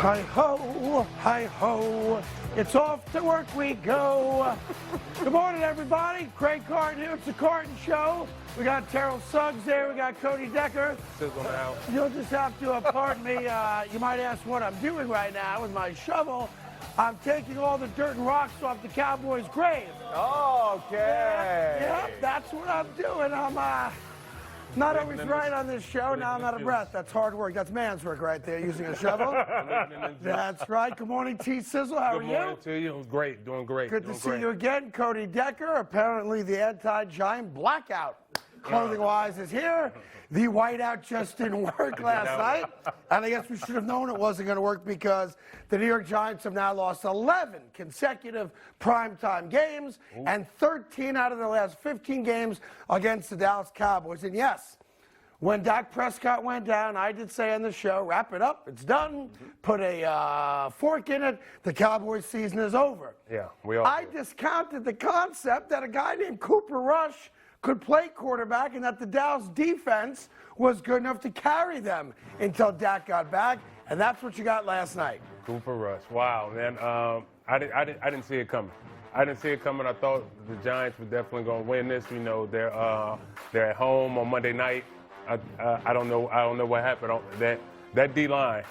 Hi-ho, hi-ho, it's off to work we go. Good morning, everybody. Craig Carton here. It's the Carton Show. We got Terrell Suggs there. We got Cody Decker. Sizzle now. You'll just have to pardon me. You might ask what I'm doing right now with my shovel. I'm taking all the dirt and rocks off the Cowboys' grave. Okay. Yep, that's what I'm doing. I'm not always right on this show. Now I'm out of breath. That's hard work. That's man's work right there, using a shovel. That's right. Good morning, T. Sizzle. How are you? Good morning to you. Great. Doing great. Good to see you again. Cody Decker, apparently the anti-giant blackout, clothing-wise, is here. The whiteout just didn't work last night. And I guess we should have known it wasn't going to work because the New York Giants have now lost 11 consecutive primetime games and 13 out of their last 15 games against the Dallas Cowboys. And yes, when Dak Prescott went down, I did say on the show, wrap it up, it's done, put a fork in it, the Cowboys season is over. Yeah, we all I discounted the concept that a guy named Cooper Rush could play quarterback and that the Dallas defense was good enough to carry them until Dak got back, and that's what you got last night. Cooper Rush. Wow, man. I didn't see it coming. I didn't see it coming. I thought the Giants were definitely going to win this. You know, they're at home on Monday night. I don't know what happened. That D-line,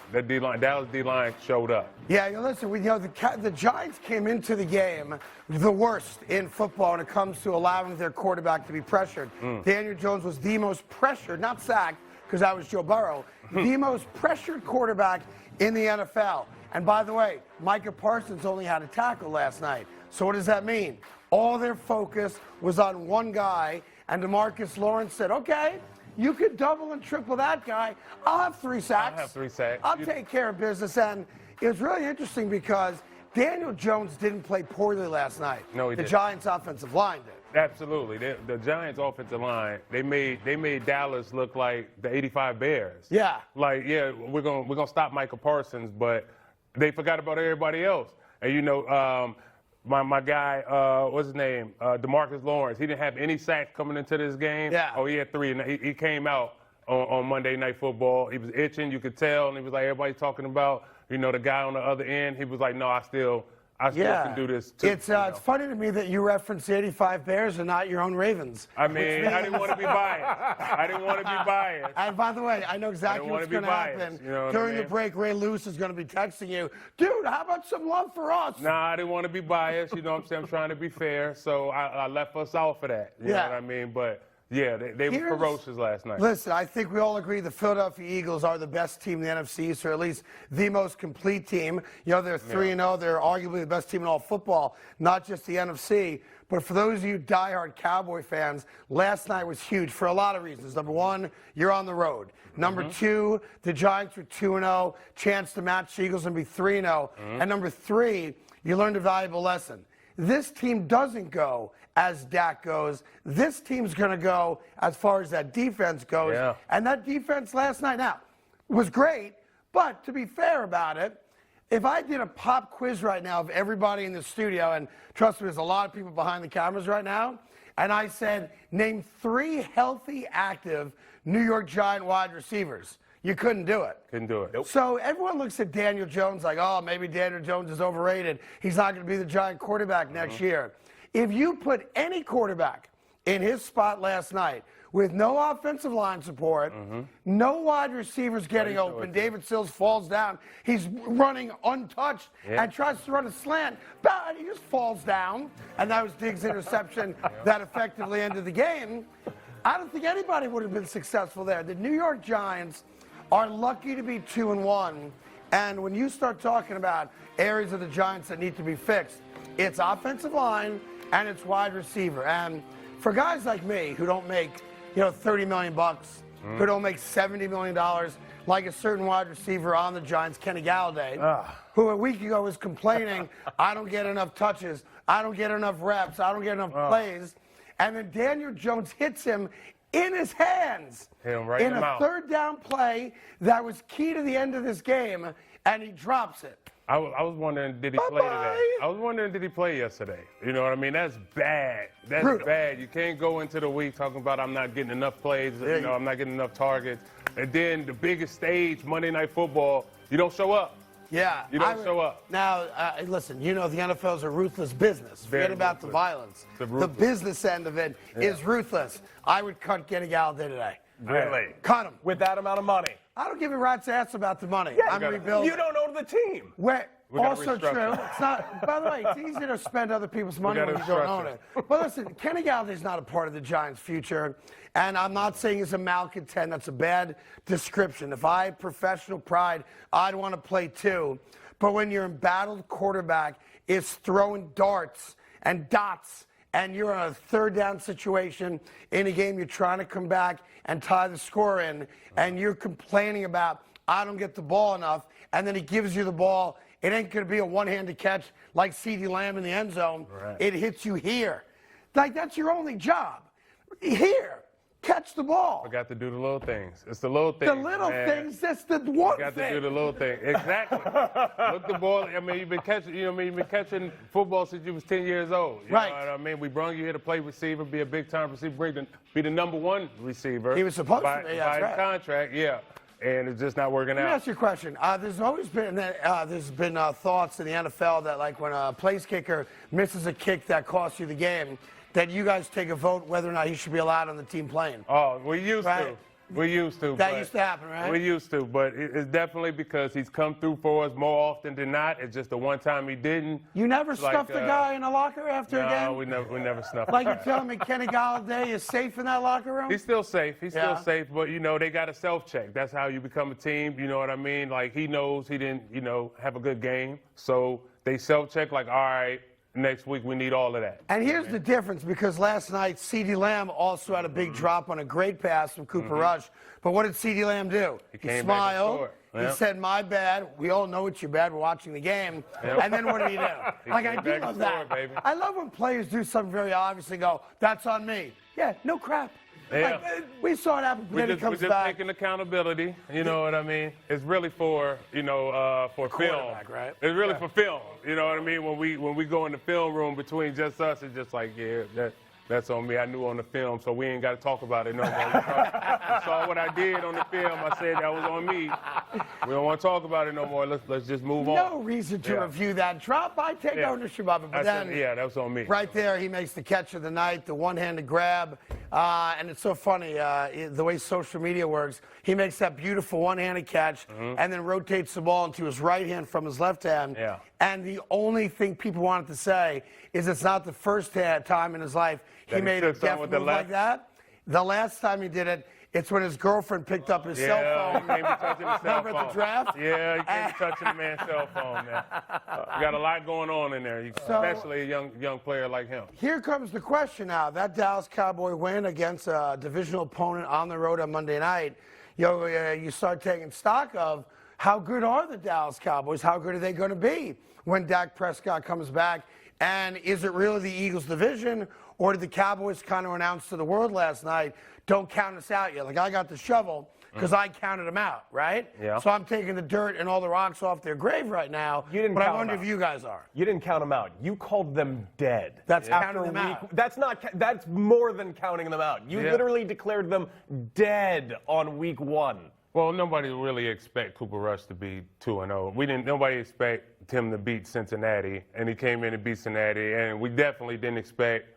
Dallas D-line showed up. Yeah, listen, the Giants came into the game the worst in football when it comes to allowing their quarterback to be pressured. Daniel Jones was the most pressured, not sacked, because that was Joe Burrow, the most pressured quarterback in the NFL. And by the way, Micah Parsons only had a tackle last night. So what does that mean? All their focus was on one guy, and DeMarcus Lawrence said, okay, you could double and triple that guy. I'll have 3 sacks. I'll have 3 sacks. I'll take care of business. And it was really interesting because Daniel Jones didn't play poorly last night. No, he didn't. The Giants' offensive line did. Absolutely. The Giants' offensive line, they made Dallas look like the '85 Bears. Yeah. Like, yeah, we're gonna stop Micah Parsons, but they forgot about everybody else. And you know, my guy, what's his name? DeMarcus Lawrence. He didn't have any sacks coming into this game. Yeah. Oh, he had 3, and he came out on Monday Night Football. He was itching, you could tell, and he was like, everybody's talking about, you know, the guy on the other end. He was like, no, I still can do this too. It's funny to me that you reference the '85 Bears and not your own Ravens. I mean, I didn't want to be biased. And by the way, I know exactly what's going to happen. You know During the break, Ray Lewis is going to be texting you, dude, how about some love for us? Nah, I didn't want to be biased. You know what I'm saying? I'm trying to be fair. So I left us out for that. You know what I mean? But yeah, they were ferocious last night. Listen, I think we all agree the Philadelphia Eagles are the best team in the NFC East, or at least the most complete team. You know, they're 3-0. They're arguably the best team in all football, not just the NFC. But for those of you diehard Cowboy fans, last night was huge for a lot of reasons. Number one, you're on the road. Number two, the Giants were 2-0, chance to match the Eagles and be 3-0. And number three, you learned a valuable lesson. This team doesn't go as Dak goes. This team's going to go as far as that defense goes. Yeah. And that defense last night, now, was great. But to be fair about it, if I did a pop quiz right now of everybody in the studio, and trust me, there's a lot of people behind the cameras right now, and I said, name 3 healthy, active New York Giant wide receivers, you couldn't do it. Couldn't do it. Nope. So everyone looks at Daniel Jones like, oh, maybe Daniel Jones is overrated. He's not going to be the Giant quarterback next year. If you put any quarterback in his spot last night with no offensive line support, no wide receivers getting open, David Sills falls down, he's running untouched and tries to run a slant, but he just falls down, and that was Diggs' interception that effectively ended the game. I don't think anybody would have been successful there. The New York Giants are lucky to be 2-1, and when you start talking about areas of the Giants that need to be fixed, it's offensive line and it's wide receiver. And for guys like me who don't make, you know, $30 million, who don't make $70 million, like a certain wide receiver on the Giants, Kenny Galladay, who a week ago was complaining, I don't get enough touches, I don't get enough reps, I don't get enough plays, and then Daniel Jones hits him in his hands in a third down play that was key to the end of this game, and he drops it. I was wondering, did he play today? I was wondering, did he play yesterday? You know what I mean? That's bad. That's bad. You can't go into the week talking about I'm not getting enough plays, you know, I'm not getting enough targets. And then the biggest stage, Monday Night Football, you don't show up. Yeah. You don't show up. Now, listen, you know the NFL is a ruthless business. Forget about ruthless. the violence. The business end of it is ruthless. I would cut Kenny Galladay today. Really? Cut him. With that amount of money? I don't give a rat's ass about the money. Yeah, I'm rebuilding. You don't own the team. Also restructure. true. It's not. By the way, it's easy to spend other people's money when you don't own it. But listen, Kenny Galladay's not a part of the Giants' future, and I'm not saying he's a malcontent. That's a bad description. If I had professional pride, I'd want to play too. But when your embattled quarterback is throwing darts and dots, and you're in a third down situation in a game, you're trying to come back and tie the score in, and you're complaining about, I don't get the ball enough, and then he gives you the ball. It ain't going to be a one-handed catch like CeeDee Lamb in the end zone. Right. It hits you here. Like, that's your only job. Here. Catch the ball. I got to do the little things. It's the little things. The little man. things, that's the one Got thing. to do the little thing. Exactly. Look the ball. I mean, you've been catching football since you was 10 years old. You Right. know what I mean? We brought you here to play receiver, be a big-time receiver, be the number one receiver. He was supposed to be, that's by right. contract, yeah. And it's just not working Let me out. ask you a question. There's always been thoughts in the NFL that, like, when a place kicker misses a kick that costs you the game, that you guys take a vote whether or not he should be allowed on the team playing. Oh, we used Right. to. We used to. That but used to happen, right? We used to, but it's definitely because he's come through for us more often than not. It's just the one time he didn't. You never Like, stuffed a guy in a locker after a game? No, we never snuffed. Like, you're telling me Kenny Galladay is safe in that locker room? He's still safe. He's Yeah. still safe, but they got to self-check. That's how you become a team. You know what I mean? Like, he knows he didn't, have a good game, so they self-check. Like, all right, next week we need all of that. And here's the difference, because last night CeeDee Lamb also had a big drop on a great pass from Cooper Rush. But what did CeeDee Lamb do? He came back and smiled. scored. He Yep. said, "My bad. We all know it's your bad. We're watching the game." Yep. And then what did he do? Like, I came do back love and that. scored, baby. I love when players do something very obvious and go, "That's on me." Yeah, no crap. Yeah. Like, we saw it happen. Then he We're comes just back. taking accountability. You know what I mean? It's really for for film. quarterback, right? It's really for film. You know what I mean? When we go in the film room between just us, it's just like, yeah, that's on me. I knew on the film, so we ain't got to talk about it no more. You saw what I did on the film. I said that was on me. We don't want to talk about it no more. Let's just move on. No reason to review that drop. I take ownership of it. But then, that was on me. right there, he makes the catch of the night, the one-handed grab. And it's so funny, the way social media works. He makes that beautiful one-handed catch and then rotates the ball into his right hand from his left hand. Yeah. And the only thing people wanted to say is it's not the first time in his life he made a took something deft with move the like left? that. The last time he did it, it's when his girlfriend picked up his cell Yeah, phone. he can't be touching his cell Remember phone. at the draft? Yeah, you can't be touching the man's cell phone, man. You got a lot going on in there, especially a young player like him. Here comes the question now. That Dallas Cowboy win against a divisional opponent on the road on Monday night, you start taking stock of how good are the Dallas Cowboys? How good are they going to be when Dak Prescott comes back? And is it really the Eagles' division, or did the Cowboys kind of announce to the world last night, don't count us out yet? Like, I got the shovel because I counted them out, right? Yeah. So I'm taking the dirt and all the rocks off their grave right now. You didn't but I count wonder them if out. you guys are. You didn't count them out. You called them dead. That's After counting them out. That's more than counting them out. You Yeah. literally declared them dead on week 1. Well, nobody really expect Cooper Rush to be 2-0. Nobody expect him to beat Cincinnati, and he came in and beat Cincinnati, and we definitely didn't expect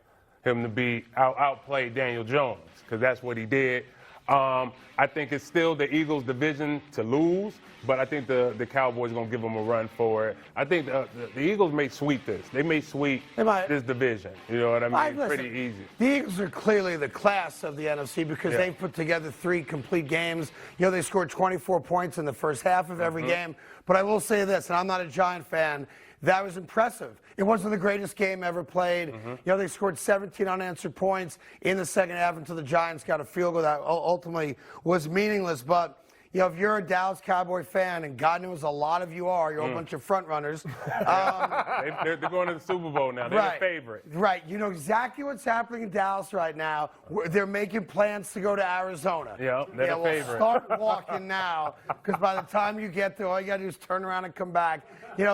him to outplay Daniel Jones, because that's what he did. I think it's still the Eagles' division to lose, but I think the Cowboys are going to give them a run for it. I think the Eagles may sweep this. They may sweep this division. You know what I mean? Listen, pretty easy. The Eagles are clearly the class of the NFC because they've put together 3 complete games. They scored 24 points in the first half of every game. But I will say this, and I'm not a Giant fan, that was impressive. It wasn't the greatest game ever played. They scored 17 unanswered points in the second half until the Giants got a field goal that ultimately was meaningless. But if you're a Dallas Cowboy fan, and God knows a lot of you are, you're a bunch of front runners. They're going to the Super Bowl now. They're the favorite. Right. You know exactly what's happening in Dallas right now. They're making plans to go to Arizona. Yeah, they're the favorite. Start walking now, because by the time you get there, all you got to do is turn around and come back.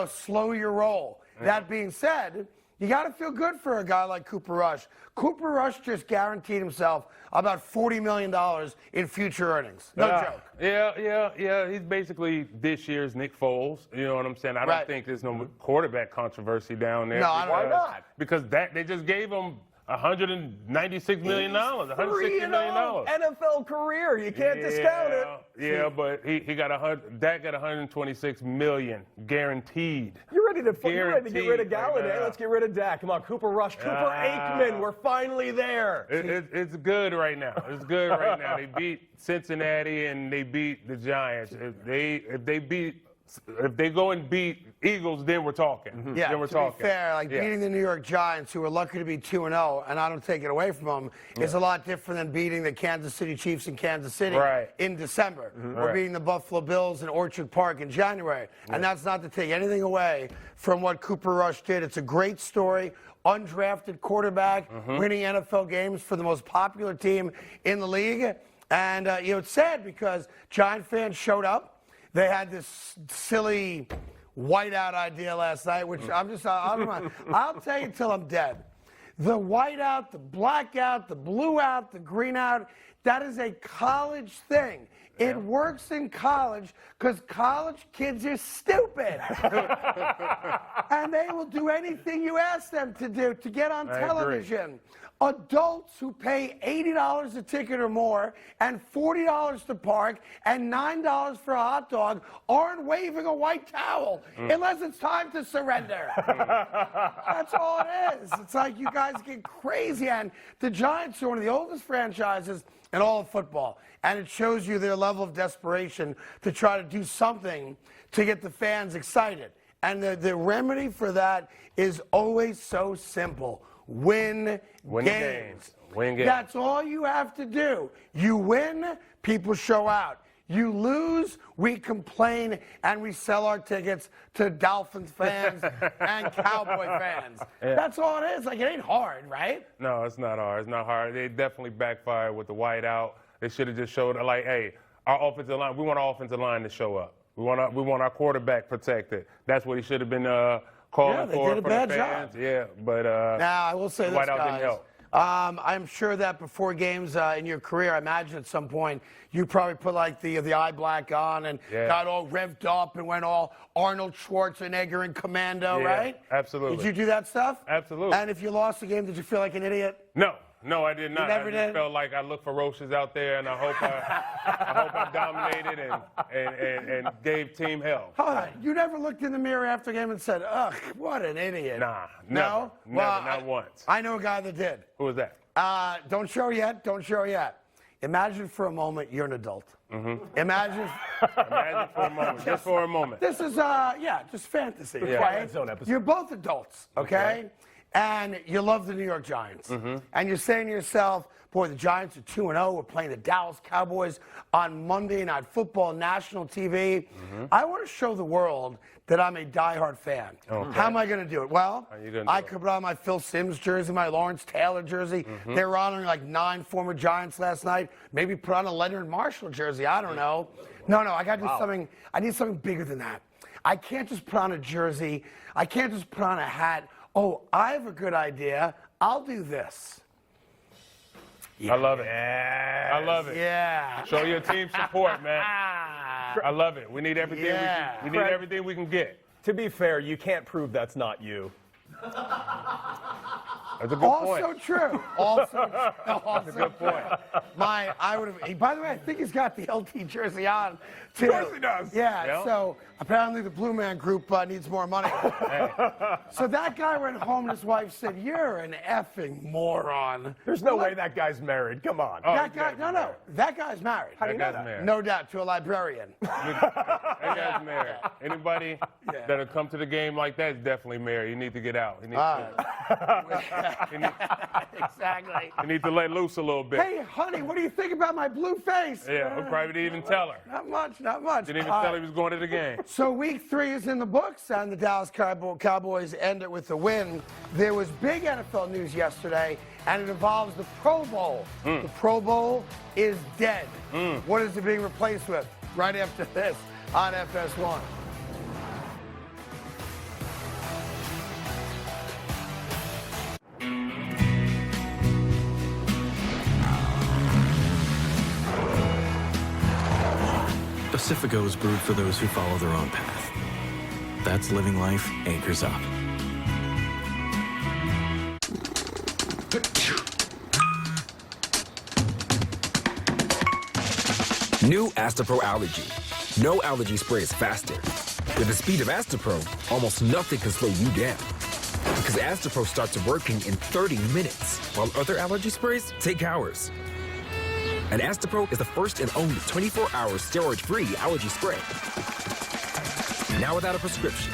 Slow your roll. That being said, You got to feel good for a guy like Cooper Rush. Cooper Rush just guaranteed himself about $40 million in future earnings. No joke. Yeah. He's basically this year's Nick Foles. You know what I'm saying? I don't think there's no quarterback controversy down there. No, why not? Because they just gave him $196 million, $160 million. NFL career, you can't discount it. Yeah, but he got Dak got $126 million guaranteed. You're ready to get rid of Galladay. Right. Let's get rid of Dak. Come on, Cooper Rush, Cooper Aikman. We're finally there. It's good right now. It's good right now. They beat Cincinnati and they beat the Giants. If they go and beat Eagles, then we're talking. Yeah, then we're to talking. be fair, beating the New York Giants, who are lucky to be 2-0, and I don't take it away from them, is a lot different than beating the Kansas City Chiefs in Kansas City in December, or beating the Buffalo Bills in Orchard Park in January. And that's not to take anything away from what Cooper Rush did. It's a great story. Undrafted quarterback, winning NFL games for the most popular team in the league. And, it's sad because Giant fans showed up. They had this silly whiteout idea last night, which I'll tell you till I'm dead. The whiteout, the blackout, the blue out, the green out, that is a college thing. It works in college because college kids are stupid. And they will do anything you ask them to do to get on television. Adults who pay $80 a ticket or more and $40 to park and $9 for a hot dog aren't waving a white towel unless it's time to surrender. That's all it is. It's like you guys get crazy. And the Giants are one of the oldest franchises in all of football. And it shows you their level of desperation to try to do something to get the fans excited. And the remedy for that is always so simple. Win games. Win games. That's all you have to do. You win, people show out. You lose, we complain, and we sell our tickets to Dolphins fans and Cowboy fans. Yeah. That's all it is. It ain't hard, right? No, it's not hard. It's not hard. They definitely backfired with the whiteout. They should have just showed, hey, our offensive line, we want our offensive line to show up. We want our quarterback protected. That's what he should have been calling for did a the bad fans. job. Yeah, but Now, I will say this, whiteout guys. didn't help. I'm sure that before games in your career, I imagine at some point you probably put the eye black on and got all revved up and went all Arnold Schwarzenegger and Commando, right? Absolutely. Did you do that stuff? Absolutely. And if you lost the game, did you feel like an idiot? No, I did not. Never I just did? felt like I looked ferocious out there, and I hope I dominated and gave team hell. Hold on. You never looked in the mirror after the game and said, ugh, what an idiot. Nah, No? never, Well, not once. I know a guy that did. Who was that? Don't show yet. Don't show yet. Imagine for a moment you're an adult. Imagine Imagine for a moment, just for a moment. This is, just fantasy. Yeah. Okay? Twilight Zone episode. You're both adults, okay? And you love the New York Giants. And you're saying to yourself, boy, the Giants are 2-0. We're playing the Dallas Cowboys on Monday Night Football, national TV. I want to show the world that I'm a diehard fan. How am I going to do it? Well, I could put on my Phil Simms jersey, my Lawrence Taylor jersey. They were honoring 9 former Giants last night. Maybe put on a Leonard Marshall jersey. I don't know. No, I got to do something. I need something bigger than that. I can't just put on a jersey. I can't just put on a hat. Oh, I have a good idea. I'll do this. I love it. I love it. Yeah. Show your team support, man. I love it. We need everything. We need everything we can get. To be fair, you can't prove that's not you. That's a good Also point. true. Also That's a good point. By the way, I think he's got the LT jersey on, too. Of course he does. Yeah, so apparently the Blue Man Group needs more money. So that guy went home and his wife said, "You're an effing moron." There's no way that guy's married. Come on. That guy, no, that guy's married. How do you know That guy's that? married. No doubt, to a librarian. That guy's married. Anybody that'll come to the game like that is definitely married. You need to get out. You need Exactly. you need to let loose a little bit. Hey, honey, what do you think about my blue face? Yeah, we probably didn't even tell her. Not much, not much. Didn't even tell her he was going to the game. So week 3 is in the books, and the Dallas Cowboys end it with a win. There was big NFL news yesterday, and it involves the Pro Bowl. The Pro Bowl is dead. What is it being replaced with? Right after this on FS1. Pacifico is brewed for those who follow their own path. That's living life anchors up. New Astapro Allergy. No allergy spray is faster. With the speed of Astapro, almost nothing can slow you down. Because Astapro starts working in 30 minutes, while other allergy sprays take hours. And Astapro is the first and only 24-hour steroid-free allergy spray. Now without a prescription.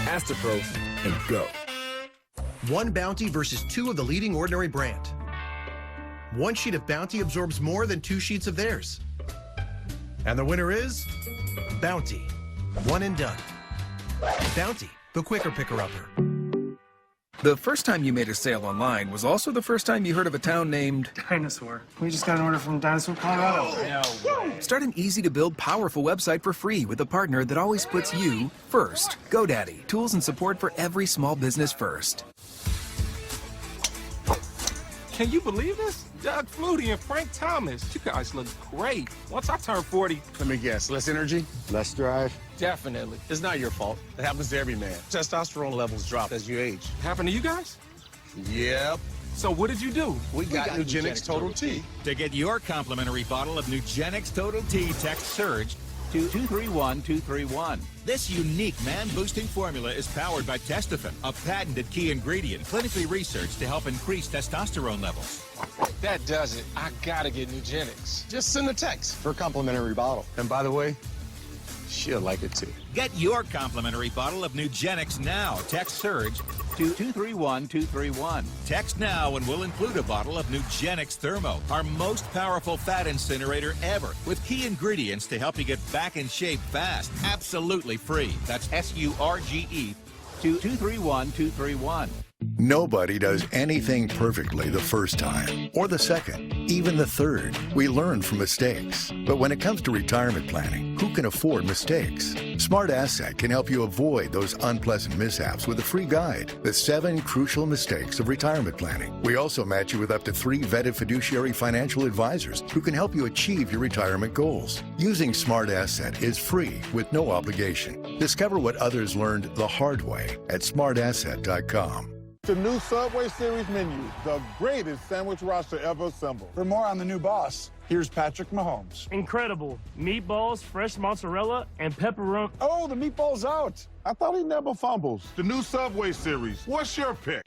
Astapro and go. One Bounty versus 2 of the leading ordinary brand. One sheet of Bounty absorbs more than 2 sheets of theirs. And the winner is Bounty. One and done. Bounty, the quicker picker-upper. The first time you made a sale online was also the first time you heard of a town named Dinosaur. We just got an order from Dinosaur, Colorado. Start an easy-to-build, powerful website for free with a partner that always puts you first. GoDaddy. Tools and support for every small business first. Can you believe this? Doug Flutie and Frank Thomas. You guys look great. Once I turn 40... Let me guess, less energy, less drive? Definitely. It's not your fault. It happens to every man. Testosterone levels drop as you age. Happened to you guys? Yep. So what did you do? We got Nugenix Total T. To get your complimentary bottle of Nugenix Total T, text SURGE to 231231. This unique man-boosting formula is powered by Testofen, a patented key ingredient clinically researched to help increase testosterone levels. That does it. I gotta get Nugenix. Just send a text for a complimentary bottle. And by the way, she'll like it too. Get your complimentary bottle of Nugenix now. Text SURGE to 231231. Text now and we'll include a bottle of Nugenix Thermo, our most powerful fat incinerator ever, with key ingredients to help you get back in shape fast. Absolutely free. That's SURGE to 231231. Nobody does anything perfectly the first time, or the second, even the third. We learn from mistakes. But when it comes to retirement planning, who can afford mistakes? Smart Asset can help you avoid those unpleasant mishaps with a free guide, The 7 Crucial Mistakes of Retirement Planning. We also match you with up to 3 vetted fiduciary financial advisors who can help you achieve your retirement goals. Using Smart Asset is free with no obligation. Discover what others learned the hard way at smartasset.com. The new Subway Series menu, the greatest sandwich roster ever assembled. For more on the new boss, here's Patrick Mahomes. Incredible. Meatballs, fresh mozzarella, and pepperoni. Oh, the meatball's out. I thought he never fumbles. The new Subway Series, what's your pick?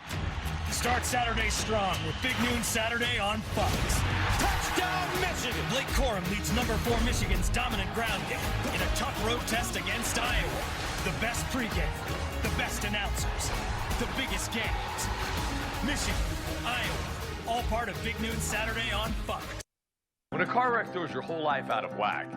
Start Saturday strong with Big Noon Saturday on Fox. Touchdown, Michigan! Blake Corum leads number 4 Michigan's dominant ground game in a tough road test against Iowa. The best pregame, the best announcers, the biggest games. Michigan, Iowa, all part of Big Noon Saturday on Fox. When a car wreck throws your whole life out of whack,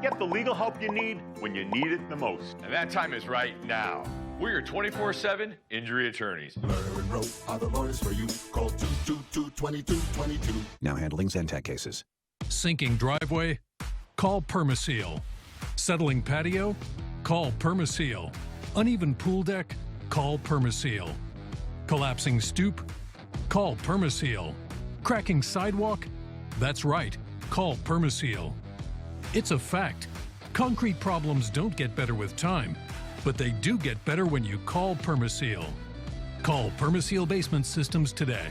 get the legal help you need when you need it the most. And that time is right now. We're your 24/7 injury attorneys. Learn and roll are the lawyers for you. Call 222-2222. Now handling Zentek cases. Sinking driveway? Call Permaseal. Settling patio? Call Permaseal. Uneven pool deck? Call Permaseal. Collapsing stoop? Call Permaseal. Cracking sidewalk? That's right, call Permaseal. It's a fact. Concrete problems don't get better with time, but they do get better when you call Permaseal. Call Permaseal Basement Systems today.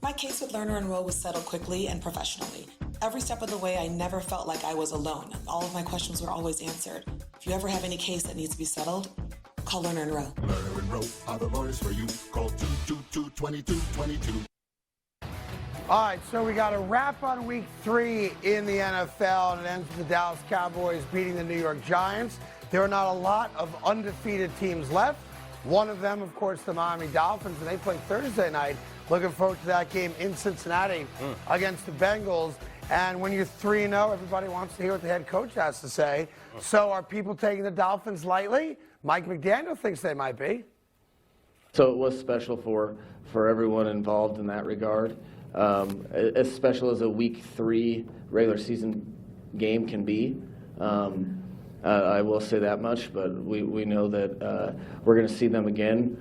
My case with Learner and Row was settled quickly and professionally. Every step of the way, I never felt like I was alone. All of my questions were always answered. If you ever have any case that needs to be settled, call Learner and Row. Learner and Row are the lawyers for you. Call 222-2222. All right, so we got a wrap on week 3 in the NFL, and it ends with the Dallas Cowboys beating the New York Giants. There are not a lot of undefeated teams left. One of them, of course, the Miami Dolphins, and they play Thursday night. Looking forward to that game in Cincinnati against the Bengals. And when you're 3-0, everybody wants to hear what the head coach has to say. So are people taking the Dolphins lightly? Mike McDaniel thinks they might be. So it was special for everyone involved in that regard. As special as a week 3 regular season game can be. I will say that much, but we know that we're going to see them again.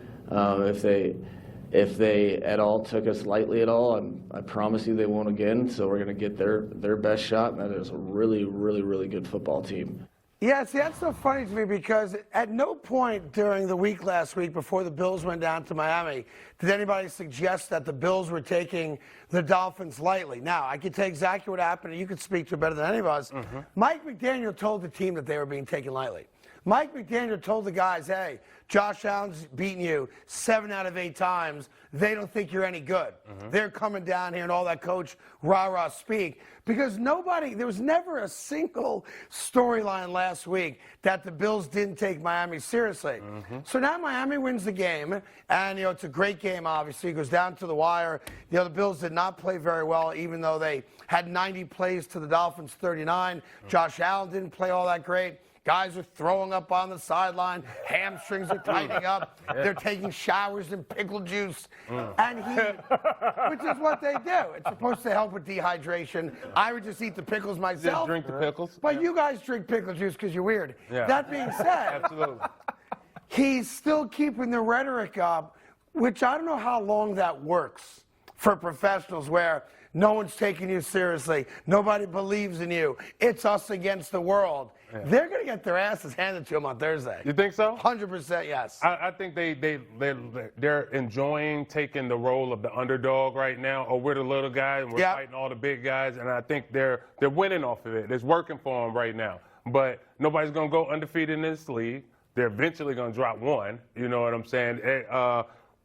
if they at all took us lightly at all, I promise you they won't again. So we're going to get their best shot, and that is a really, really, really good football team. Yeah, see, that's so funny to me because at no point during the week last week before the Bills went down to Miami did anybody suggest that the Bills were taking the Dolphins lightly. Now, I can tell you exactly what happened, and you can speak to it better than any of us. Mike McDaniel told the team that they were being taken lightly. Mike McDaniel told the guys, hey, Josh Allen's beaten you 7 out of 8 times. They don't think you're any good. They're coming down here and all that coach rah-rah speak. Because there was never a single storyline last week that the Bills didn't take Miami seriously. So now Miami wins the game, and, it's a great game, obviously. It goes down to the wire. The Bills did not play very well, even though they had 90 plays to the Dolphins' 39. Josh Allen didn't play all that great. Guys are throwing up on the sideline. Hamstrings are tightening up. They're taking showers in pickle juice. And which is what they do. It's supposed to help with dehydration. I would just eat the pickles myself. Just drink the pickles. But you guys drink pickle juice because you're weird. Yeah. That being said, Absolutely. He's still keeping the rhetoric up, which I don't know how long that works for professionals where no one's taking you seriously. Nobody believes in you. It's us against the world. Yeah. They're going to get their asses handed to them on Thursday. You think so? 100% yes. I think they're enjoying taking the role of the underdog right now. Oh, we're the little guys and we're fighting all the big guys, and I think they're winning off of it. It's working for them right now. But nobody's going to go undefeated in this league. They're eventually going to drop one. You know what I'm saying?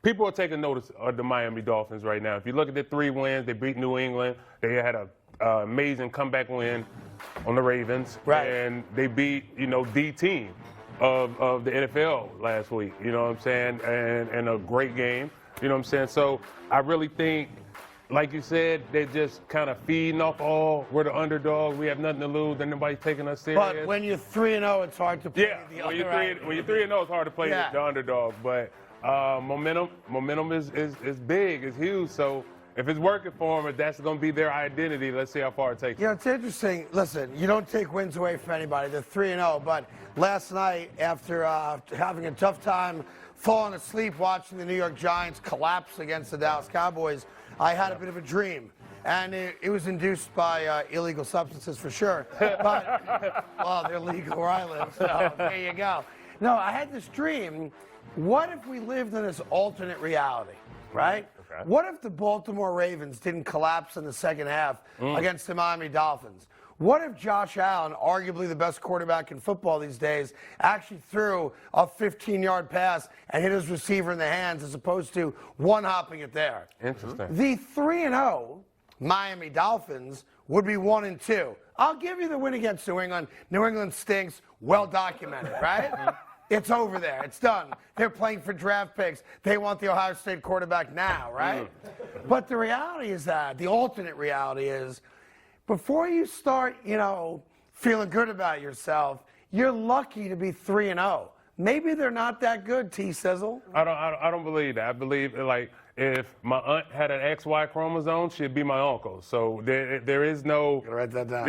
People are taking notice of the Miami Dolphins right now. If you look at the 3 wins, they beat New England. They had an amazing comeback win on the Ravens. Right. And they beat, the team of the NFL last week. You know what I'm saying? And a great game. You know what I'm saying? So I really think, like you said, they're just kind of feeding off we're the underdog. We have nothing to lose. And nobody's taking us serious. But when you're 3-0, it's hard to play the when you're underdog. when you're 3-0, it's hard to play the underdog. But momentum is big, it's huge. So if it's working for them, if that's going to be their identity, let's see how far it takes them. It's interesting. Listen, you don't take wins away from anybody. They're 3-0. But last night, after having a tough time falling asleep watching the New York Giants collapse against the Dallas Cowboys, I had a bit of a dream. And it was induced by illegal substances for sure. But, well, they're legal where I live, so there you go. No, I had this dream. What if we lived in this alternate reality, right? Okay. What if the Baltimore Ravens didn't collapse in the second half against the Miami Dolphins? What if Josh Allen, arguably the best quarterback in football these days, actually threw a 15-yard pass and hit his receiver in the hands as opposed to one-hopping it there? Interesting. The 3-0 Miami Dolphins would be 1-2. I'll give you the win against New England. New England stinks, well documented, right? It's over there. It's done. They're playing for draft picks. They want the Ohio State quarterback now, right? But the reality is the alternate reality is, before you start, feeling good about yourself, you're lucky to be 3-0. Maybe they're not that good, T-Sizzle. I don't believe that. I believe, if my aunt had an XY chromosome, she'd be my uncle. So there is no... Write that down.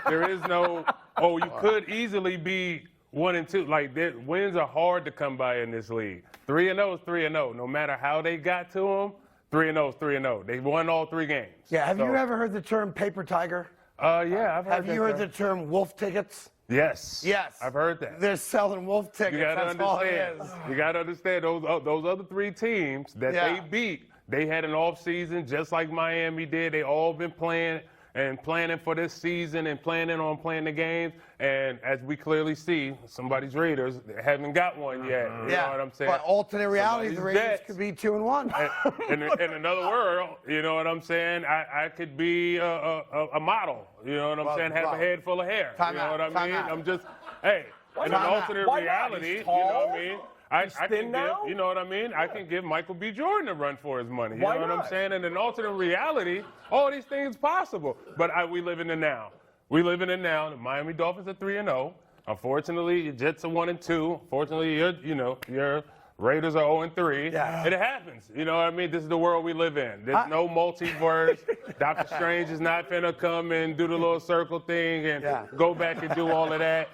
There is no... Oh, you could easily be 1-2. Wins are hard to come by in this league. 3-0 is 3-0. No matter how they got to them, 3-0 is 3-0. They won all 3 games. Yeah, have you ever heard the term paper tiger? Yeah, I've heard Have you heard the term wolf tickets? Yes. Yes. I've heard that. They're selling wolf tickets. You gotta That's all it understand. is. You got to understand those other 3 teams that they beat, they had an off season just like Miami did. They all been playing and planning for this season and planning on playing the games. And as we clearly see, somebody's Raiders haven't got one yet. You know what I'm saying? But alternate reality, the Raiders Jets could be 2-1. in another world, you know what I'm saying? I could be a model. You know what I'm saying? Have a head full of hair. Time you know out, what I time mean? out. I'm just, in an alternate reality, you know what I mean? I can give, you know what I mean? I can give Michael B. Jordan a run for his money. You know what I'm saying? In an alternate reality, all these things possible. But we live in the now. We live in the now. The Miami Dolphins are 3-0. Unfortunately, your Jets are 1-2. Fortunately, your Raiders are 0-3. Yeah. It happens. You know what I mean? This is the world we live in. There's no multiverse. Doctor Strange is not finna come and do the little circle thing and go back and do all of that.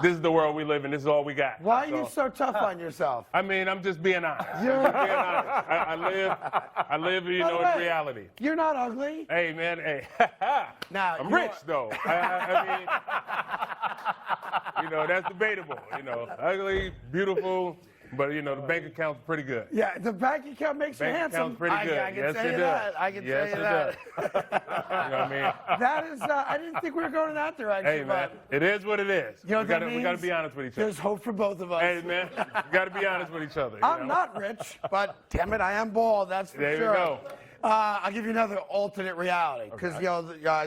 this is the world we live in. This is all we got. Why are you so tough on yourself? I mean, I'm just being honest. You're- I'm just being honest. I live, you By the know, way, in reality. You're not ugly. Hey, man, hey. Now, I'm you rich, though. I mean, you know, that's debatable. You know, ugly, beautiful, but, you know, the bank account's pretty good. Yeah, the bank account makes you Bank handsome. account's pretty good. I can Yes, tell it you does. that. I can Yes, tell you it that. You know what I mean? That is, I didn't think we were going in that direction. Hey, man, but it is what it is. you know what that we gotta means? be honest with each other. There's hope for both of us. Hey, man, we gotta be honest with each other. you I'm know? not rich, but damn it, I am bald. That's for There sure. you go. I'll give you another alternate reality because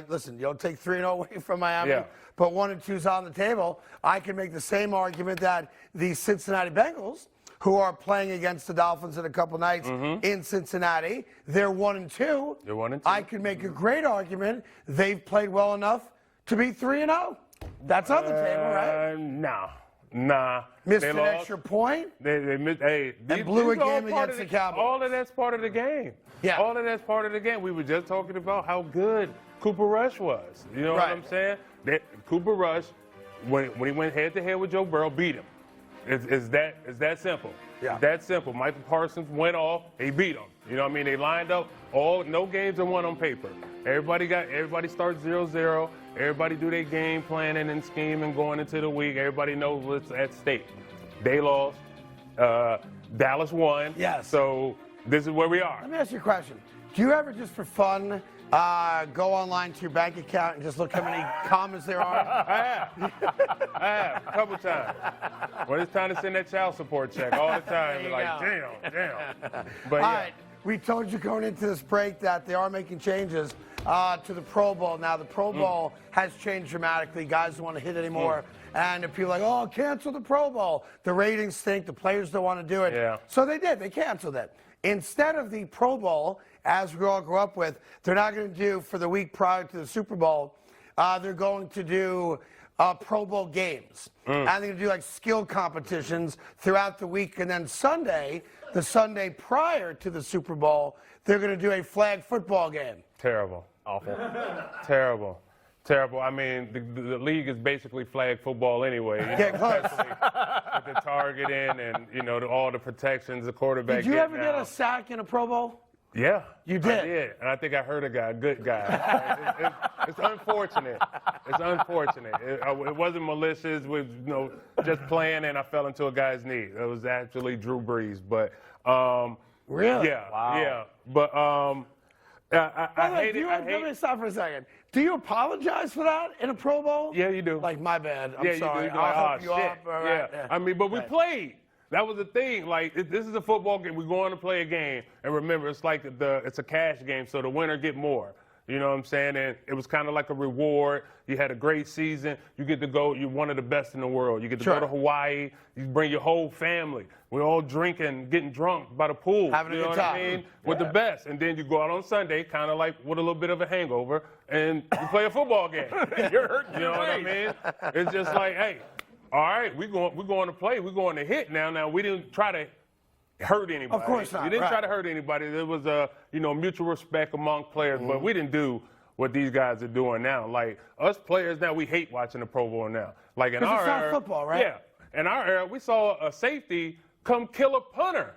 listen, you don't take 3-0 away from Miami, Yeah. but 1 and 2's on the table. I can make the same argument that the Cincinnati Bengals, who are playing against the Dolphins in a couple nights in Cincinnati, they're 1 and 2. They're 1 and 2. I could make a great argument they've played well enough to be 3-0. That's on the table, right? Nah. Missed They an lost. extra point. They missed. Hey, And blew a these are all game part against of the Cowboys. All of that's part of the game. Yeah. All of that's part of the game. We were just talking about how good Cooper Rush was. You know what Right. I'm saying? Cooper Rush, when he went head to head with Joe Burrow, beat him. It's that simple. Yeah. It's that simple. Michael Parsons went off. He beat him. You know what I mean? They lined up. No games are won on paper. Everybody starts 0-0. Everybody do their game planning and scheming going into the week. Everybody knows what's at stake. They lost. Dallas won. Yes. So this is where we are. Let me ask you a question. Do you ever just for fun go online to your bank account and just look how many comments there are? I have a couple times. When it's time to send that child support check, all the time, you're like, damn. But All yeah. right, we told you going into this break that they are making changes to the Pro Bowl. Now, the Pro Bowl has changed dramatically. Guys don't want to hit anymore. And if people are like, oh, cancel the Pro Bowl. The ratings stink. The players don't want to do it. Yeah. So they did. They canceled it. Instead of the Pro Bowl, as we all grew up with, they're not going to do for the week prior to the Super Bowl, they're going to do Pro Bowl games. And they're going to do like skill competitions throughout the week. And then Sunday, the Sunday prior to the Super Bowl, they're going to do a flag football game. Terrible. Awful. Terrible. I mean, the league is basically flag football anyway. Get close. With the targeting and, you know, all the protections the quarterback Did you ever now. get a sack in a Pro Bowl? Yeah. You did? I did. And I think I hurt a guy, a good guy. It's unfortunate. It's unfortunate. It wasn't malicious. With just playing, and I fell into a guy's knee. It was actually Drew Brees. But, really? Yeah. Wow. Yeah. But, I hate it. Let me stop for a second. Do you apologize for that in a Pro Bowl? Yeah, you do. Like, my bad. I'm yeah, sorry. You do. I'll Like, help you shit. up. All right. Yeah. I mean, but we Right. played. That was the thing. Like, this is a football game. We're going to play a game. And remember, it's like it's a cash game, so the winner get more. You know what I'm saying? And it was kind of like a reward. You had a great season. You get to go. You're one of the best in the world. You get to go to Hawaii. You bring your whole family. We're all drinking, getting drunk by the pool. Having a you know good what time. I mean? With the best. And then you go out on Sunday, kind of like with a little bit of a hangover, and you play a football game. You're hurting. You know what I mean? It's just like, hey, all right, we're going to play. We're going to hit now. Now, we didn't try to hurt anybody. Of course not. We didn't right. try to hurt anybody. There was mutual respect among players, but we didn't do what these guys are doing now. Like, us players now, we hate watching the Pro Bowl now. Like, in 'Cause our it's not era, football, right? Yeah. In our era, we saw a safety come kill a punter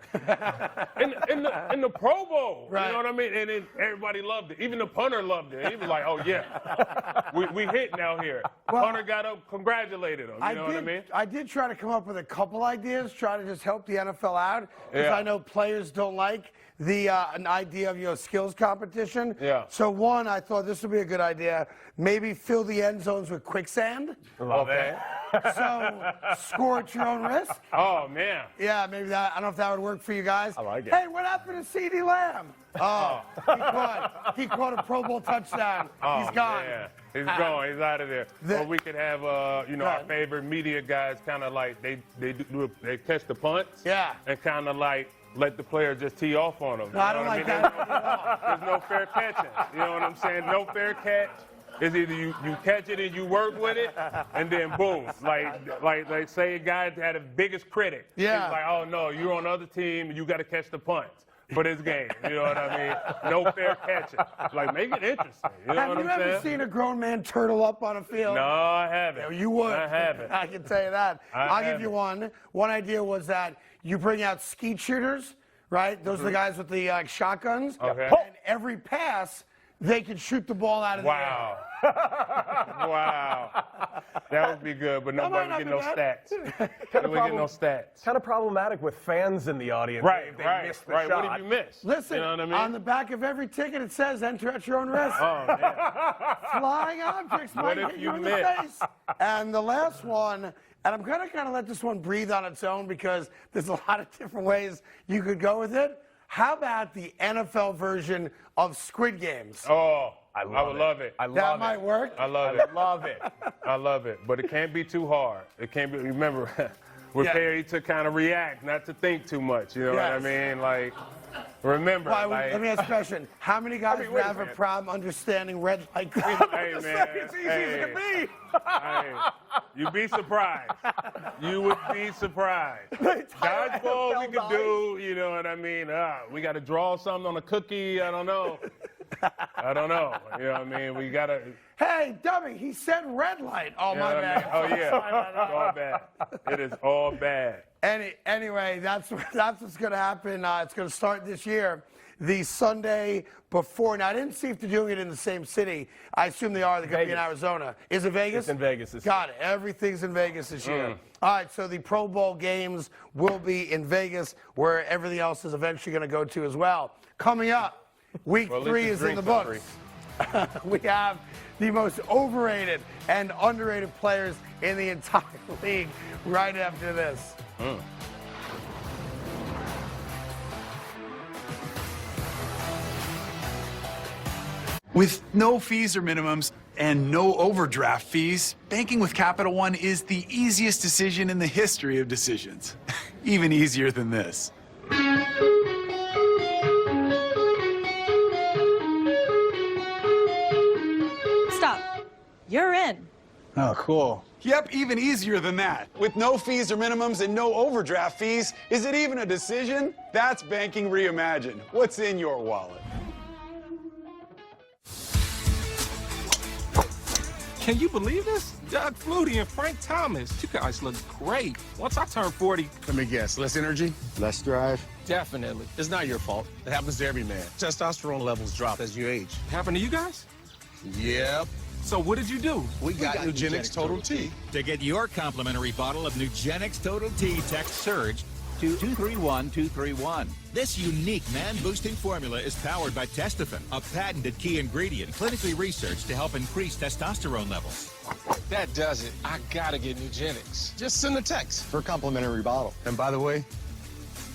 in the Pro Bowl. Right. You know what I mean? And then everybody loved it. Even the punter loved it. He was like, oh, yeah, we hit now here. Well, Punter got up, congratulated him. You know what I mean? I did try to come up with a couple ideas, try to just help the NFL out, because Yeah. I know players don't like an idea of skills competition. Yeah. So one, I thought this would be a good idea. Maybe fill the end zones with quicksand. Love that. So score at your own risk. Oh, man. Yeah, maybe that. I don't know if that would work for you guys. I like it. Hey, what happened to CeeDee Lamb? Oh, he caught a Pro Bowl touchdown. He's gone. Man. He's gone. He's out of there. Or we could have, our favorite media guys kind of like they catch the punts. Yeah. And kind of like let the player just tee off on them. No, I don't like that. There's no fair catching. You know what I'm saying? No fair catch. It's either you catch it and you work with it, and then boom. Like say a guy had the biggest critic. Yeah. He's like, oh no, you're on the other team and you got to catch the punts. for this game. You know what I mean? No fair catching. Like, make it interesting. You know Have what you I'm ever saying? seen a grown man turtle up on a field? No, I haven't. You would. I haven't. I can tell you that. I'll give you haven't. one. One idea was that you bring out skeet shooters, right? Those are the guys with the shotguns. Okay. And every pass, they can shoot the ball out of the air. Wow. Wow. That would be good, but nobody not get be no bad. stats. Nobody get no stats. Kind of problematic with fans in the audience. Right, if they right, miss the right. shot. What if you miss? Listen, You know what I mean? on the back of every ticket it says enter at your own risk. Oh, man. Flying objects What might if hit you you in the miss? face. And the last one, and I'm going to kind of let this one breathe on its own because there's a lot of different ways you could go with it. How about the NFL version of Squid Games? Oh, I would love it. I love That it. might work. I love it. Love it. I love it. But it can't be too hard. It can't be, remember, we're Yeah. paid to kind of react, not to think too much. You know what I Yes. mean? Like, remember, Why, like, let me ask a question. How many guys wait would a have a minute. problem understanding red light, green hey, light? man. It's easy hey, as it can be. hey, you'd be surprised. You would be surprised. Dodgeball we could do, you know what I mean? We got to draw something on a cookie. I don't know. I don't know. You know what I mean? We got to. Hey, dummy, he said red light. Oh, You know my what I bad. mean? Oh, yeah. It's all bad. It is all bad. Anyway, that's what's going to happen. It's going to start this year, the Sunday before. Now, I didn't see if they're doing it in the same city. I assume they are. They're going to be in Vegas. Arizona. Is it Vegas? It's in Vegas this Got it. Everything's in Vegas this year. Mm. All right, so the Pro Bowl games will be in Vegas, where everything else is eventually going to go to as well. Coming up, week Well, at least 3 it's is in the drink books. country. We have the most overrated and underrated players in the entire league right after this. With no fees or minimums and no overdraft fees, banking with Capital One is the easiest decision in the history of decisions. Even easier than this. Stop. You're in. Oh, cool. Yep, even easier than that. With no fees or minimums and no overdraft fees, is it even a decision? That's banking reimagined. What's in your wallet? Can you believe this? Doug Flutie and Frank Thomas. You guys look great. Once I turn 40, Let me guess, less energy, less drive. Definitely. It's not your fault. It happens to every man. Testosterone levels drop as you age. happened to you guys? Yep. So what did you do? We got Nugenix Total T. To get your complimentary bottle of Nugenix Total T, text SURGE to 231231. This unique man-boosting formula is powered by Testofen, a patented key ingredient clinically researched to help increase testosterone levels. That does it. I gotta get Nugenix. Just send a text. For a complimentary bottle. And by the way,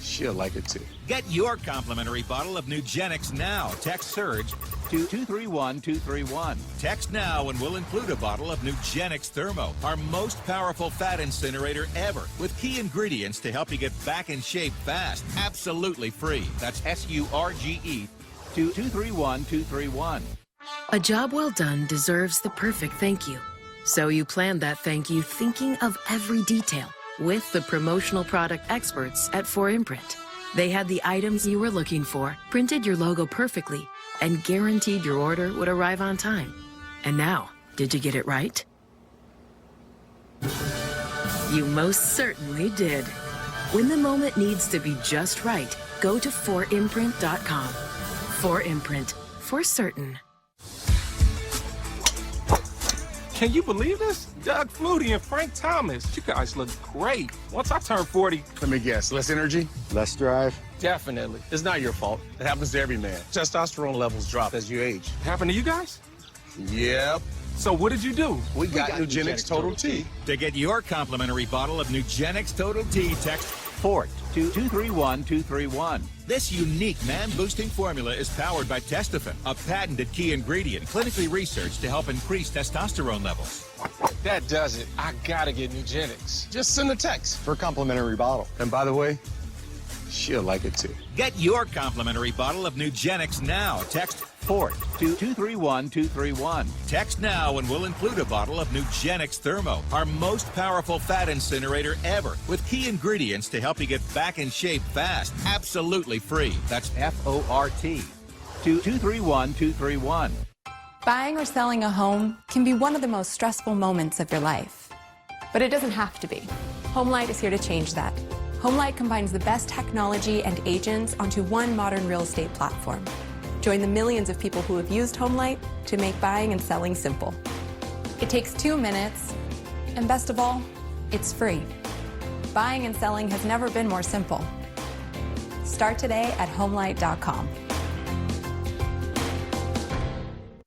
she'll like it too. Get your complimentary bottle of Nugenix now. Text SURGE to 231231. Text now and we'll include a bottle of Nugenix Thermo, our most powerful fat incinerator ever, with key ingredients to help you get back in shape fast. Absolutely free. That's SURGE to 231231. A job well done deserves the perfect thank you. So you planned that thank you thinking of every detail with the promotional product experts at 4imprint. They had the items you were looking for, printed your logo perfectly, and guaranteed your order would arrive on time. And now, did you get it right? You most certainly did. When the moment needs to be just right, go to 4imprint.com. 4imprint, for certain. Can you believe this? Doug Flutie and Frank Thomas. You guys look great. Once I turn 40, Let me guess, less energy, less drive. Definitely. It's not your fault. It happens to every man. Testosterone levels drop as you age. happened to you guys? Yep. So what did you do? We got Nugenix Total T. To get your complimentary bottle of Nugenix Total T, text FORT to 231231. This unique man-boosting formula is powered by Testofen, a patented key ingredient clinically researched to help increase testosterone levels. That does it. I gotta get Nugenix. Just send a text. For a complimentary bottle. And by the way, She'll like it too. Get your complimentary bottle of Nugenix now. Text FORT to 231231. Text now and we'll include a bottle of Nugenix Thermo, our most powerful fat incinerator ever, with key ingredients to help you get back in shape fast. Absolutely free. That's FORT to 231231. Buying or selling a home can be one of the most stressful moments of your life. But it doesn't have to be. HomeLight is here to change that. HomeLight combines the best technology and agents onto one modern real estate platform. Join the millions of people who have used HomeLight to make buying and selling simple. It takes 2 minutes, and best of all, it's free. Buying and selling has never been more simple. Start today at homelight.com.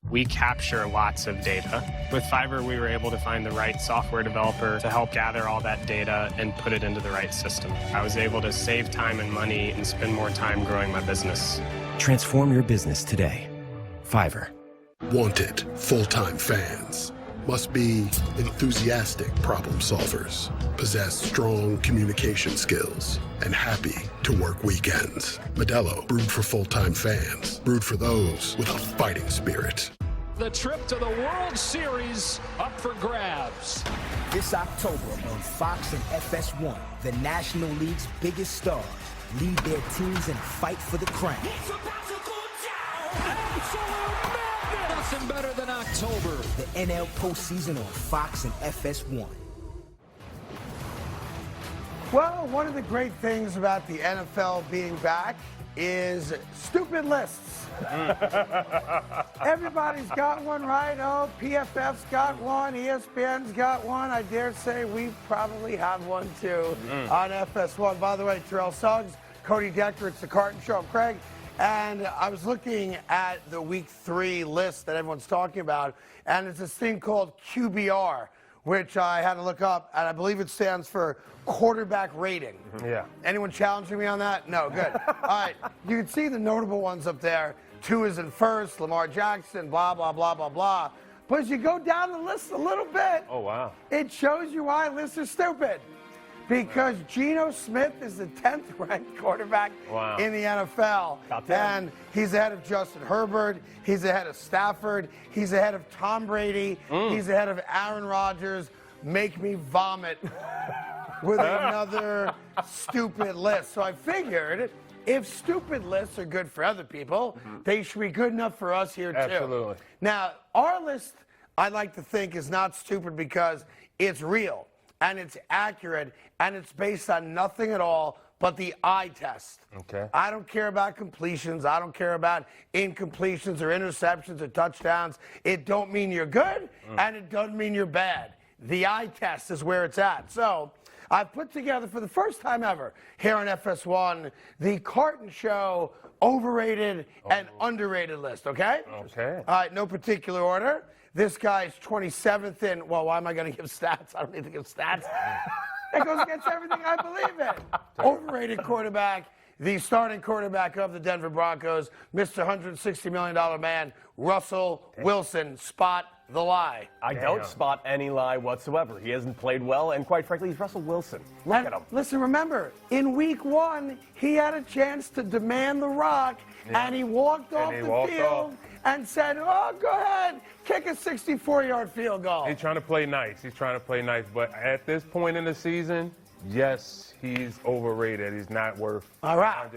We capture lots of data. With Fiverr, we were able to find the right software developer to help gather all that data and put it into the right system. I was able to save time and money and spend more time growing my business. Transform your business today. Fiverr. Wanted full-time fans must be enthusiastic problem solvers, possess strong communication skills, and happy to work weekends. Modelo, brewed for full-time fans, brewed for those with a fighting spirit. The trip to the World Series up for grabs. This October on Fox and FS1, the National League's biggest stars lead their teams in a fight for the crown. It's about to go down! Absolute madness! Nothing better than October. The NL postseason on Fox and FS1. Well, one of the great things about the NFL being back is stupid lists. Everybody's got one, right? Oh, PFF's got one, ESPN's got one. I dare say we probably have one too on FS1. By the way, Terrell Suggs, Cody Decker, it's the Carton Show. I'm Craig. And I was looking at the Week 3 list that everyone's talking about, and it's this thing called QBR, which I had to look up, and I believe it stands for quarterback rating. Yeah. Anyone challenging me on that? No, good. All right, you can see the notable ones up there. Tua is in first, Lamar Jackson, blah, blah, blah, blah, blah. But as you go down the list a little bit, oh, wow, it shows you why lists are stupid. Because Geno Smith is the 10th ranked quarterback in the NFL. And he's ahead of Justin Herbert. He's ahead of Stafford. He's ahead of Tom Brady. He's ahead of Aaron Rodgers. Make me vomit with another stupid list. So I figured if stupid lists are good for other people, they should be good enough for us here too. Absolutely. Now, our list, I like to think, is not stupid because it's real. And it's accurate, and it's based on nothing at all but the eye test. Okay. I don't care about completions. I don't care about incompletions or interceptions or touchdowns. It don't mean you're good, and it doesn't mean you're bad. The eye test is where it's at. So I've put together for the first time ever here on FS1 the Carton Show overrated and underrated list, okay? Okay. All right, no particular order. This guy's 27th in, well, why am I going to give stats? I don't need to give stats. That goes against everything I believe in. Overrated quarterback, the starting quarterback of the Denver Broncos, Mr. $160 million man, Russell Wilson. Spot the lie. I don't spot any lie whatsoever. He hasn't played well, and quite frankly, he's Russell Wilson. Look at him. Listen, remember, in Week 1, he had a chance to demand the rock, and he walked off the field and said, oh, go ahead, kick a 64-yard field goal. He's trying to play nice. He's trying to play nice. But at this point in the season, yes, he's overrated. He's not worth all right.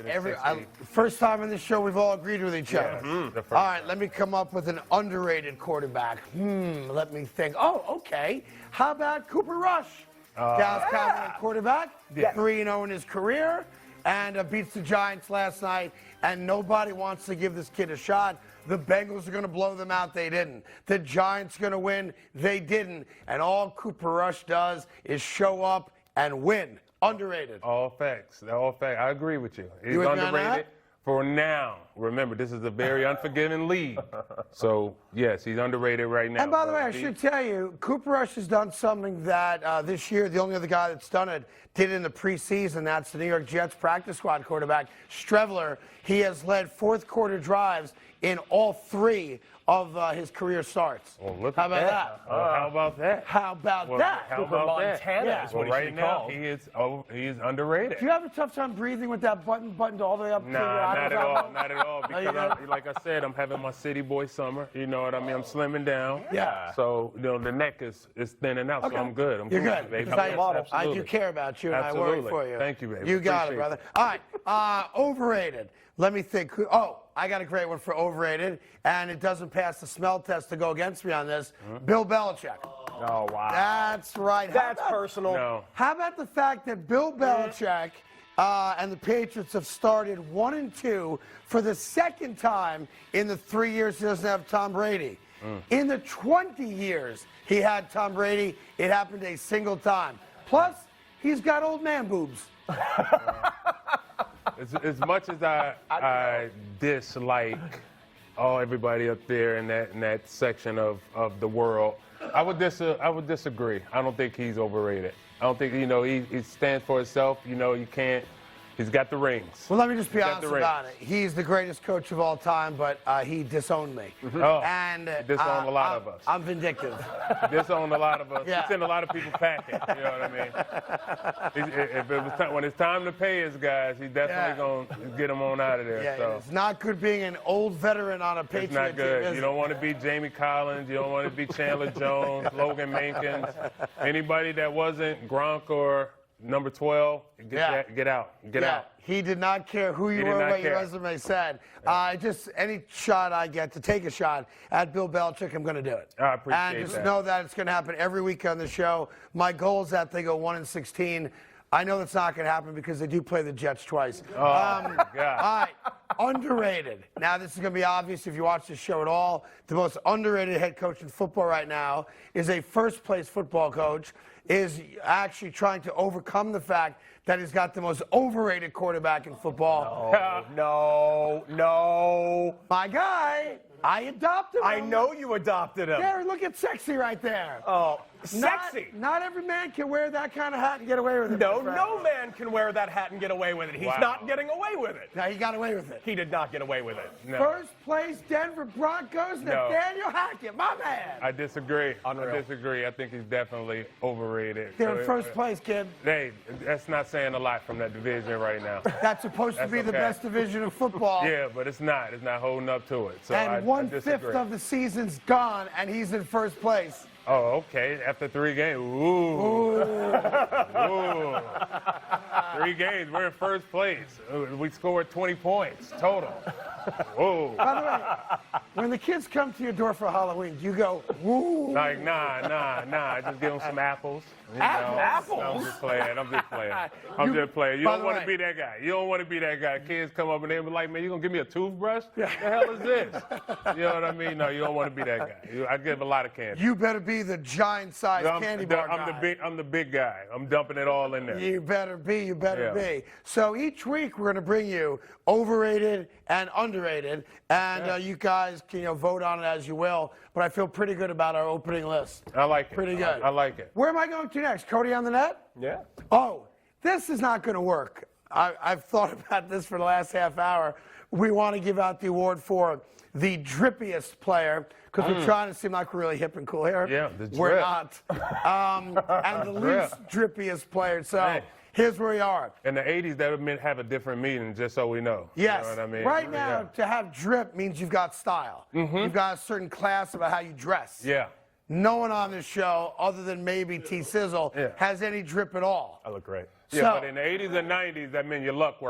First time in this show we've all agreed with each other. Yes, all right, let me come up with an underrated quarterback. Let me think. Oh, okay. How about Cooper Rush? Dallas Cowboys quarterback, 3-0 in his career, and beats the Giants last night, and nobody wants to give this kid a shot. The Bengals are going to blow them out. They didn't. The Giants are going to win. They didn't. And all Cooper Rush does is show up and win. Underrated. All facts. All facts. I agree with you. He's underrated for now. Remember, this is a very unforgiving league. So, yes, he's underrated right now. And by the way, I should tell you, Cooper Rush has done something that this year, the only other guy that's done it did in the preseason. That's the New York Jets practice squad quarterback, Streveler. He has led fourth-quarter drives in all 3 of his career starts. Well, look How at about that. that? How about that? How about Well, that? How Cooper about Montana that? is Well, what he right should be now, called. he is underrated. Do you have a tough time breathing with that buttoned all the way up to your Nah, not at all. Not at all. Oh, you Because, good? like I said, I'm having my city boy summer. You know what I mean? I'm slimming down. Yeah. So, the neck is thinning out, Okay. so I'm good. You're groovy, good. baby. Because I Absolutely. do care about you, and I worry Absolutely. for you. Thank you, baby. You got it, Appreciate brother. All right. Overrated. Let me think. Oh, I got a great one for overrated, and it doesn't pass the smell test to go against me on this. Bill Belichick. Oh, wow. That's right. That's personal. No. How about the fact that Bill Belichick and the Patriots have started 1-2 for the second time in the 3 years he doesn't have Tom Brady? In the 20 years he had Tom Brady, it happened a single time. Plus, he's got old man boobs. As much as I dislike everybody up there in that section of the world, I would disagree. I don't think he's overrated. I don't think he stands for himself. You can't. He's got the rings. Well, let me just be He's got honest the about rings. it. He's the greatest coach of all time, but he disowned me. Oh, And he disowned a lot of us. I'm vindictive. He disowned a lot of us. Yeah. He sent a lot of people packing. You know what I mean? If it was when it's time to pay his guys, he's definitely gonna get them on out of there. Yeah, so. it's not good being an old veteran on a Patriot It's not team, good. is You it? don't want to be Jamie Collins. You don't want to be Chandler Jones, Logan Mankins. Anybody that wasn't Gronk or number 12, get out. Get out. He did not care who you He did were, not what your care. resume said. Just any shot I get to take a shot at Bill Belichick, I'm going to do it. I appreciate And just that. know that it's going to happen every week on the show. My goal is that they go 1-16. I know that's not going to happen because they do play the Jets twice. Oh, God. All right, underrated. Now, this is going to be obvious if you watch the show at all. The most underrated head coach in football right now is a first-place football coach, is actually trying to overcome the fact that he's got the most overrated quarterback in football. No. My guy, I adopted him. I know you adopted him. There, look at sexy right there. Oh, sexy. Not every man can wear that kind of hat and get away with it. No, my friend. no man can wear that hat and get away with it. He's not getting away with it. No, he got away with it. He did not get away with it. No. First place Denver Broncos, No. Nathaniel Hackett, my man. I disagree. Unreal. I disagree. I think he's definitely overrated. They're in first place, kid. Hey, that's not saying a lot from that division right now. That's supposed to be the okay. best division of football. Yeah, but it's not. It's not holding up to it. So I And 1/5 disagree. of the season's gone, and he's in first place. Oh, okay. After 3 games. Ooh. Ooh. 3 games. We're in first place. We scored 20 points total. Whoa. By the way, when the kids come to your door for Halloween, do you go, woo? Like, nah. I just give them some apples. You know? Apples? I'm just playing. I'm just playing. You by don't the want way- to be that guy. You don't want to be that guy. Kids come up and they be like, man, you going to give me a toothbrush? The hell is this? You know what I mean? No, you don't want to be that guy. I give a lot of candy. You better be the giant-sized candy bar guy. I'm the big guy. I'm dumping it all in there. You better be. You better Yeah. be. So each week we're going to bring you overrated and underrated, and you guys can vote on it as you will. But I feel pretty good about our opening list. I like it. Pretty good. I like it. Where am I going to next? Cody on the net? Yeah. Oh, this is not going to work. I've thought about this for the last half hour. We want to give out the award for the drippiest player because we're trying to seem like we're really hip and cool here. Yeah, the We're drip. not. And the least drippiest player. So Hey. here's where we are. In the 80s, that would have a different meaning, just so we know. Yes. You know what I mean? Right now, Yeah. to have drip means you've got style. You've got a certain class about how you dress. Yeah. No one on this show, other than maybe T Sizzle, has any drip at all. I look great. Yeah, So- but in the 80s and 90s, that meant your luck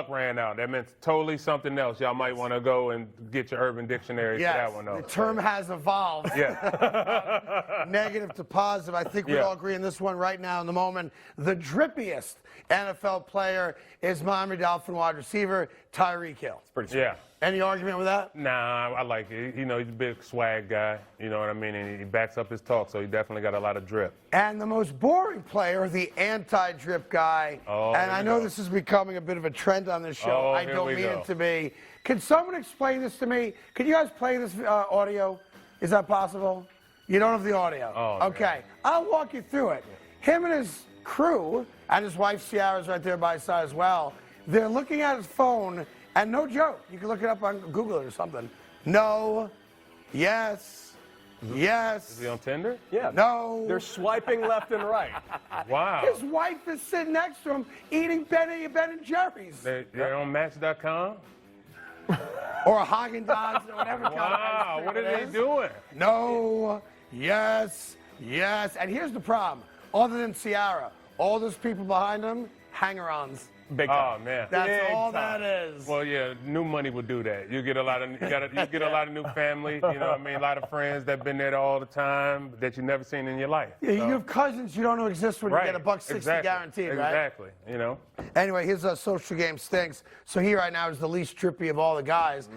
ran out. That meant totally something else. Y'all might want to go and get your Urban Dictionary for that one, though. The term has evolved. Yeah. Negative to positive. I think we Yeah. all agree on this one right now in the moment. The drippiest NFL player is Miami Dolphin wide receiver Tyreek Hill. It's pretty sweet. Yeah. Any argument with that? Nah, I like it. He's a big swag guy. You know what I mean? And he backs up his talk, so he definitely got a lot of drip. And the most boring player, the anti-drip guy. Oh, and here I we know go. this is becoming a bit of a trend on this show. Oh, I here don't we mean go. it to be. Can someone explain this to me? Can you guys play this audio? Is that possible? You don't have the audio. Oh, okay. man. I'll walk you through it. Him and his crew, and his wife Ciara's right there by his side as well, they're looking at his phone, and no joke, you can look it up on Google or something. No Yes. Yes. Is he on Tinder? Yeah. No. They're swiping left and right. Wow. His wife is sitting next to him eating Ben and Jerry's. They're on Match.com? Or a Haagen-Dazs or whatever kind of ice Wow, cream what are it they is. doing? No. Yes. Yes. And here's the problem. Other than Ciara, all those people behind him, hanger-ons. Big time. Oh man, That's Big all time. that is. well, yeah, new money would do that. You get a lot of you get a lot of new family. You know what I mean? A lot of friends that been there all the time that you never seen in your life. Yeah, you have cousins you don't know exist when you get $1.60 exactly. guaranteed, right? Exactly. You know. Anyway, his social game stinks. So he right now is the least trippy of all the guys.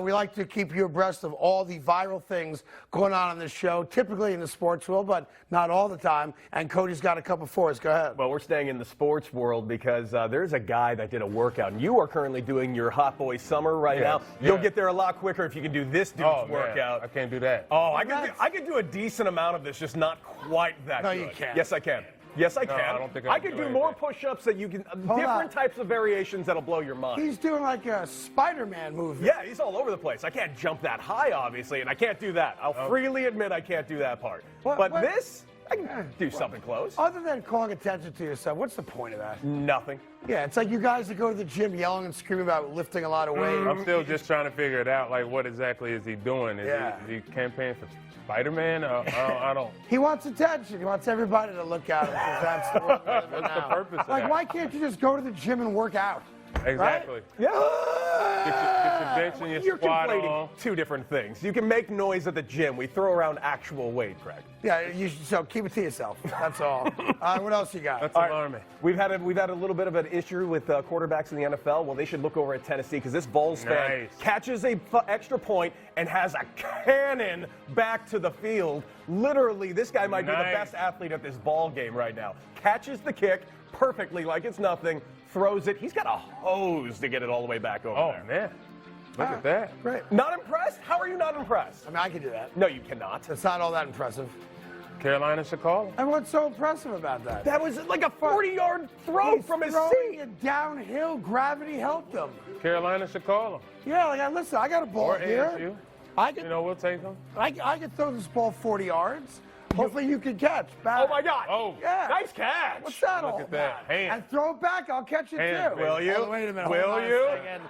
We like to keep you abreast of all the viral things going on this show, typically in the sports world, but not all the time. And Cody's got a couple for us. Go ahead. Well, we're staying in the sports world because there's a guy that did a workout, and you are currently doing your Hot Boy Summer right now. You'll get there a lot quicker if you can do this dude's workout. I can't do that. Oh, I could do a decent amount of this, just not quite that No, good. you can't. Yes, I can. Yes, I No, can. I don't think I I can could do do more anything. push-ups that you can, on. different types of variations that'll blow your mind. He's doing like a Spider-Man movie. Yeah, he's all over the place. I can't jump that high, obviously, and I can't do that. I'll freely admit I can't do that part. But this, I can do something close. Other than calling attention to yourself, what's the point of that? Nothing. Yeah, it's like you guys that go to the gym yelling and screaming about lifting a lot of weight. I'm still just trying to figure it out. Like, what exactly is he doing? Is he campaigning for Spider-Man? I don't. He wants attention. He wants everybody to look at him because that's the world we live in What's the now. purpose of Like, that? why can't you just go to the gym and work out? Exactly. Yeah. Get your bench and your You're squat conflating on. two different things. You can make noise at the gym. We throw around actual weight, Craig. Yeah, so keep it to yourself. That's all. What else you got? That's alarming. We've had a little bit of an issue with quarterbacks in the NFL. Well, they should look over at Tennessee because this Vols fan Nice. catches a extra point and has a cannon back to the field. Literally, this guy might be the Nice. best athlete at this ball game right now. Catches the kick perfectly like it's nothing, throws it. He's got a hose to get it all the way back over Oh there. man, look at that. Great. Not impressed? How are you not impressed? I mean, I can do that. No, you cannot. It's not all that impressive. Carolina should call him. And what's so impressive about that? That was like a 40-yard throw He's from his throwing seat. it downhill. Gravity helped him. Carolina should call him. Yeah, like, listen, I got a ball Or here. ASU. I You can, know, we'll take him. I can throw this ball 40 yards. Hopefully you can catch. Back. Oh, my God. Oh, Yeah. Nice catch. What's that all Look at that. about? Hand. And throw it back. I'll catch it Hand, too. baby. Will you? Oh, wait a minute. Will Hold on you? A second.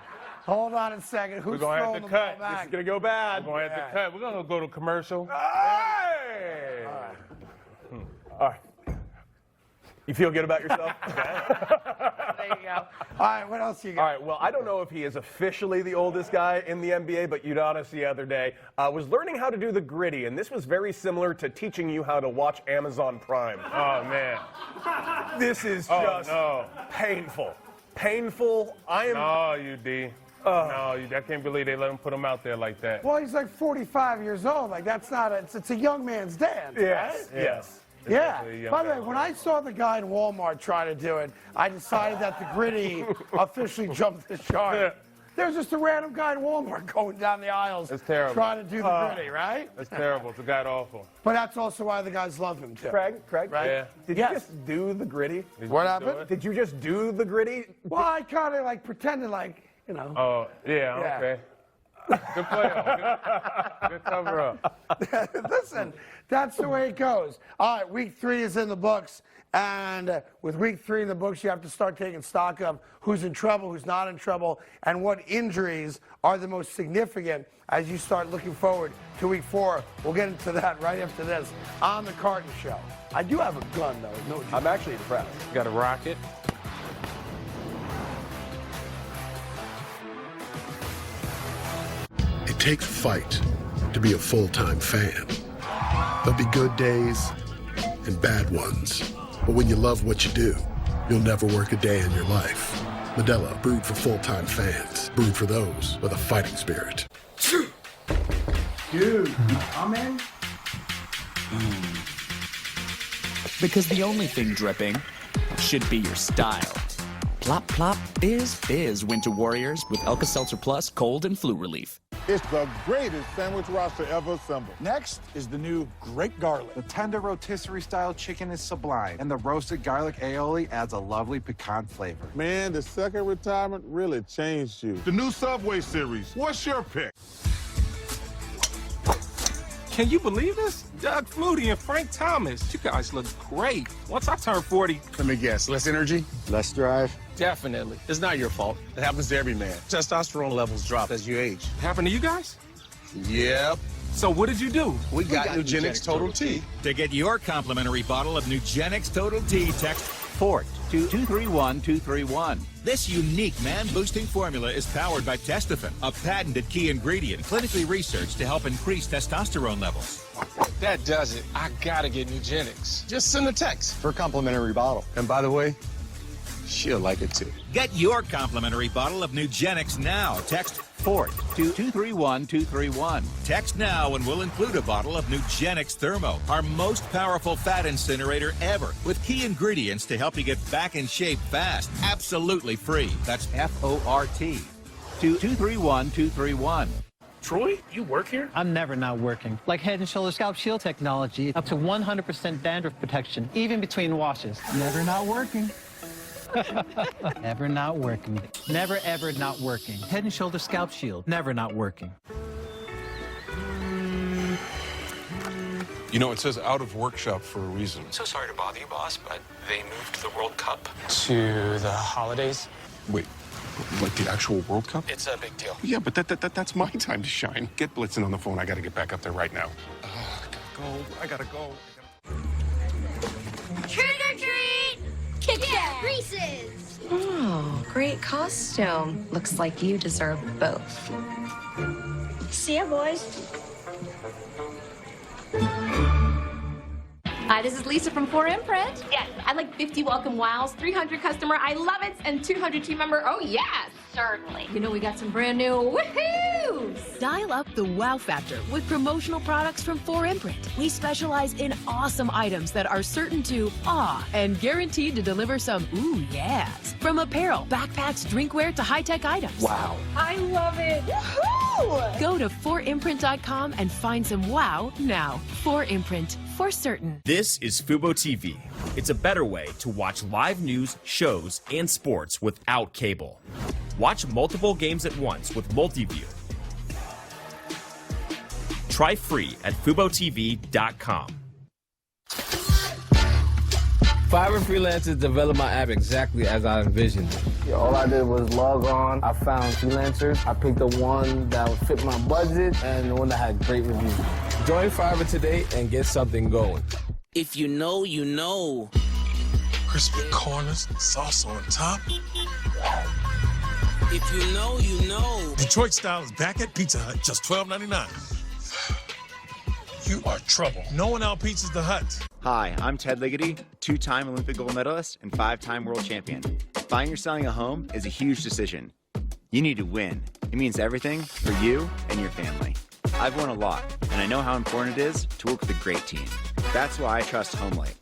Hold on a second. Who's We're gonna have throwing to the ball cut. back? It's going to go bad. We're gonna have to cut. We're gonna go to commercial. Hey! All right. You feel good about yourself? There you go. All right, what else you got? All right, well, I don't know if he is officially the oldest guy in the NBA, but Udonis the other day was learning how to do the gritty, and this was very similar to teaching you how to watch Amazon Prime. Oh man. This is Oh just no. painful. Painful. I am. No, you D. No, I can't believe they let him put him out there like that. Well, he's like 45 years old. Like, that's not it's a young man's dance, Yes, right? yes. Yeah. Definitely a young By the way, man's when I saw the guy in Walmart try to do it, I decided that the gritty officially jumped the shark. There's just a random guy in Walmart going down the aisles It's terrible. trying to do the gritty, right? That's terrible. It's god awful. But that's also why the guys love him, too. Craig, Right? Yeah. did Yes. you just do the gritty? What Do happened? it? Did you just do the gritty? Well, I kind of like pretended like, you know. Oh yeah. Yeah. Okay. Good play. Good cover up. Listen, that's the way it goes. All right, week 3 is in the books. And with week 3 in the books, you have to start taking stock of who's in trouble, who's not in trouble, and what injuries are the most significant as you start looking forward to week 4. We'll get into that right after this on the Carton Show. I do have a gun, though. No, I'm actually impressed. Got a rocket. It takes fight to be a full-time fan. There'll be good days and bad ones. But when you love what you do, you'll never work a day in your life. Modelo, brewed for full-time fans. Brewed for those with a fighting spirit. Dude, you coming? Because the only thing dripping should be your style. Plop, plop, fizz, fizz, Winter Warriors with Alka-Seltzer Plus Cold and Flu Relief. It's the greatest sandwich roster ever assembled. Next is the new Great Garlic. The tender rotisserie-style chicken is sublime, and the roasted garlic aioli adds a lovely piquant flavor. Man, the second retirement really changed you. The new Subway series. What's your pick? Can you believe this? Doug Flutie and Frank Thomas. You guys look great. Once I turn 40. Let me guess, less energy, less drive? Definitely. It's not your fault. It happens to every man. Testosterone levels drop as you age. Happened to you guys? Yep. So what did you do? We got Nugenix Total T. To get your complimentary bottle of Nugenix Total T, text FORT to 231-231. This unique man-boosting formula is powered by Testofen, a patented key ingredient clinically researched to help increase testosterone levels. That does it. I gotta get Nugenix. Just send a text. For a complimentary bottle. And by the way, she'll like it too. Get your complimentary bottle of Nugenix now. Text FORT to 231-231. Text now and we'll include a bottle of Nugenix Thermo, our most powerful fat incinerator ever, with key ingredients to help you get back in shape fast. Absolutely free. That's FORT to 231-231. Troy, you work here? I'm never not working. Like Head & Shoulders Scalp Shield technology, up to 100% dandruff protection, even between washes. Never not working. Never not working. Never ever not working. Head & Shoulders Scalp Shield, never not working. You know, it says out of workshop for a reason. So sorry to bother you, boss, but they moved the World Cup To the holidays? Wait, like the actual World Cup? It's a big deal. Yeah, but that's my time to shine. Get Blitzen on the phone. I gotta get back up there right now. I gotta go. Trick or treat! Kit Kat Reese's! Oh, great costume. Looks like you deserve both. See ya, boys. Hi, this is Lisa from 4Imprint. Yes, I like 50 welcome wows, 300 customer I love it, and 200 team member oh yes. Certainly. You know we got some brand new woohoos. Dial up the wow factor with promotional products from 4Imprint. We specialize in awesome items that are certain to awe and guaranteed to deliver some ooh yes. From apparel, backpacks, drinkware to high-tech items. Wow. I love it. Woohoo! Go to 4imprint.com and find some wow now. 4Imprint, for certain. This is Fubo TV. It's a better way to watch live news, shows, and sports without cable. Watch multiple games at once with Multiview. Try free at FuboTV.com. Fiverr freelancers developed my app exactly as I envisioned it. All I did was log on. I found freelancers. I picked the one that would fit my budget and the one that had great reviews. Join Fiverr today and get something going. If you know, you know. Crispy corners, sauce on top. If you know, you know. Detroit style is back at Pizza Hut, just $12.99. You are trouble. No one outpizzas the Hut. Hi, I'm Ted Ligety, two-time Olympic gold medalist and five-time world champion. Buying or selling a home is a huge decision. You need to win. It means everything for you and your family. I've won a lot, and I know how important it is to work with a great team. That's why I trust HomeLight.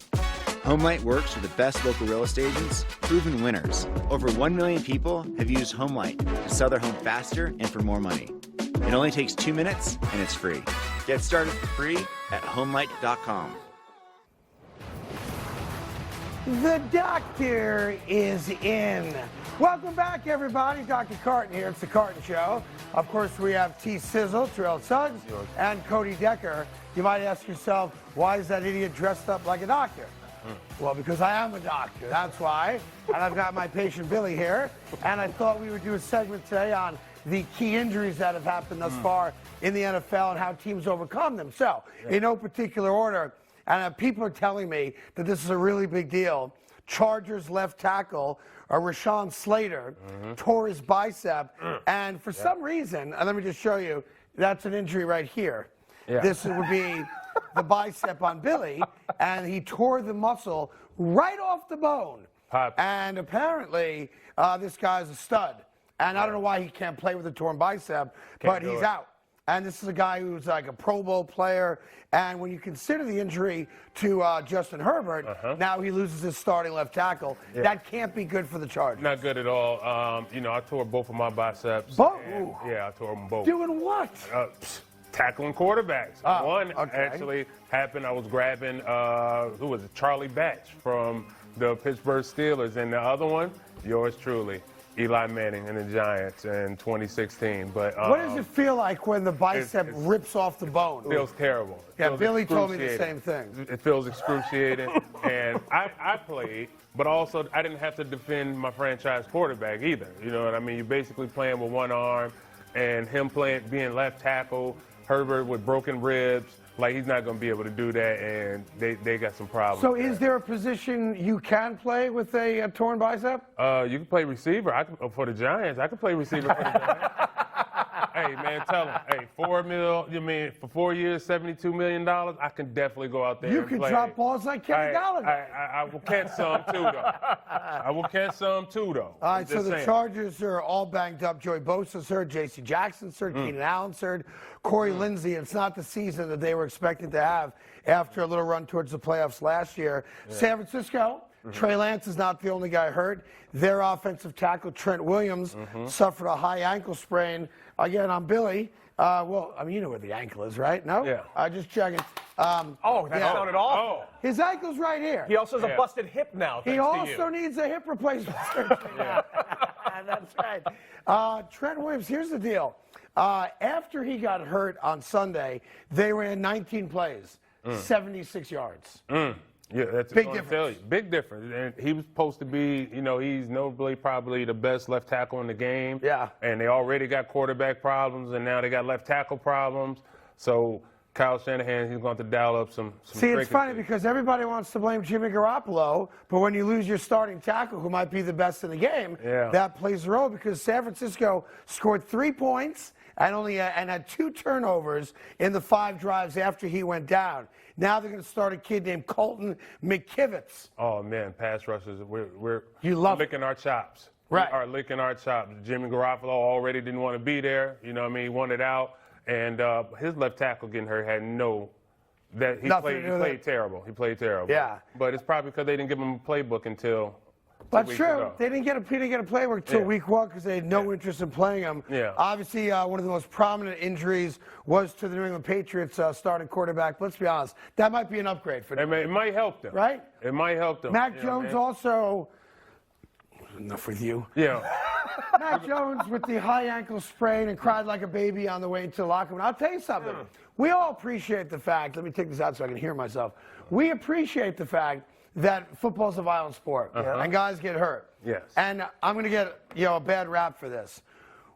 HomeLight works with the best local real estate agents, proven winners. Over 1 million people have used HomeLight to sell their home faster and for more money. It only takes 2 minutes, and it's free. Get started for free at HomeLight.com. The doctor is in. Welcome back, everybody. Dr. Carton here. It's the Carton Show. Of course, we have T. Sizzle, Terrell Suggs, and Cody Decker. You might ask yourself, why is that idiot dressed up like a doctor? Well, because I am a doctor, that's why. And I've got my patient Billy here. And I thought we would do a segment today on the key injuries that have happened thus far in the NFL and how teams overcome them. So, in no particular order, and people are telling me that this is a really big deal. Chargers left tackle, Rashawn Slater, tore his bicep. And for some reason, and let me just show you, that's an injury right here. Yeah. This would be the bicep on Billy, and he tore the muscle right off the bone. And apparently, this guy's a stud. And I don't know why he can't play with a torn bicep, but he's out. And this is a guy who's like a Pro Bowl player. And when you consider the injury to Justin Herbert, now he loses his starting left tackle. Yeah. That can't be good for the Chargers. Not good at all. You know, I tore both of my biceps. Both? Yeah, I tore them both. Doing what? Tackling quarterbacks. One okay. actually happened. I was grabbing, who was it? Charlie Batch from the Pittsburgh Steelers. And the other one, yours truly. Eli Manning and the Giants in 2016. But what does it feel like when the bicep rips off the bone? It feels terrible. Yeah, Billy told me the same thing. It feels excruciating. And I played, but also I didn't have to defend my franchise quarterback either. You know what I mean? You're basically playing with one arm, and him being left tackle, Herbert with broken ribs. Like, he's not going to be able to do that, and they got some problems. So is there a position you can play with a torn bicep? You can play receiver for the Giants. I can play receiver for the Giants. Hey, man, tell them. Hey, for 4 years, $72 million, I can definitely go out there and play. You can drop balls like Kenny Galladay. I will catch some, too, though. I will catch some, too, though. All right, so the Chargers are all banged up. Joey Bosa's hurt. J.C. Jackson's hurt. Keenan Allen's hurt. Corey Lindsey. It's not the season that they were expecting to have after a little run towards the playoffs last year. Yeah. San Francisco. Trey Lance is not the only guy hurt. Their offensive tackle, Trent Williams, suffered a high ankle sprain. Again, I'm Billy. Well, I mean, you know where the ankle is, right? No? Yeah. Just checking. That sounded awful. His ankle's right here. He also has a busted hip now, He also needs a hip replacement surgery. That's right. Trent Williams, here's the deal. After he got hurt on Sunday, they ran 19 plays, 76 yards. Yeah, that's big difference. Big difference. And he was supposed to be, he's notably probably the best left tackle in the game. Yeah. And they already got quarterback problems, and now they got left tackle problems. So Kyle Shanahan, he's going to dial up some See, it's funny because everybody wants to blame Jimmy Garoppolo, but when you lose your starting tackle, who might be the best in the game, that plays a role because San Francisco scored 3 points and had 2 turnovers in the 5 drives after he went down. Now they're going to start a kid named Colton McKivitz. Oh, man, pass rushers, we're licking our chops. Right. We are licking our chops. Jimmy Garoppolo already didn't want to be there. You know what I mean? He wanted out. And his left tackle getting hurt had he played terrible. He played terrible. Yeah. But it's probably because they didn't give him a playbook until That's true. They didn't get a playbook until week 1 because they had no interest in playing him. Yeah. Obviously, one of the most prominent injuries was to the New England Patriots starting quarterback. But let's be honest, that might be an upgrade for them. It might help them. Right? It might help them. Mac Jones also. Enough with you. Yeah. Mac Jones with the high ankle sprain and cried like a baby on the way into the locker room. I'll tell you something. We all appreciate the fact. Let me take this out so I can hear myself. We appreciate the fact that football's a violent sport and guys get hurt. Yes. And I'm going to get a bad rap for this.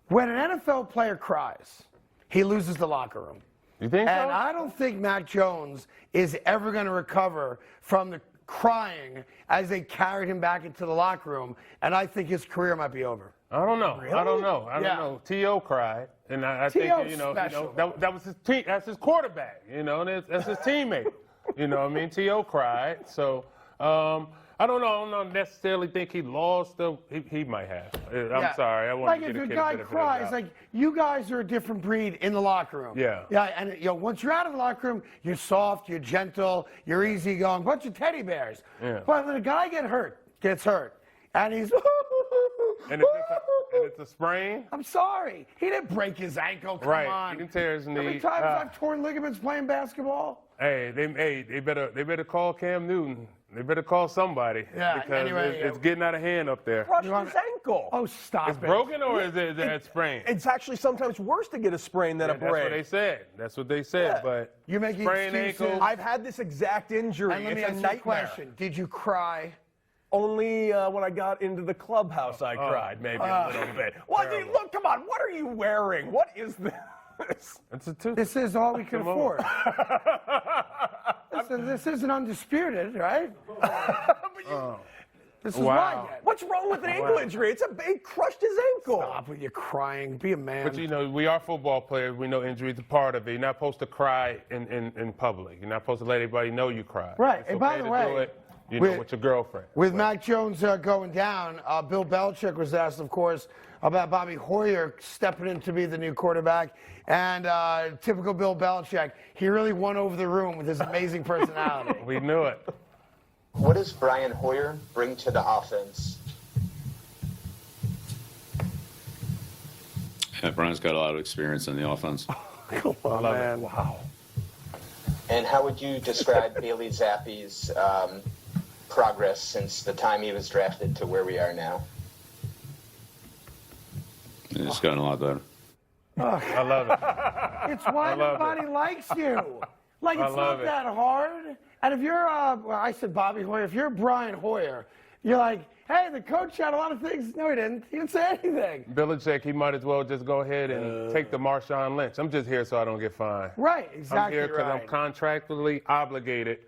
When an NFL player cries, he loses the locker room. You think so? And I don't think Mac Jones is ever going to recover from the crying as they carried him back into the locker room, and I think his career might be over. I don't know. Really? I don't know. T.O. cried, and I think that was his team. That's his quarterback. And that's his teammate. You know what I mean? T.O. cried. So I don't know. I don't necessarily think he lost. He might have. I'm sorry. I want to get a kid a guy cries, like you guys are a different breed in the locker room. Yeah. Yeah, and once you're out of the locker room, you're soft, you're gentle, you're easygoing, bunch of teddy bears. Yeah. But when a guy gets hurt, and he's and it's a sprain. I'm sorry, he didn't break his ankle. Come on. He didn't tear his knee. How many times I've torn ligaments playing basketball? Hey, they better call Cam Newton. They better call somebody. Yeah. Because anyway, it's getting out of hand up there. Crushed his ankle. Oh, stop It's broken or is it sprained? It's actually sometimes worse to get a sprain than a break. That's what they said. Yeah. But you're making sprained excuses. ankle. I've had this exact injury. And let me it's ask a you a nightmare. question. Did you cry? Only when I got into the clubhouse, I cried maybe a little bit. Well, dude, look, come on. What are you wearing? What is this? It's a tooth. This is all we can afford. This isn't undisputed, right? This is why. What's wrong with an ankle injury? It crushed his ankle. Stop with your crying. Be a man. But we are football players. We know injury is a part of it. You're not supposed to cry in public. You're not supposed to let everybody know you cried. Right. It's And by okay the to way, do it, with your girlfriend. With Mac Jones going down, Bill Belichick was asked, of course, about Bobby Hoyer stepping in to be the new quarterback. And typical Bill Belichick, he really won over the room with his amazing personality. We knew it. What does Brian Hoyer bring to the offense? Yeah, Brian's got a lot of experience in the offense. Come on, man. Wow. And how would you describe Bailey Zappi's progress since the time he was drafted to where we are now? It's gotten a lot better. I love it. It's why nobody likes you. Like, it's not that hard. And if you're, well, I said Bobby Hoyer. If you're Brian Hoyer, you're like, hey, the coach had a lot of things. No, he didn't. He didn't say anything. Belichick, he might as well just go ahead and take the Marshawn Lynch. I'm just here so I don't get fined. Right, exactly. I'm here because I'm contractually obligated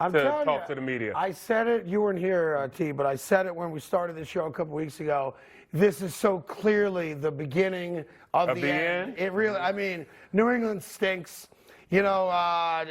to talk to the media. I said it. You weren't here, T, but I said it when we started the show a couple weeks ago. This is so clearly the beginning of the end. It really, I mean, New England stinks. You know,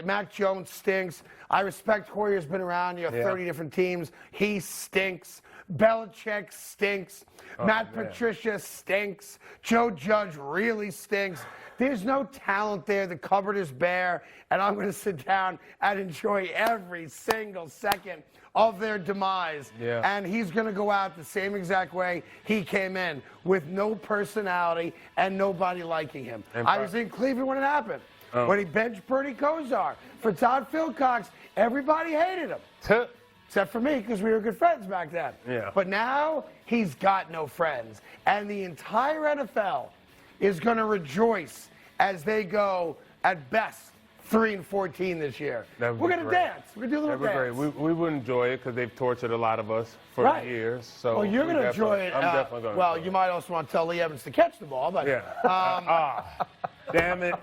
Mac Jones stinks. I respect Hoyer's been around, 30 different teams. He stinks. Belichick stinks. Matt Patricia stinks. Joe Judge really stinks. There's no talent there. The cupboard is bare. And I'm going to sit down and enjoy every single second of their demise. And he's going to go out the same exact way he came in, with no personality and nobody liking him. I was in Cleveland when it happened. When he benched Bernie Kosar for Todd Philcox, everybody hated him. Except for me, because we were good friends back then. But now he's got no friends. And the entire NFL is going to rejoice as they go, at best, 3-14 this year. We're going to dance. We're going to do a little dance. Great. We would enjoy it because they've tortured a lot of us for years. So well, you're going to enjoy it. I'm definitely going to. Well, you might also want to tell Lee Evans to catch the ball. But, damn it.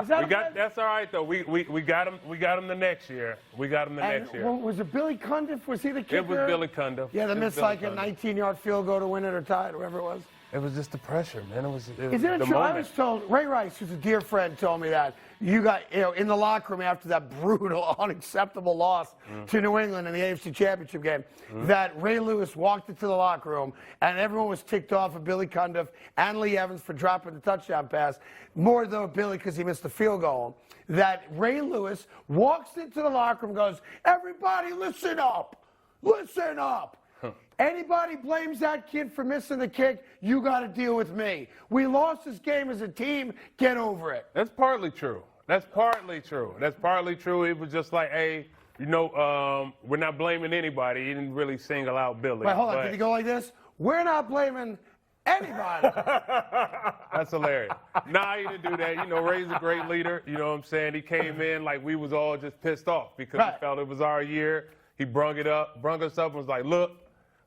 That's all right, though. We got him. We got him the next year. Next year. Was it Billy Cundiff? Was he the kicker? It was Billy Cundiff. Yeah, they missed like a 19-yard field goal to win it or tie it, whoever it was. It was just the pressure, man. Isn't it true? I was told, Ray Rice, who's a dear friend, told me that you got, in the locker room after that brutal, unacceptable loss to New England in the AFC Championship game, that Ray Lewis walked into the locker room and everyone was ticked off of Billy Cundiff and Lee Evans for dropping the touchdown pass. More though Billy because he missed the field goal. That Ray Lewis walks into the locker room and goes, everybody listen up. Listen up. Anybody blames that kid for missing the kick, you got to deal with me. We lost this game as a team. Get over it. That's partly true. It was just like, hey, we're not blaming anybody. He didn't really single out Billy. Wait, hold on. Can you go like this? We're not blaming anybody. That's hilarious. Nah, he didn't do that. Ray's a great leader. You know what I'm saying? He came in like we was all just pissed off because we felt it was our year. He brung us up and was like, look,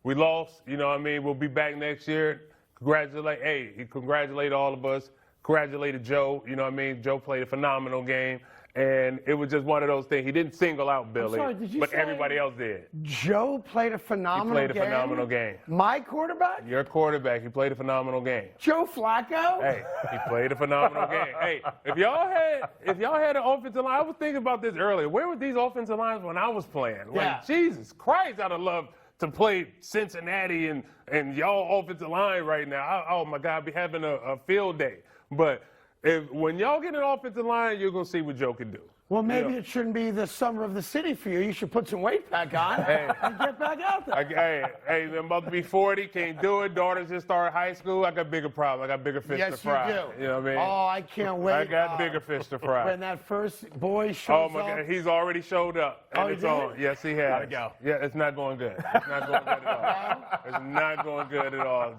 we lost, you know what I mean? We'll be back next year. He congratulated all of us. Congratulated Joe, you know what I mean? Joe played a phenomenal game. And it was just one of those things. He didn't single out Billy, but everybody else did. Joe played a phenomenal game? He played a phenomenal game. My quarterback? Your quarterback. He played a phenomenal game. Joe Flacco? Hey, he played a phenomenal game. Hey, if y'all had an offensive line, I was thinking about this earlier. Where were these offensive lines when I was playing? Like, Jesus Christ, I'd have loved to play Cincinnati and y'all offensive line right now. Oh my God, I'd be having a field day. But when y'all get an offensive line, you're going to see what Joe can do. Well, maybe it shouldn't be the summer of the city for you. You should put some weight back on and get back out there. Hey, I'm about to be 40, can't do it. Daughters just started high school. I got bigger problems. I got bigger fish to fry. Yes, you do. You know what I mean? Oh, I can't wait. I got bigger fish to fry. When that first boy shows up. Oh, my God. He's already showed up. And it's on. Yes, he has. Gotta go. Yeah, it's not going good. It's not going good at all. It's not going good at all.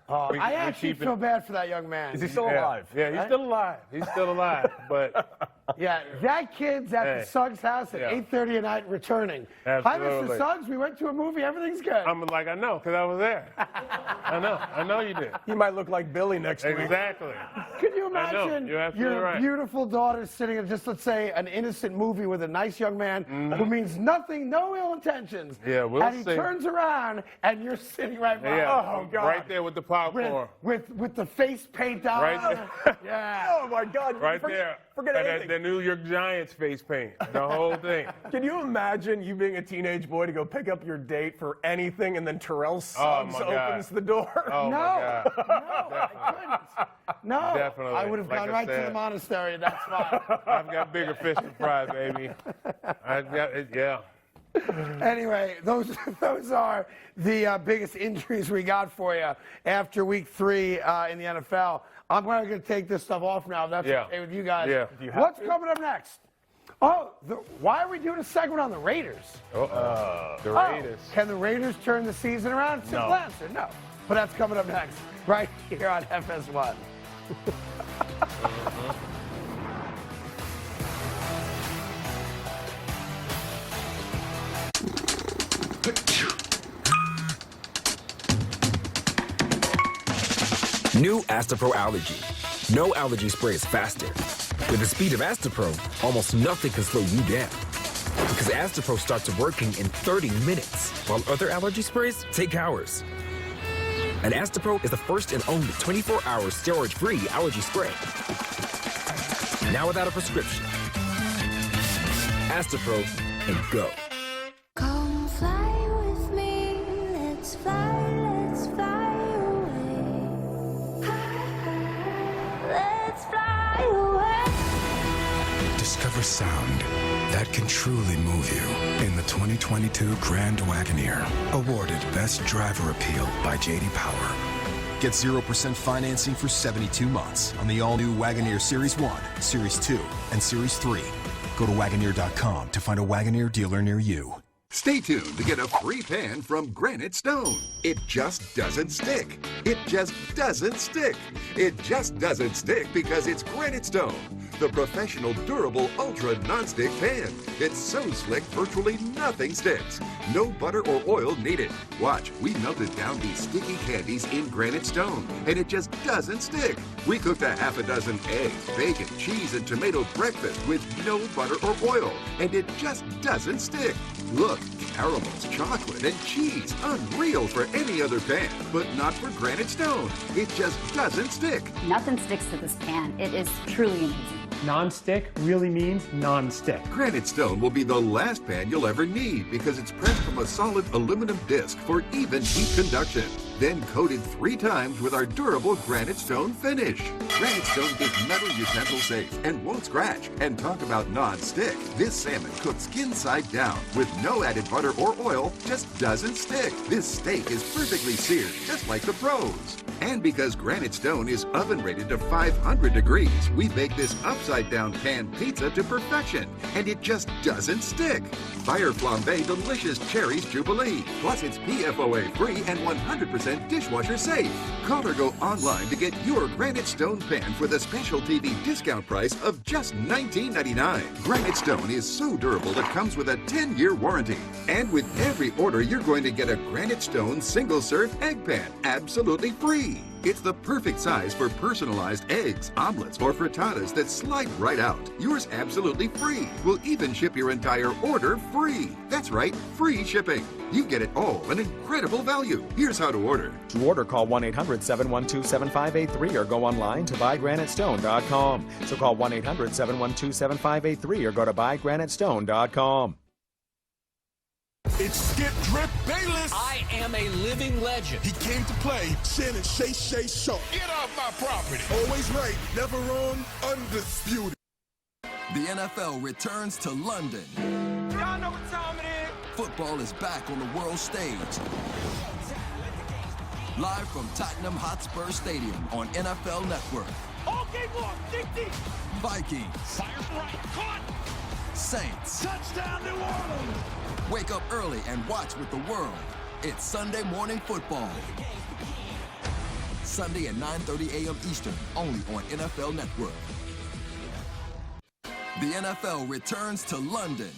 I actually feel bad for that young man. Is he still alive? Yeah, he's still alive. He's still alive. But yeah, that kid's at the Suggs house at 8:30 at night returning. Absolutely. Hi, Mr. Suggs. We went to a movie. Everything's good. I'm like, I know, because I was there. I know you did. You might look like Billy next week. Exactly. Can you imagine your beautiful daughter sitting in just, let's say, an innocent movie with a nice young man who means nothing, no ill intentions. Yeah, we'll see. And he turns around and you're sitting right behind. Oh, God. Right there with the popcorn. With the face paint on. Right there. Yeah. Oh, my God. Right there. Forget anything. The New York Giants face paint. The whole thing. Can you imagine you being a teenage boy to go pick up your date for anything and then Terrell Suggs opens the door? Oh, no. My God. No, I couldn't. No. Definitely. I would have gone right to the monastery. That's fine. I've got bigger fish to fry, baby. I've got it, yeah. Anyway, those are the biggest injuries we got for you after week 3 in the NFL. I'm going to take this stuff off now, if that's okay with you guys. Yeah. What's coming up next? Oh, why are we doing a segment on the Raiders? The Raiders. Can the Raiders turn the season around? Simple answer, no. But that's coming up next, right here on FS1. New Astapro Allergy. No allergy spray is faster. With the speed of Astapro, almost nothing can slow you down. Because Astapro starts working in 30 minutes, while other allergy sprays take hours. And Astapro is the first and only 24-hour steroid-free allergy spray. Now without a prescription. Astapro and go. Come fly with me, let's fly away. Let's fly away. Discover sound that can truly move you in the 2022 Grand Wagoneer, awarded Best Driver Appeal by J.D. Power. Get 0% financing for 72 months on the all-new Wagoneer Series 1, Series 2, and Series 3. Go to Wagoneer.com to find a Wagoneer dealer near you. Stay tuned to get a free pan from Granite Stone. It just doesn't stick. It just doesn't stick. It just doesn't stick because it's Granite Stone, the professional, durable, ultra non-stick pan. It's so slick, virtually nothing sticks. No butter or oil needed. Watch, we melted down these sticky candies in Granite Stone, and it just doesn't stick. We cooked a half a dozen eggs, bacon, cheese, and tomato breakfast with no butter or oil, and it just doesn't stick. Look, caramels, chocolate, and cheese. Unreal for any other pan, but not for Granite Stone. It just doesn't stick. Nothing sticks to this pan. It is truly amazing. Non-stick really means non-stick. Granite Stone will be the last pan you'll ever need because it's pressed from a solid aluminum disc for even heat conduction. Then coated 3 times with our durable Granite Stone finish. Granite Stone is metal utensil safe and won't scratch. And talk about non-stick. This salmon cooks skin side down with no added butter or oil, just doesn't stick. This steak is perfectly seared, just like the pros. And because Granite Stone is oven rated to 500 degrees, we bake this upside down pan pizza to perfection, and it just doesn't stick. Fire Flambe Delicious Cherries Jubilee. Plus it's PFOA free and 100% dishwasher safe. Call or go online to get your Granite Stone pan for the special TV discount price of just $19.99. Granite Stone is so durable it comes with a 10-year warranty. And with every order, you're going to get a Granite Stone single-serve egg pan absolutely free. It's the perfect size for personalized eggs, omelets, or frittatas that slide right out. Yours absolutely free. We'll even ship your entire order free. That's right, free shipping. You get it all, an incredible value. Here's how to order. To order, call 1-800-712-7583 or go online to buygranitestone.com. So call 1-800-712-7583 or go to buygranitestone.com. It's Skip Drip Bayless. I am a living legend. He came to play Shannon Shay Show. Get off my property. Always right, never wrong, undisputed. The NFL returns to London. Y'all know what time it is. Football is back on the world stage. Live from Tottenham Hotspur Stadium on NFL Network. Okay, boy, dig deep. Vikings. Fire right, caught. Saints. Touchdown, New Orleans. Wake up early and watch with the world. It's Sunday Morning Football. Sunday at 9:30 a.m. Eastern, only on NFL Network. The NFL returns to London.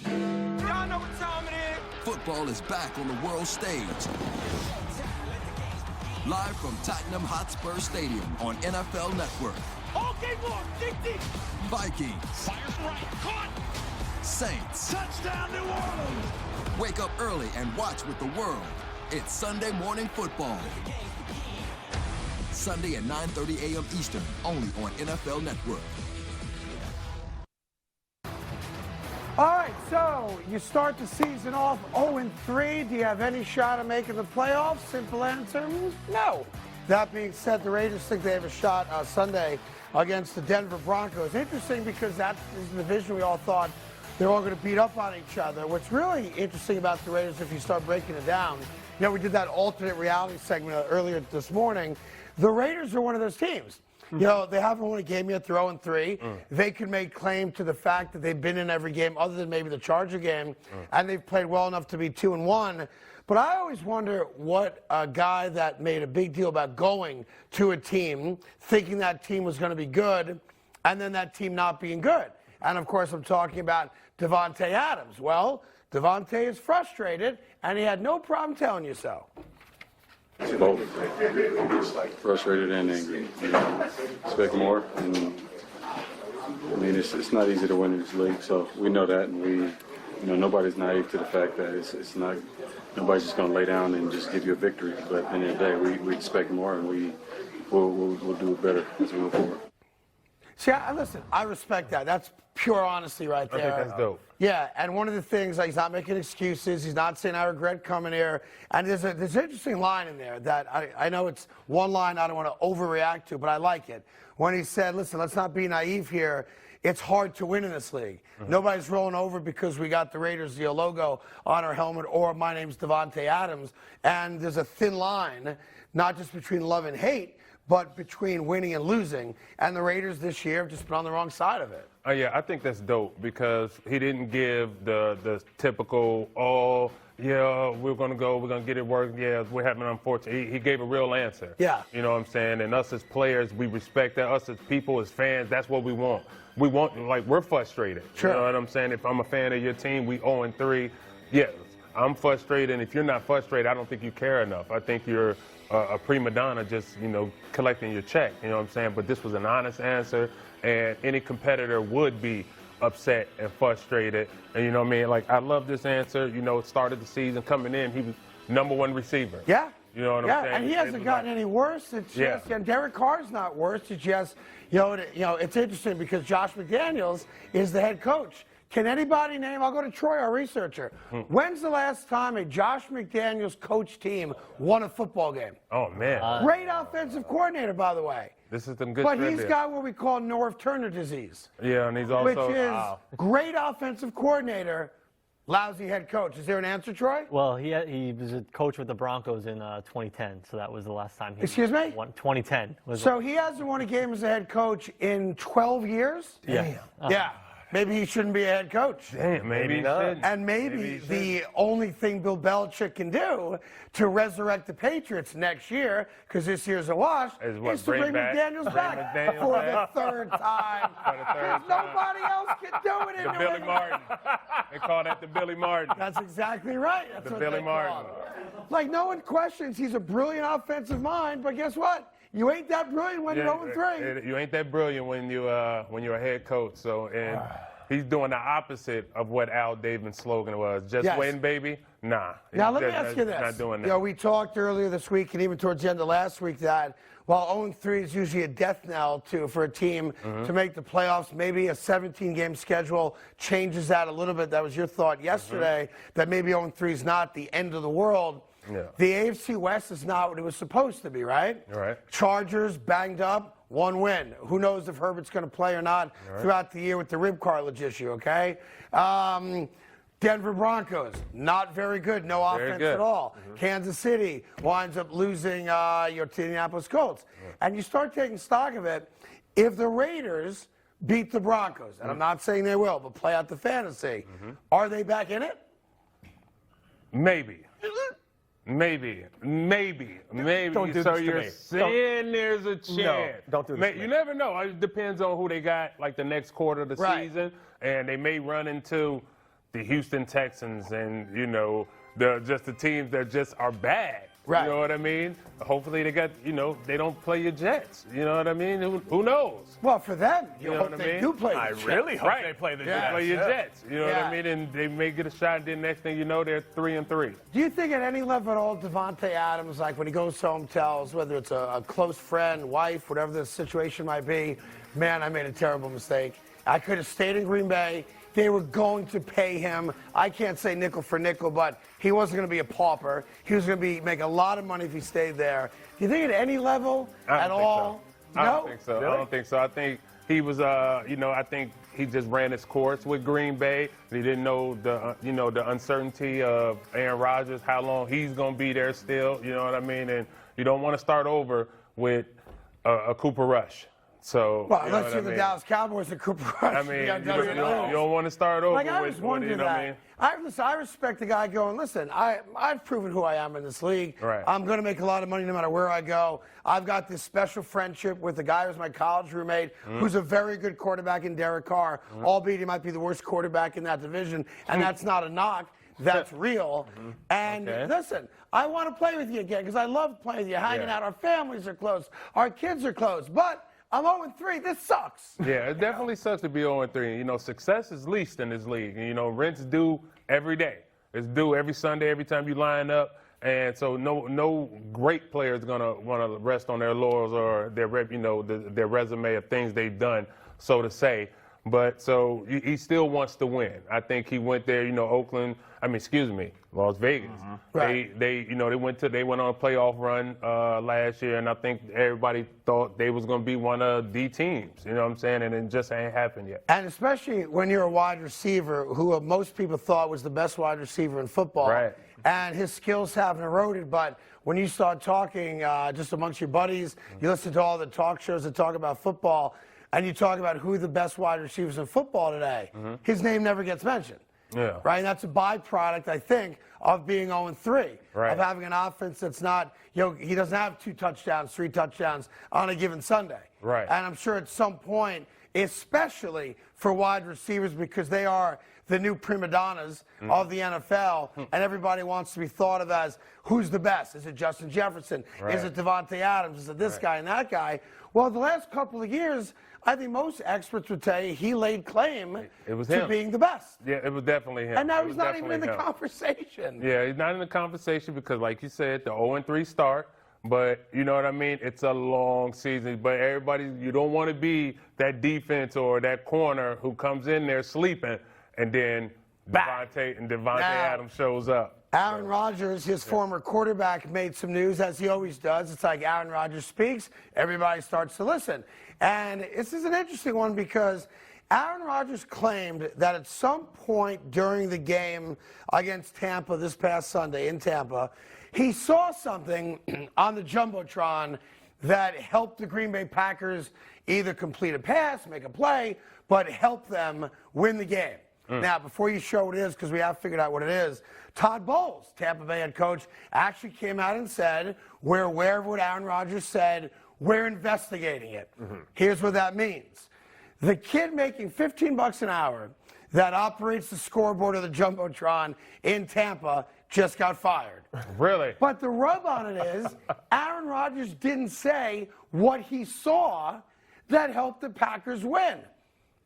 Y'all know what time it is. Football is back on the world stage. Live from Tottenham Hotspur Stadium on NFL Network. Okay, boy, dig deep. Vikings. Fire right, caught. Saints. Touchdown, New Orleans. Wake up early and watch with the world. It's Sunday Morning Football. Sunday at 9:30 a.m. Eastern, only on NFL Network. All right, so you start the season off 0-3. Do you have any shot of making the playoffs? Simple answer, no. That being said, the Raiders think they have a shot Sunday against the Denver Broncos. Interesting because that is the division we all thought they're all going to beat up on each other. What's really interesting about the Raiders, if you start breaking it down, we did that alternate reality segment earlier this morning. The Raiders are one of those teams You know, they haven't won a game yet. They're 0-3. They could make claim to the fact that they've been in every game other than maybe the Charger game, and they've played well enough to be 2-1. But I always wonder what a guy that made a big deal about going to a team, thinking that team was going to be good, and then that team not being good. And, of course, I'm talking about Davante Adams. Well, Davante is frustrated, and he had no problem telling you so. It's both. It's like frustrated and angry. You know, expect more. And I mean, it's not easy to win in this league, so we know that, and we, you know, nobody's naive to the fact that it's not. Nobody's just going to lay down and just give you a victory. But at the end of the day, we expect more, and we'll do it better as we move forward. See, listen, I respect that. That's pure honesty right there. I think that's dope. Yeah, and one of the things, like, he's not making excuses. He's not saying, I regret coming here. And there's an interesting line in there that I know it's one line I don't want to overreact to, but I like it. When he said, listen, let's not be naive here. It's hard to win in this league. Nobody's rolling over because we got the Raiders logo on our helmet or my name's Davante Adams. And there's a thin line, not just between love and hate, but between winning and losing. And the Raiders this year have just been on the wrong side of it. Yeah, I think that's dope because he didn't give the typical, yeah, we're going to get it worked. Yeah, we're having an unfortunate. He gave a real answer. Yeah. You know what I'm saying? And us as players, we respect that. Us as people, as fans, that's what we want. We want, like, we're frustrated. Sure. You know what I'm saying? If I'm a fan of your team, we 0-3. Yes, I'm frustrated. And if you're not frustrated, I don't think you care enough. I think you're a prima donna just, you know, collecting your check. You know what I'm saying? But this was an honest answer, and any competitor would be upset and frustrated. And you know what I mean? Like, I love this answer. You know, it started the season coming in. He was #1 receiver. Yeah. You know what I'm saying? Yeah, and he hasn't gotten any worse. It's just, and Derek Carr's not worse. It's just, you know, it's interesting because Josh McDaniels is the head coach. Can anybody name, I'll go to Troy, our researcher. When's the last time a Josh McDaniels coach team won a football game? Oh, man. Great offensive coordinator, by the way. This is some good But trivia. he's got what we call North Turner disease. Yeah, and he's also... Which is great offensive coordinator, lousy head coach. Is there an answer, Troy? Well, he was a coach with the Broncos in 2010, so that was the last time he Excuse me? won. 2010. So he hasn't won a game as a head coach in 12 years? Yeah. Yeah. Maybe he shouldn't be a head coach. Damn, maybe not. And maybe the only thing Bill Belichick can do to resurrect the Patriots next year, because this year's a wash, is to bring McDaniels back for the third time. Because nobody else can do it in The Billy Martin. They call that the Billy Martin. That's exactly right. That's The what Billy they call Martin. it. Like, no one questions he's a brilliant offensive mind, but guess what? You ain't that brilliant when you're 0-3. You ain't that brilliant when you're a head coach. So, and he's doing the opposite of what Al Davis' slogan was. Just win, baby. Nah. Now let me ask you this. Not doing that. You know, we talked earlier this week and even towards the end of last week that while 0-3 is usually a death knell for a team to make the playoffs, maybe a 17-game schedule changes that a little bit. That was your thought yesterday, that maybe 0-3 is not the end of the world. Yeah. The AFC West is not what it was supposed to be, right? Right. Chargers banged up, 1 win. Who knows if Herbert's going to play or not throughout the year with the rib cartilage issue, okay? Denver Broncos, not very good. No offense at all. Kansas City winds up losing your Indianapolis Colts. And you start taking stock of it. If the Raiders beat the Broncos, and I'm not saying they will, but play out the fantasy, are they back in it? Maybe. Maybe. Don't do So this to you're me. saying there's a chance. No, don't do this to You me. never know. It depends on who they got, like the next quarter of the season, and they may run into the Houston Texans and just the teams that just are bad. Right. You know what I mean? Hopefully they got, they don't play your Jets. You know what I mean? Who knows? Well, for them, You you know hope what I they mean? do play I the Jets. really hope they play the Jets. Play your Jets. You know what Yeah. I mean? And they may get a shot, and then next thing you know, they're 3-3. Do you think at any level at all, Davante Adams, like when he goes home, tells whether it's a close friend, wife, whatever the situation might be, man, I made a terrible mistake. I could have stayed in Green Bay. They were going to pay him. I can't say nickel for nickel, but he wasn't going to be a pauper. He was going to make a lot of money if he stayed there. Do you think at any level at all? I No? don't think so. Really? I don't think so. I think he was, I think he just ran his course with Green Bay. He didn't know the uncertainty of Aaron Rodgers, how long he's going to be there still. You know what I mean? And you don't want to start over with a Cooper Rush. So, Well, you know unless what you're I the mean? Dallas Cowboys and Cooper Rush. I mean, yeah, you don't want to start over Like, I with, was wondering you know what I mean? I respect the guy going, listen, I've proven who I am in this league. Right. I'm going to make a lot of money no matter where I go. I've got this special friendship with the guy who's my college roommate, who's a very good quarterback in Derek Carr, albeit he might be the worst quarterback in that division, and that's not a knock. That's real. And listen, I want to play with you again because I love playing with you, hanging out. Our families are close. Our kids are close. But I'm 0-3. This sucks. Yeah, it definitely sucks to be 0-3. You know, success is least in this league. And, you know, rent's due every day. It's due every Sunday, every time you line up. And so no great player is going to want to rest on their laurels or their their resume of things they've done, so to say. But so he still wants to win. I think he went there, Las Vegas. Right. They went on a playoff run last year, and I think everybody thought they was going to be one of the teams. You know what I'm saying? And it just ain't happened yet. And especially when you're a wide receiver who most people thought was the best wide receiver in football. Right. And his skills haven't eroded, but when you start talking just amongst your buddies, you listen to all the talk shows that talk about football, and you talk about who the best wide receivers in football today, his name never gets mentioned. Yeah. Right? And that's a byproduct, I think, of being 0-3. Right. Of having an offense that's not, he doesn't have 2 touchdowns, 3 touchdowns on a given Sunday. Right. And I'm sure at some point, especially for wide receivers, because they are the new prima donnas of the NFL, and everybody wants to be thought of as who's the best. Is it Justin Jefferson? Right. Is it Devontae Adams? Is it this guy and that guy? Well, the last couple of years, I think most experts would tell you he laid claim to being the best. Yeah, it was definitely him. And now It he's was not even in the definitely him. conversation. Yeah, he's not in the conversation because, like you said, the 0-3 start. But you know what I mean? It's a long season. But you don't want to be that defense or that corner who comes in there sleeping and then Devontae Adams shows up. Aaron Rodgers, his former quarterback, made some news, as he always does. It's like Aaron Rodgers speaks, everybody starts to listen. And this is an interesting one because Aaron Rodgers claimed that at some point during the game against Tampa this past Sunday in Tampa, he saw something on the Jumbotron that helped the Green Bay Packers either complete a pass, make a play, but help them win the game. Now, before you show what it is, because we have figured out what it is, Todd Bowles, Tampa Bay head coach, actually came out and said, we're aware of what Aaron Rodgers said, we're investigating it. Here's what that means. The kid making $15 an hour that operates the scoreboard of the Jumbotron in Tampa just got fired. Really? But the rub on it is, Aaron Rodgers didn't say what he saw that helped the Packers win.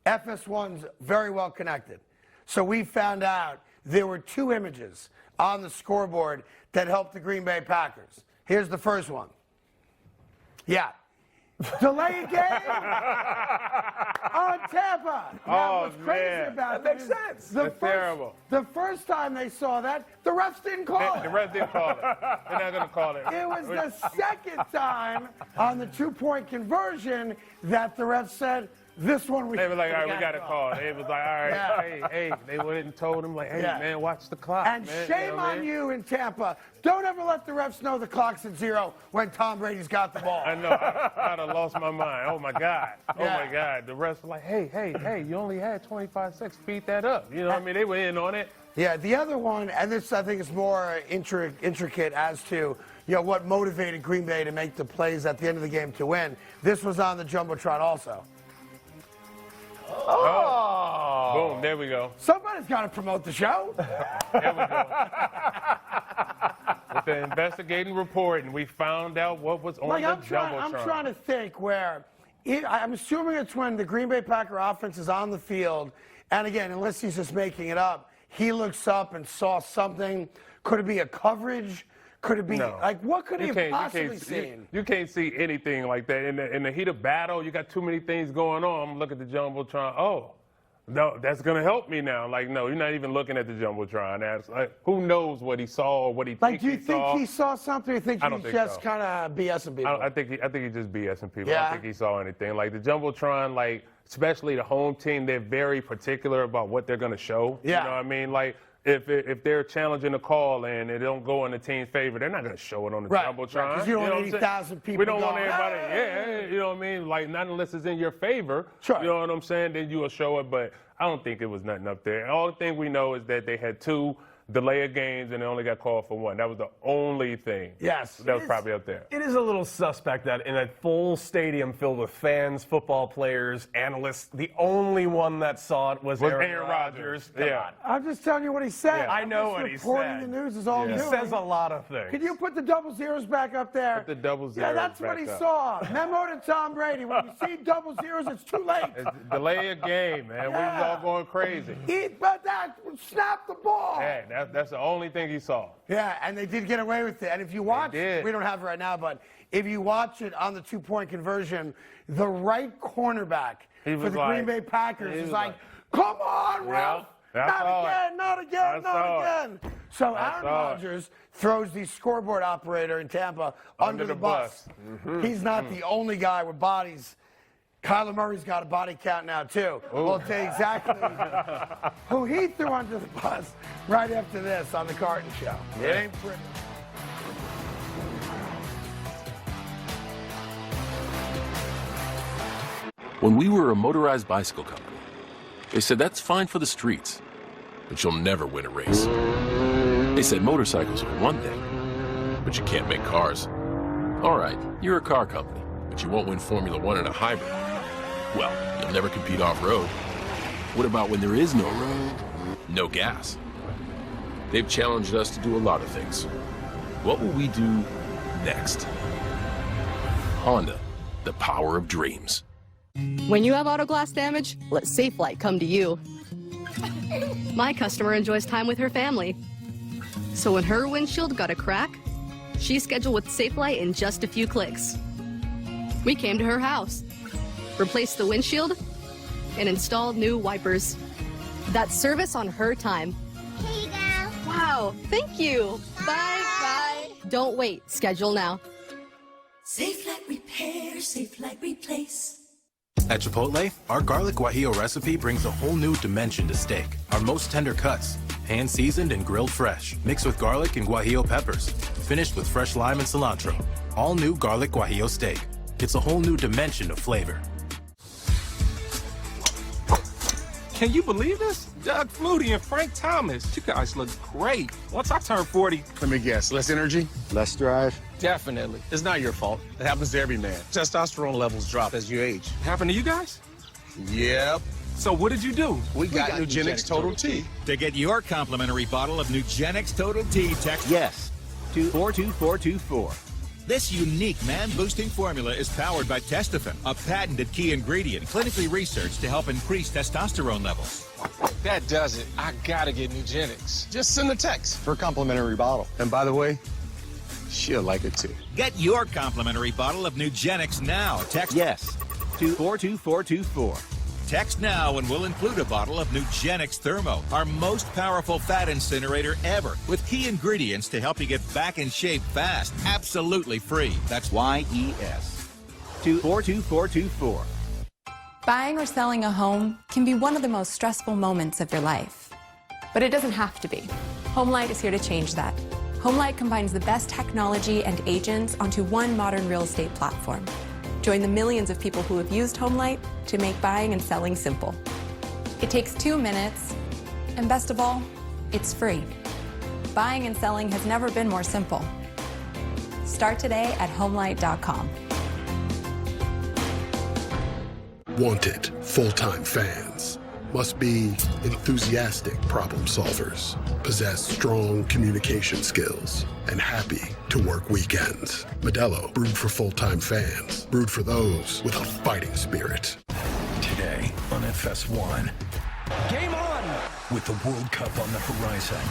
FS1's very well connected. So we found out there were 2 images on the scoreboard that helped the Green Bay Packers. Here's the first one. Yeah. Delay a game on Tampa. Now, what's crazy about that makes sense. That's terrible. The first time they saw that, the refs didn't call it. The refs didn't call it. They're not going to call it. It was the second time on the 2-point conversion that the refs said, this one They were like, all right, we got to call. They was like, all right, hey. They went and told him, like, hey, man, watch the clock. And man. shame on you in Tampa. Don't ever let the refs know the clock's at 0 when Tom Brady's got the ball. I know. I'd have lost my mind. Oh, my God. Oh, my God. The refs were like, hey, you only had 25 seconds. Speed that up. You know what I mean? They were in on it. Yeah, the other one, and this I think is more intricate as to what motivated Green Bay to make the plays at the end of the game to win. This was on the Jumbotron also. Oh. Boom, there we go. Somebody's got to promote the show. There we go. With the investigating report, and we found out what was on the Jumbotron. I'm trying to think where, I'm assuming it's when the Green Bay Packer offense is on the field, and again, unless he's just making it up, he looks up and saw something. Could it be a coverage? Could it be, what could he have possibly seen? You can't see anything like that. In the heat of battle, you got too many things going on. I'm looking at the Jumbotron. Oh, no, that's going to help me now. Like, no, you're not even looking at the Jumbotron. That's, who knows what he saw or what he thinks he saw? Do you think he saw something, or you think he's just kind of BSing people? I think he just BSing people. Yeah. I don't think he saw anything. Like, the Jumbotron, especially the home team, they're very particular about what they're going to show. Yeah. You know what I mean? Like, if they're challenging a call and it don't go in the team's favor, they're not going to show it on the Right, jumbotron. right, 'cause you don't know want what I'm saying? 80,000 people We don't want going, everybody. "Hey!" Yeah, you know what I mean. Like not unless it's in your favor. Sure. You know what I'm saying? Then you will show it. But I don't think it was nothing up there. All the thing we know is that they had 2 delay of games and they only got called for 1. That was the only thing. Yes. That was probably up there. It is a little suspect that in a full stadium filled with fans, football players, analysts, the only one that saw it was Aaron Rodgers. Come on. I'm just telling you what he said. I know what he Reporting said. the news is all He doing. says a lot of things. Can you put the double zeros back up there? Put the double Yeah, zeros that's what back he up. saw. Memo to Tom Brady. When you see double zeros, it's too late. Delay a game, man. We was all going crazy. Snap the ball. Yeah, that's the only thing he saw. Yeah, and they did get away with it. And if you watch, we don't have it right now, but if you watch it on the 2-point conversion, the right cornerback for the Green Bay Packers is like, come on, Ralph. Not again. So Aaron Rodgers throws the scoreboard operator in Tampa under the bus. He's not the only guy with bodies. Kyler Murray's got a body count now, too. We'll tell you exactly who he threw under the bus right after this on the Carton Show. It ain't pretty. When we were a motorized bicycle company, they said that's fine for the streets, but you'll never win a race. They said motorcycles are one thing, but you can't make cars. All right, you're a car company, but you won't win Formula One in a hybrid. Well, you'll never compete off-road. What about when there is no road? No gas. They've challenged us to do a lot of things. What will we do next? Honda, the power of dreams. When you have auto glass damage, let Safelite come to you. My customer enjoys time with her family. So when her windshield got a crack, she scheduled with Safelite in just a few clicks. We came to her house, replaced the windshield, and installed new wipers. That's service on her time. Here you go. Wow, thank you. Bye. Don't wait, schedule now. Safelite repair, Safelite replace. At Chipotle, our garlic guajillo recipe brings a whole new dimension to steak. Our most tender cuts, hand-seasoned and grilled fresh, mixed with garlic and guajillo peppers, finished with fresh lime and cilantro. All new garlic guajillo steak. It's a whole new dimension of flavor. Can you believe this? Doug Flutie and Frank Thomas. You guys look great. Once I turn 40... Let me guess, less energy? Less drive? Definitely. It's not your fault. It happens to every man. Testosterone levels drop as you age. Happened to you guys? Yep. So what did you do? We got Nugenix Total T. To get your complimentary bottle of Nugenix Total T, text YES to 42424. This unique man-boosting formula is powered by Testofen, a patented key ingredient clinically researched to help increase testosterone levels. That does it. I gotta get Nugenix. Just send a text for a complimentary bottle. And by the way, she'll like it too. Get your complimentary bottle of Nugenix now. Text YES to 42424. Text now and we'll include a bottle of Nugenix Thermo, our most powerful fat incinerator ever, with key ingredients to help you get back in shape fast, absolutely free. That's YES to 42424. Buying or selling a home can be one of the most stressful moments of your life. But it doesn't have to be. HomeLight is here to change that. HomeLight combines the best technology and agents onto one modern real estate platform. Join the millions of people who have used HomeLight to make buying and selling simple. It takes 2 minutes, and best of all, it's free. Buying and selling has never been more simple. Start today at HomeLight.com. Wanted full-time fans must be enthusiastic problem solvers, possess strong communication skills, and happy to work weekends. Modelo, brewed for full-time fans, brewed for those with a fighting spirit. Today on FS1. Game on! With the World Cup on the horizon,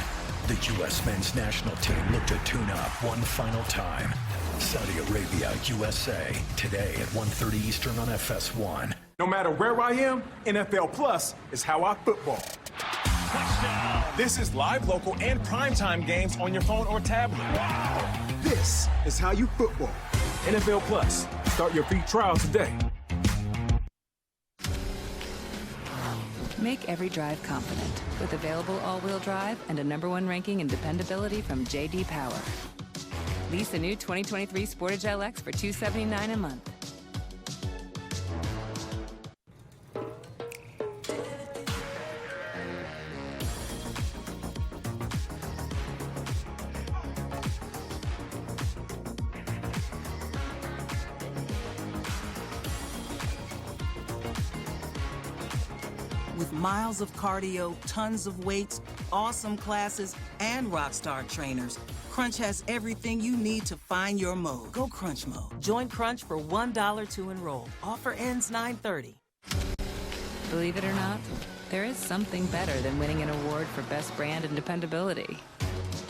the U.S. men's national team look to tune up one final time. Saudi Arabia, USA, today at 1:30 Eastern on FS1. No matter where I am, NFL Plus is how I football. This is live, local, and primetime games on your phone or tablet. Wow! This is how you football. NFL Plus. Start your free trial today. Make every drive confident with available all-wheel drive and a #1 ranking in dependability from J.D. Power. Lease a new 2023 Sportage LX for $279 a month. With miles of cardio, tons of weights, awesome classes, and rockstar trainers, Crunch has everything you need to find your mode. Go Crunch Mode. Join Crunch for $1 to enroll. Offer ends 9/30. Believe it or not, there is something better than winning an award for best brand and dependability.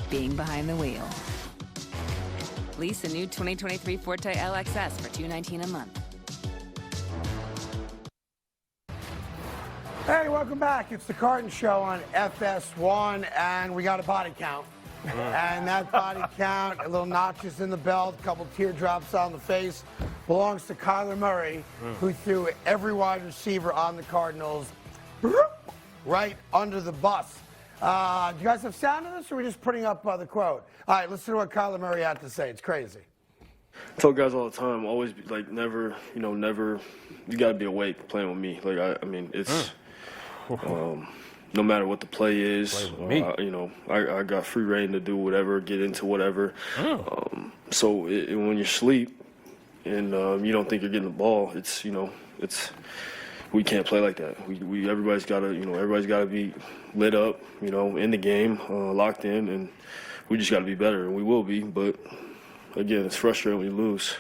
Being behind the wheel. Lease a new 2023 Forte LXS for $219 a month. Hey, welcome back. It's the Carton Show on FS1, and we got a body count. And that body count, a little notches in the belt, a couple teardrops on the face, belongs to Kyler Murray, who threw every wide receiver on the Cardinals right under the bus. Do you guys have sound of this, or are we just putting up the quote? All right, listen to what Kyler Murray had to say. It's crazy. I tell guys all the time, always be like, never, never, you got to be awake playing with me. Like, I mean, it's, no matter what the play is, I got free reign to do whatever, get into whatever. So when you sleep and you don't think you're getting the ball, it's we can't play like that. Everybody's got to be lit up, in the game, locked in, and we just got to be better, and we will be. But again, it's frustrating when you lose.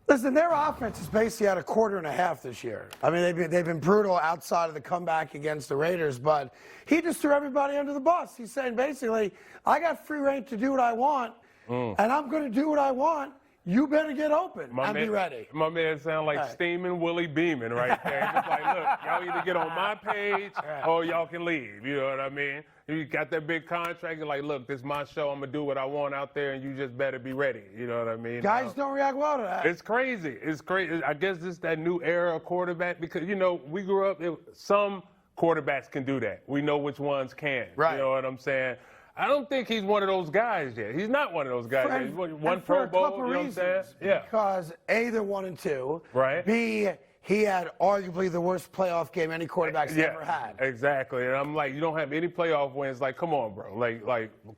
Listen, their offense is basically at a quarter and a half this year. I mean, they've been brutal outside of the comeback against the Raiders, but he just threw everybody under the bus. He's saying basically, I got free reign to do what I want, and I'm going to do what I want. You better get open and be ready. My man sound like steaming Willie Beeman right there. Just like, look, y'all either get on my page or y'all can leave. You know what I mean? You got that big contract. You're like, look, this is my show. I'm going to do what I want out there, and you just better be ready. You know what I mean? Guys don't react well to that. It's crazy. It's crazy. I guess this is that new era of quarterback because, we grew up, some quarterbacks can do that. We know which ones can. Right. You know what I'm saying? I don't think he's one of those guys yet. He's not one of those guys yet. He's one Pro Bowl, you know what I'm saying? Yeah. Because A, they're 1-2. Right. B, he had arguably the worst playoff game any quarterback's ever had. Exactly. And I'm like, you don't have any playoff wins. Like, come on, bro. Like,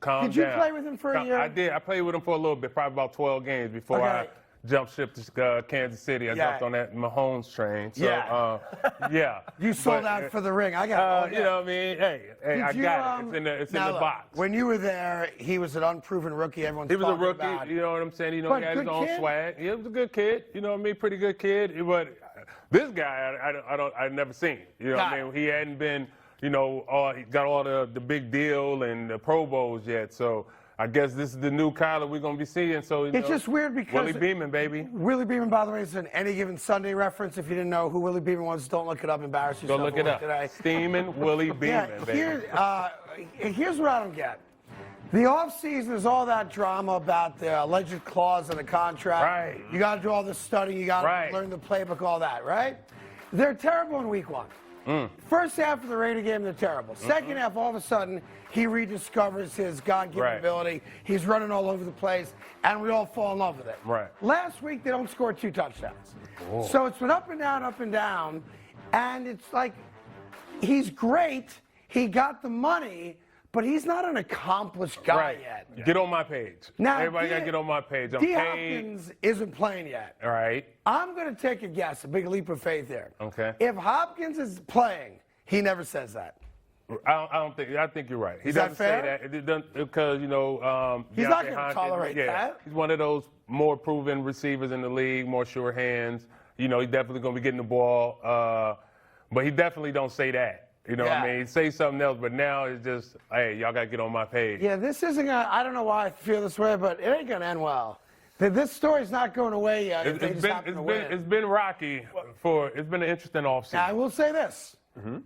calm down. Did you play with him for a year? I did. I played with him for a little bit, probably about 12 games before I jumped ship to Kansas City. I jumped on that Mahomes train. So, You sold out for the ring. I got it. You know what I mean? Hey, I got it. It's in the box. When you were there, he was an unproven rookie. Everyone's He was a talking rookie. about. You know what I'm saying? He had his own swag. He was a good kid. You know what I mean? Pretty good kid. But this guy, I've never seen. You know what I mean? He hadn't been, he got all the big deal and the Pro Bowls yet. So I guess this is the new Kyler we're going to be seeing. So It's just weird because Willie Beeman, baby. Willie Beeman, by the way, is an Any Given Sunday reference. If you didn't know who Willie Beeman was, don't look it up. Embarrass yourself. Go look it up. Today. Steaming Willie Beeman, baby. Here's what I don't get. The offseason is all that drama about the alleged clause in the contract. Right. You got to do all this studying. You got to learn the playbook, all that, right? They're terrible in week one. First half of the Raider game, they're terrible. Second half, all of a sudden, he rediscovers his God-given ability. He's running all over the place, and we all fall in love with it. Right. Last week, they don't score 2 touchdowns. So it's been up and down, and it's like he's great. He got the money, but he's not an accomplished guy yet. Get on my page. Now, everybody got to get on my page. I'm D. paid. Hopkins isn't playing yet. All right. I'm going to take a guess, a big leap of faith here. Okay. If Hopkins is playing, he never says that. I think you're right. He Is doesn't that fair? say that. It doesn't, because, He's not going to tolerate that. He's one of those more proven receivers in the league, more sure hands. He's definitely going to be getting the ball. But he definitely don't say that. You know what I mean? He say something else, but now it's just, hey, y'all got to get on my page. Yeah, this isn't going to, I don't know why I feel this way, but it ain't going to end well. This story's not going away yet. It's been rocky. It's been an interesting offseason. Now, I will say this.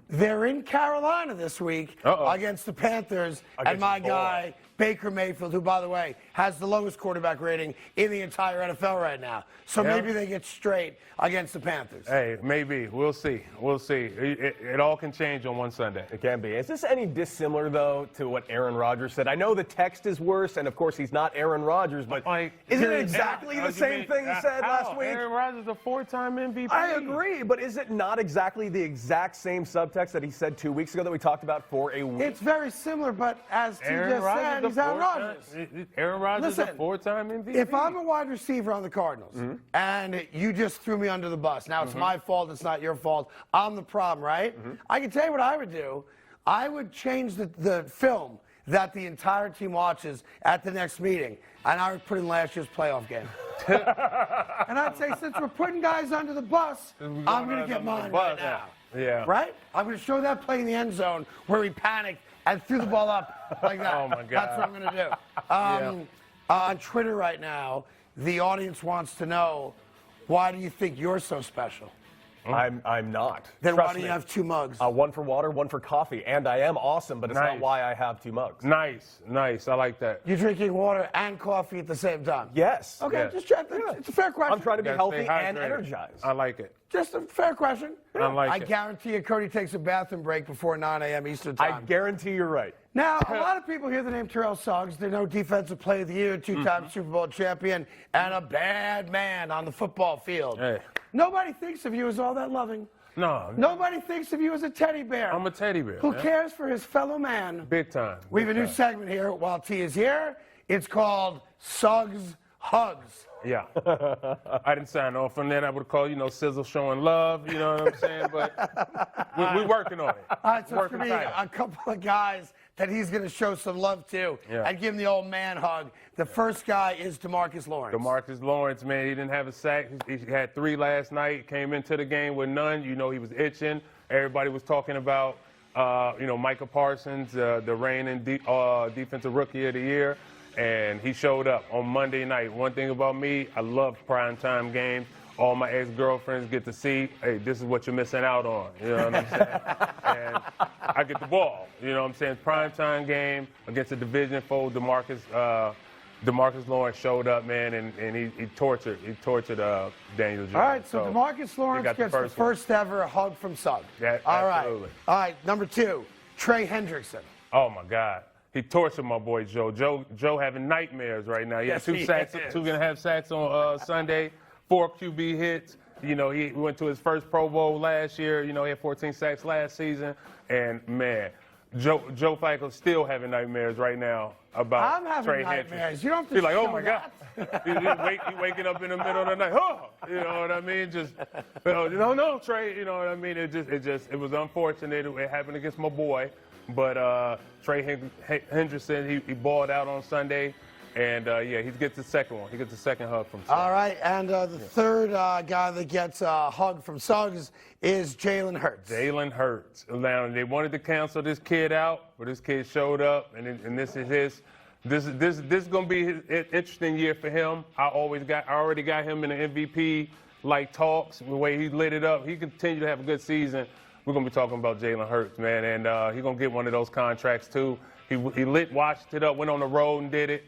They're in Carolina this week against the Panthers, and my guy Baker Mayfield, who, by the way, has the lowest quarterback rating in the entire NFL right now. So maybe they get straight against the Panthers. Hey, maybe. We'll see. We'll see. It all can change on one Sunday. It can be. Is this any dissimilar, though, to what Aaron Rodgers said? I know the text is worse, and, of course, he's not Aaron Rodgers, but is it exactly the same thing he said last week? Aaron Rodgers is a 4-time MVP. I agree, but is it not exactly the exact same subtext that he said 2 weeks ago that we talked about for a week? It's very similar, but as T just said, he's Aaron Rodgers. Aaron Rodgers is a 4-time MVP. If I'm a wide receiver on the Cardinals and you just threw me under the bus, now it's my fault, it's not your fault, I'm the problem, right? I can tell you what I would do. I would change the film that the entire team watches at the next meeting, and I would put in last year's playoff game. And I'd say, since we're putting guys under the bus, I'm going to get mine right now. Yeah. Right? I'm going to show that play in the end zone where he panicked and threw the ball up like that. Oh, my God. That's what I'm going to do. On Twitter right now, the audience wants to know, why do you think you're so special? I'm not. Then Trust why do you me. have 2 mugs? One for water, one for coffee. And I am awesome, but it's not why I have 2 mugs. Nice. I like that. You're drinking water and coffee at the same time? Yes. Okay, just check. It's a fair question. I'm trying to be healthy and hydrated. energized. I like it. Just a fair question. I guarantee you Cody takes a bathroom break before 9 a.m. Eastern time. I guarantee you're right. Now, a lot of people hear the name Terrell Suggs. They know Defensive Player of the Year, 2-time Super Bowl champion, and a bad man on the football field. Hey. Nobody thinks of you as all that loving. No. Nobody thinks of you as a teddy bear. I'm a teddy bear. Who cares for his fellow man? Big time. We have a new segment here while T is here. It's called Suggs Hugs. Yeah. I didn't sign off on that. I would call, Sizzle showing love, you know what I'm saying? But we're working on it. All right, so it's going to be a couple of guys that he's going to show some love to and give him the old man hug. The first guy is DeMarcus Lawrence. DeMarcus Lawrence, man, he didn't have a sack. He had 3 last night, came into the game with none. He was itching. Everybody was talking about, Micah Parsons, the reigning defensive rookie of the year. And he showed up on Monday night. One thing about me, I love primetime games. All my ex-girlfriends get to see, hey, this is what you're missing out on. You know what I'm saying? And I get the ball. You know what I'm saying? Primetime game against a division foe. DeMarcus Lawrence showed up, man, and he tortured Daniel Jones. All right, so DeMarcus Lawrence gets the first ever hug from Suggs. Absolutely. All right, number 2, Trey Hendrickson. Oh, my God. He tortured my boy Joe. Joe having nightmares right now. He had 2 sacks, 2.5 sacks on Sunday, 4 QB hits. He went to his first Pro Bowl last year. He had 14 sacks last season. And, man, Joe Flacco's still having nightmares right now about I'm having Trey nightmares. Hendrickson. You don't have to He's like, oh, show my that. God. You waking up in the middle of the night. Oh, you know what I mean? No, Trey. You know what I mean? It was unfortunate. It happened against my boy. But Trey Hendrickson, he balled out on Sunday. And, he gets the second one. He gets the second hug from Suggs. All right, and the third guy that gets a hug from Suggs is Jalen Hurts. Jalen Hurts. Now, they wanted to cancel this kid out, but this kid showed up, and this is his. This is going to be his interesting year for him. I already got him in the MVP talks. The way he lit it up, he continued to have a good season. We're going to be talking about Jalen Hurts, man, and he's going to get one of those contracts too. He washed it up, went on the road and did it.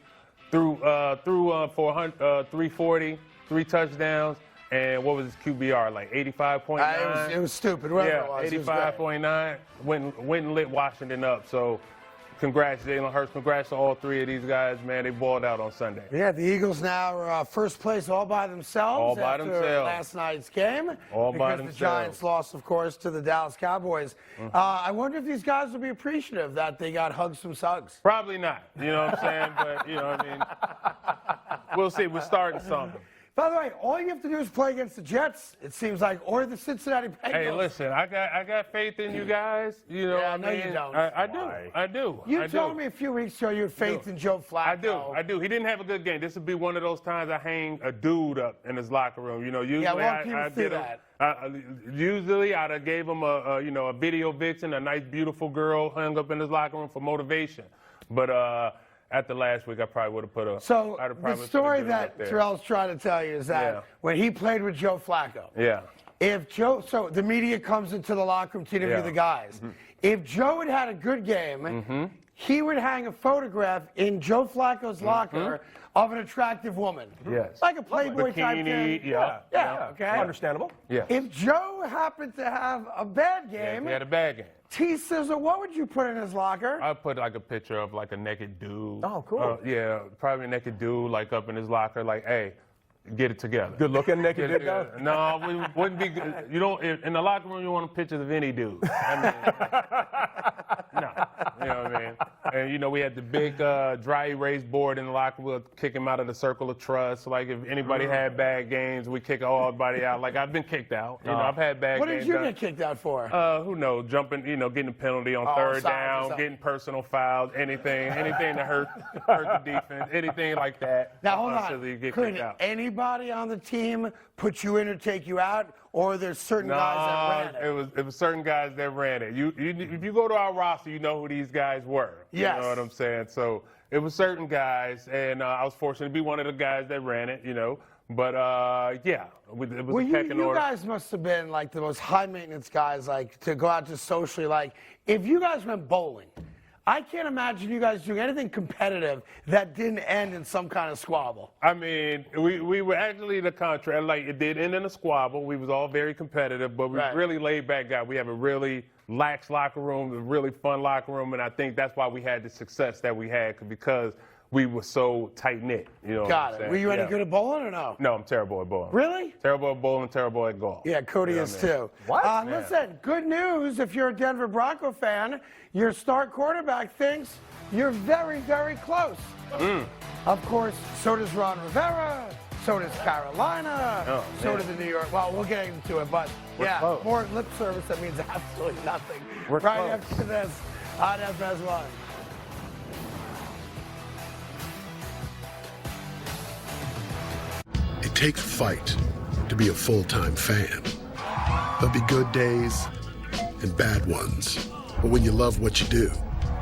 Threw for 340, 3 touchdowns, and what was his QBR, like 85.9? It was stupid, whatever it was. 85.9, went and lit Washington up. So congrats, Jalen Hurts. Congrats to all 3 of these guys, man. They balled out on Sunday. Yeah, the Eagles now are first place all by themselves All by after themselves. last night's game. All by because themselves. the Giants lost, of course, to the Dallas Cowboys. I wonder if these guys will be appreciative that they got hugs from Suggs. Probably not. You know what I'm saying? But, you know what I mean? We'll see. We're starting something. By the way, all you have to do is play against the Jets, it seems like, or the Cincinnati Bengals. Hey, listen, I got faith in you guys. You know, I know you don't. I do. You told me a few weeks ago you had faith in Joe Flacco. I do. He didn't have a good game. This would be one of those times I hang a dude up in his locker room. Usually I do get him. Usually I'd have gave him a video vixen, a nice beautiful girl hung up in his locker room for motivation. But after last week, I probably would have put a. So the story that Terrell's trying to tell you is that when he played with Joe Flacco, so the media comes into the locker room to interview the guys. If Joe had had a good game, he would hang a photograph in Joe Flacco's locker of an attractive woman. Yes. Like a Playboy type Bikini, thing. yeah. Okay. Understandable. Yeah. If Joe happened to have a bad game, He had a bad game. T-Sizzle, what would you put in his locker? I put like a picture of like a naked dude. Oh, cool. Yeah, probably a naked dude like up in his locker, like, hey, get it together. Good looking naked dude, though? No, we wouldn't be good. You don't, in the locker room, you want pictures of any dude. I mean, no, you know what I mean? And, you know, we had the big dry erase board in the locker. We'll kick him out of the circle of trust. Like, if anybody had bad games, we kick everybody out. Like, I've been kicked out. You know, I've had bad What games. did you get kicked out for? Who knows? Jumping, you know, getting a penalty on third down, getting personal fouls, anything to hurt the defense, anything like that. Now, hold on. So you get Could kicked out. anybody on the team put you in or take you out, or there's certain guys that ran it? It was certain guys that ran it. If you go to our roster, you know who these guys were. Yes. You know what I'm saying? So it was certain guys, and I was fortunate to be one of the guys that ran it, you know. But, yeah, it was Well, a pecking you order. guys must have been like the most high-maintenance guys, like to go out just socially. Like, if you guys went bowling, I can't imagine you guys doing anything competitive that didn't end in some kind of squabble. I mean, we were actually the contrary. Like, it did end in a squabble. We was all very competitive, but we really laid back guys. We have a really lax locker room, a really fun locker room, and I think that's why we had the success that we had, because we were so tight-knit. You know Got what I'm it. saying? Were you any good at bowling or no? No, I'm terrible at bowling. Really? Terrible at bowling, terrible at golf. Yeah, Cody You know is what I mean? too. What? Listen, good news if you're a Denver Bronco fan. Your star quarterback thinks you're very, very close. Of course, so does Ron Rivera, so does Carolina, so does the New York. Well, we'll get into it, but close. more lip service that means absolutely nothing. We're right close. after this on FS1. It takes fight to be a full-time fan. There'll be good days and bad ones. But when you love what you do,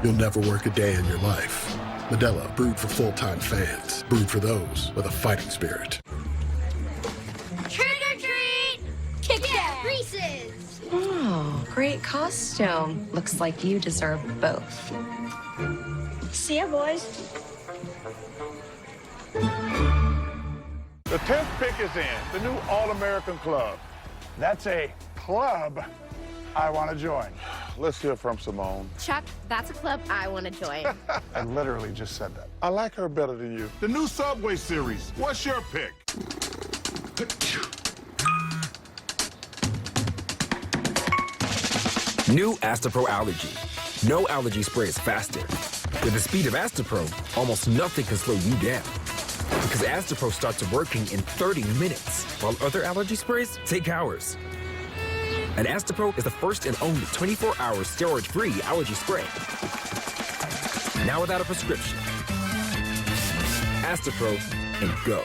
you'll never work a day in your life. Modelo, brewed for full-time fans. Brewed for those with a fighting spirit. Trick or treat! Kit Kat! Reese's! Oh, great costume. Looks like you deserve both. See ya, boys. The 10th pick is in, the new All-American Club. That's a club I want to join. Let's hear from Simone. Chuck, that's a club I want to join. I literally just said that. I like her better than you. The new Subway series. What's your pick? New Astapro Allergy. No allergy spray is faster. With the speed of Astapro, almost nothing can slow you down. Because Astapro starts working in 30 minutes, while other allergy sprays take hours. And Astapro is the first and only 24-hour steroid-free allergy spray. Now without a prescription. Astapro and go.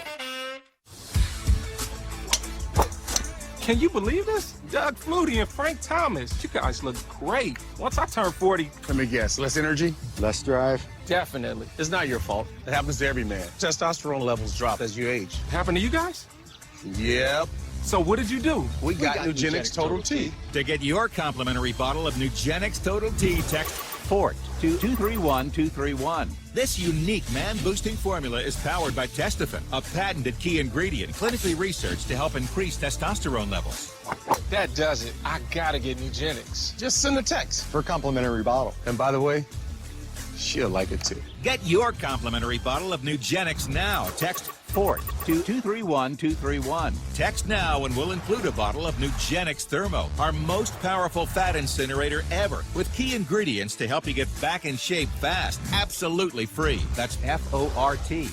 Can you believe this? Doug Flutie and Frank Thomas. You guys look great. Once I turn 40... Let me guess, less energy? Less drive? Definitely. It's not your fault. It happens to every man. Testosterone levels drop as you age. Happened to you guys? Yep. So what did you do? We got Nugenix Total T. To get your complimentary bottle of Nugenix Total T, text FORT to 231231. This unique man-boosting formula is powered by Testofen, a patented key ingredient clinically researched to help increase testosterone levels. That does it. I gotta get Nugenix. Just send a text for a complimentary bottle. And by the way, she'll like it too. Get your complimentary bottle of Nugenix now. Text FORT to 231231. Text now and we'll include a bottle of Nugenix Thermo, our most powerful fat incinerator ever, with key ingredients to help you get back in shape fast. Absolutely free. That's FORT to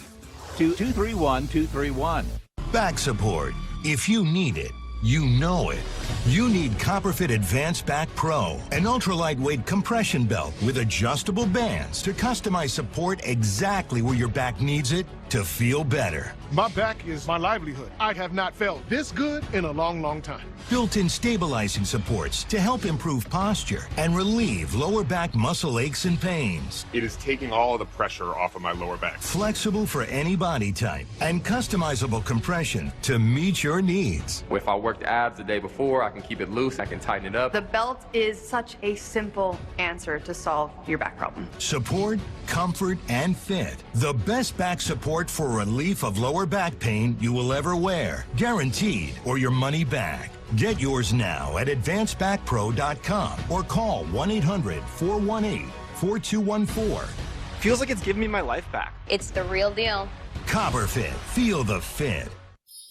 231231. Back support. If you need it, you know it. You need CopperFit Advanced Back Pro, an ultra-lightweight compression belt with adjustable bands to customize support exactly where your back needs it to to feel better. My back is my livelihood. I have not felt this good in a long, long time. Built-in stabilizing supports to help improve posture and relieve lower back muscle aches and pains. It is taking all the pressure off of my lower back. Flexible for any body type and customizable compression to meet your needs. If I worked abs the day before, I can keep it loose, I can tighten it up. The belt is such a simple answer to solve your back problem. Support, comfort, and fit. The best back support for relief of lower back pain you will ever wear. Guaranteed or your money back. Get yours now at advancedbackpro.com or call 1-800-418-4214. Feels like it's giving me my life back. It's the real deal. CopperFit. Feel the fit.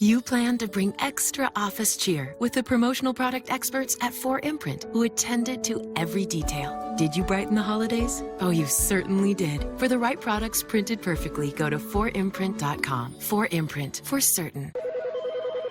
You plan to bring extra office cheer with the promotional product experts at 4imprint who attended to every detail. Did you brighten the holidays? Oh, you certainly did. For the right products printed perfectly, go to 4imprint.com. 4imprint, for certain.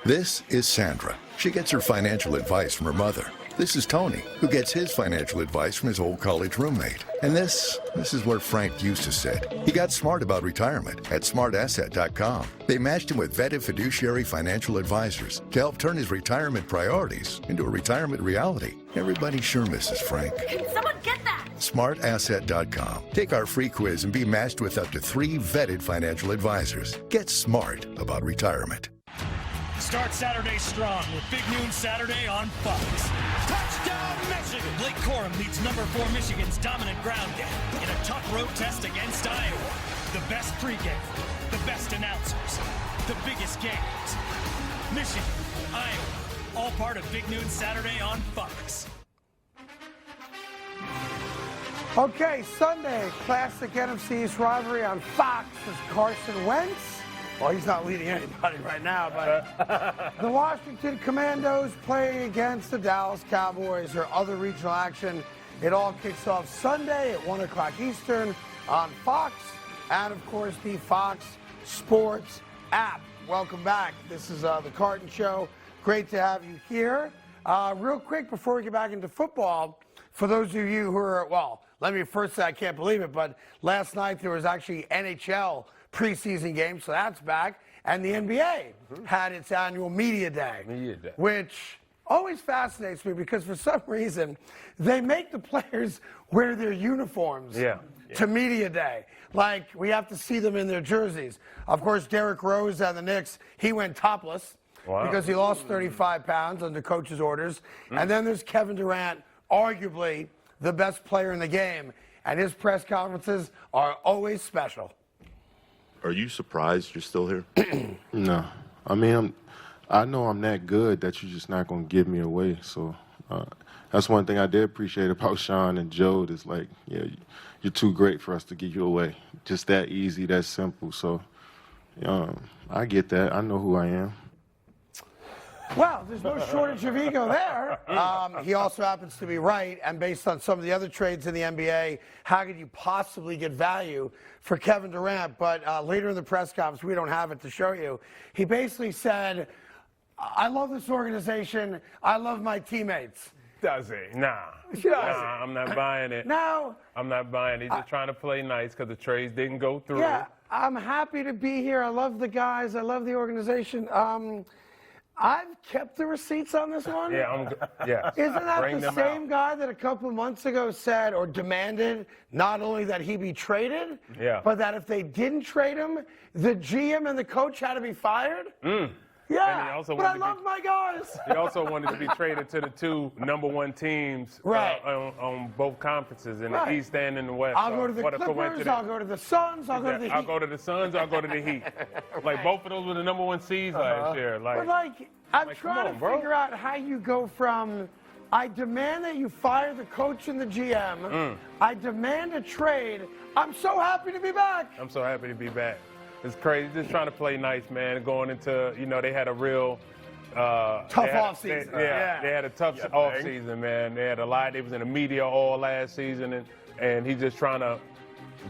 This is Sandra. She gets her financial advice from her mother. This is Tony, who gets his financial advice from his old college roommate. And this is where Frank used to sit. He got smart about retirement at smartasset.com. They matched him with vetted fiduciary financial advisors to help turn his retirement priorities into a retirement reality. Everybody sure misses Frank. Can someone get that? smartasset.com. Take our free quiz and be matched with up to 3 vetted financial advisors. Get smart about retirement. Start Saturday strong with Big Noon Saturday on Fox. Touchdown, Michigan! Blake Corum leads number 4 Michigan's dominant ground game in a tough road test against Iowa. The best pregame, the best announcers, the biggest games. Michigan, Iowa, all part of Big Noon Saturday on Fox. Okay, Sunday, classic NFC East rivalry on Fox is Carson Wentz. Well, he's not leading anybody right now, but the Washington Commandos playing against the Dallas Cowboys or other regional action. It all kicks off Sunday at 1 o'clock Eastern on Fox and, of course, the Fox Sports app. Welcome back. This is the Carton Show. Great to have you here. Real quick, before we get back into football, for those of you who are, well, let me first say I can't believe it, but last night there was actually NHL preseason game, so that's back. And the NBA had its annual media day, which always fascinates me because for some reason they make the players wear their uniforms to media day. Like we have to see them in their jerseys. Of course, Derrick Rose and the Knicks, he went topless because he lost 35 pounds under coach's orders. And then there's Kevin Durant, arguably the best player in the game, and his press conferences are always special. Are you surprised you're still here? No. I mean, I know I'm that good that you're just not going to give me away. So that's one thing I did appreciate about Sean and Joe is like, yeah, you're too great for us to give you away. Just that easy, that simple. So I get that. I know who I am. Well, there's no shortage of ego there. He also happens to be right, and based on some of the other trades in the NBA, how could you possibly get value for Kevin Durant? But later in the press conference, we don't have it to show you, he basically said, I love this organization. I love my teammates. Does he? Nah. I'm not buying it. No. I'm not buying it. He's just trying to play nice because the trades didn't go through. Yeah, I'm happy to be here. I love the guys. I love the organization. I've kept the receipts on this one. Yeah. Isn't that Bring the them same out. guy that a couple of months ago said or demanded not only that he be traded, but that if they didn't trade him, the GM and the coach had to be fired? Yeah, but I love my guys. He also wanted to be traded to the 2 number 1 teams on both conferences in the East and in the West. I'll go to the Clippers, I'll go to the Suns, I'll go to the Heat. I'll go to the Suns, I'll go to the Heat. Like, both of those were the number 1 seeds last year. But, I'm trying to figure out how you go from, I demand that you fire the coach and the GM, I demand a trade, I'm so happy to be back. I'm so happy to be back. It's crazy. Just trying to play nice, man. Going into, they had a real tough offseason. They had a tough offseason, man. They had a lot. They was in the media all last season, and he's just trying to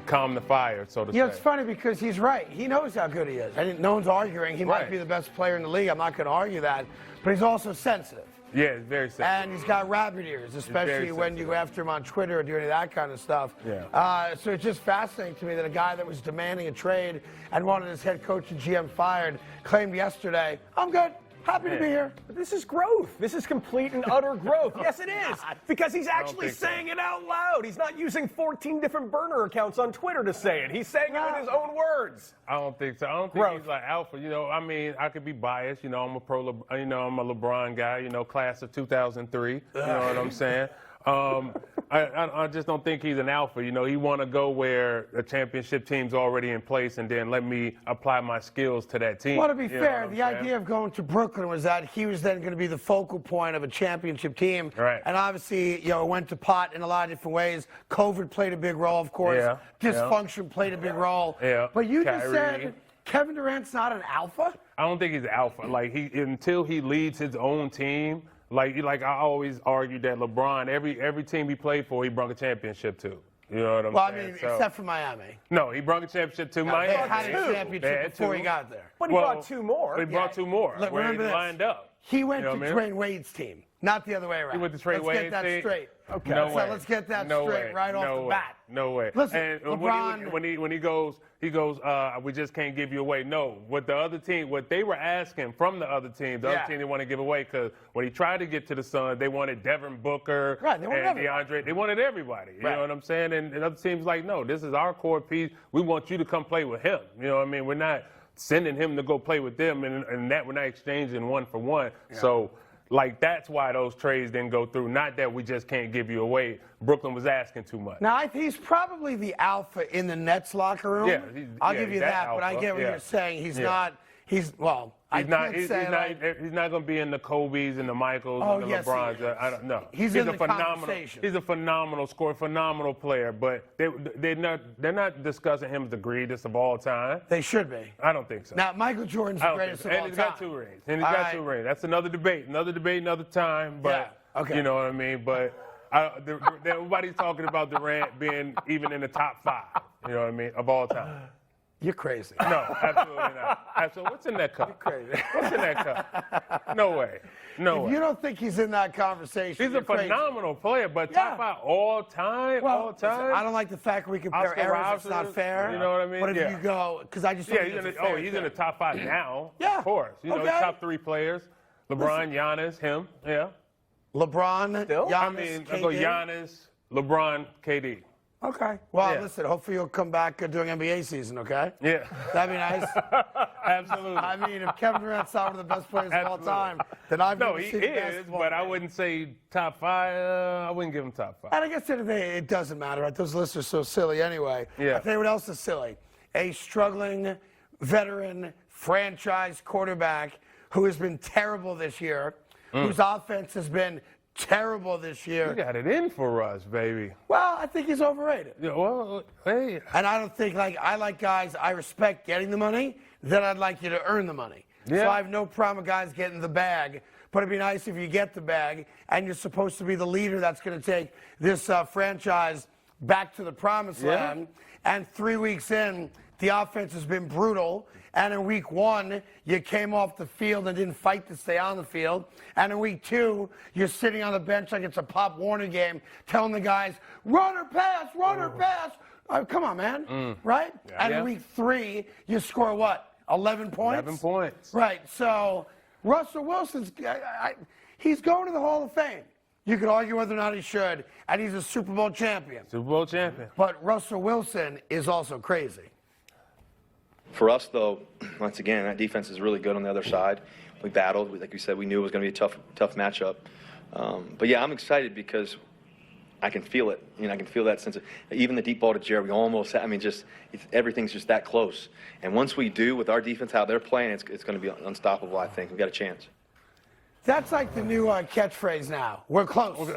calm the fire, so to say. It's funny because he's right. He knows how good he is. No one's arguing. He might be the best player in the league. I'm not going to argue that. But he's also sensitive. Yeah, it's very simple. And he's got rabbit ears, especially when you go after him on Twitter or do any of that kind of stuff. Yeah. So it's just fascinating to me that a guy that was demanding a trade and wanted his head coach and GM fired claimed yesterday, I'm good. Happy to be here. But this is growth. This is complete and utter growth. Yes, it is. Because he's actually saying it out loud. He's not using 14 different burner accounts on Twitter to say it. He's saying it with his own words. I don't think so. I don't think he's like alpha. You know, I mean, I could be biased. You know, I'm a LeBron guy. You know, class of 2003. You know what I'm saying? I just don't think he's an alpha. You know, he want to go where a championship team's already in place and then let me apply my skills to that team. Well, to be fair, the idea of going to Brooklyn was that he was then going to be the focal point of a championship team. Right. And obviously, you know, it went to pot in a lot of different ways. COVID played a big role, of course. Yeah. Dysfunction played a big role. Yeah. But you just Kyrie. said Kevin Durant's not an alpha? I don't think he's alpha. Like until he leads his own team. Like I always argue that LeBron, every team he played for, he brought a championship to. You know what I'm Well, saying? I mean, except for Miami. No, he brought a championship to Miami. They had a championship before he got there. But he brought two more. He brought two more. Look, where remember he this. lined up. He went You know to what I mean? Dwayne Wade's team, not the other way around. He went to Trey Let's Wade's get that team? straight. Okay. No way. Let's get that No straight way. right No off the way. bat. No way. Listen, and LeBron. when he goes, we just can't give you away. No, what the other team, what they were asking from the other team, the other team they want to give away, because when he tried to get to the Suns, they wanted Devin Booker Right, they wanted and everybody. DeAndre. They wanted everybody. You know what I'm saying? And other teams like, no, this is our core piece. We want you to come play with him. You know what I mean? We're not sending him to go play with them, and that we're not exchanging one for one. So. Like, that's why those trades didn't go through. Not that we just can't give you away. Brooklyn was asking too much. Now, he's probably the alpha in the Nets locker room. Yeah, I'll give you that, but I alpha, get what you're saying. He's not. He's not going to be in the Kobe's and the Michaels and the yes, LeBrons. he is. I don't know. He's in the phenomenal. conversation. He's a phenomenal scorer, phenomenal player. But they're not discussing him as the greatest of all time. They should be. I don't think so. Now, Michael Jordan's the greatest of all time. And he's got 2 rings. That's another debate. Another time. But you know what I mean. But nobody's talking about Durant being even in the top 5. You know what I mean, of all time. You're crazy. No, absolutely not. Absolutely. What's in that cup? You're crazy. What's in that cup? No way. No way. If you don't think he's in that conversation, He's a phenomenal player, but top 5 all time? Well, all time? listen, I don't like the fact we compare Oscar errors. It's not Robinson, fair. you know what I mean? But if you go, because I just don't think he's it's a fair he's in thing. the top 5 now. Yeah. Of course. You know, Okay. top 3 players. LeBron, Giannis, him. Yeah. LeBron, Still? Giannis, I mean, I go KD. Giannis, LeBron, KD. Okay. Well, Yeah. listen, hopefully you'll come back during NBA season, okay? Yeah. That'd be nice. Absolutely. I mean, if Kevin Durant's not one of the best players of all time, then I've No, never he seen is, basketball. but I wouldn't say top 5. I wouldn't give him top 5. And I guess at the end of the day, it doesn't matter. Right? Those lists are so silly anyway. Yeah. I'll tell you what else is silly. A struggling veteran franchise quarterback who has been terrible this year, whose offense has been terrible this year. You got it in for us, baby. Well, I think he's overrated. Yeah, well, hey. And I don't think, I like guys, I respect getting the money, then I'd like you to earn the money. Yeah. So I have no problem with guys getting the bag, but it'd be nice if you get the bag and you're supposed to be the leader that's going to take this franchise back to the promised land. And 3 weeks in, the offense has been brutal. And in week 1, you came off the field and didn't fight to stay on the field. And in week 2, you're sitting on the bench like it's a Pop Warner game, telling the guys, run or pass, run or pass. Come on, man. Right? Yeah. And in week 3, you score what? 11 points? 11 points. Right. So Russell Wilson's, he's going to the Hall of Fame. You could argue whether or not he should, and he's a Super Bowl champion. Super Bowl champion. But Russell Wilson is also crazy. For us, though, once again, that defense is really good on the other side. We battled. Like we said, we knew it was going to be a tough matchup. But, yeah, I'm excited because I can feel it. You know, I can feel that sense of even the deep ball to Jared. We almost, everything's just that close. And once we do with our defense, how they're playing, it's going to be unstoppable, I think. We've got a chance. That's like the new catchphrase now. We're close.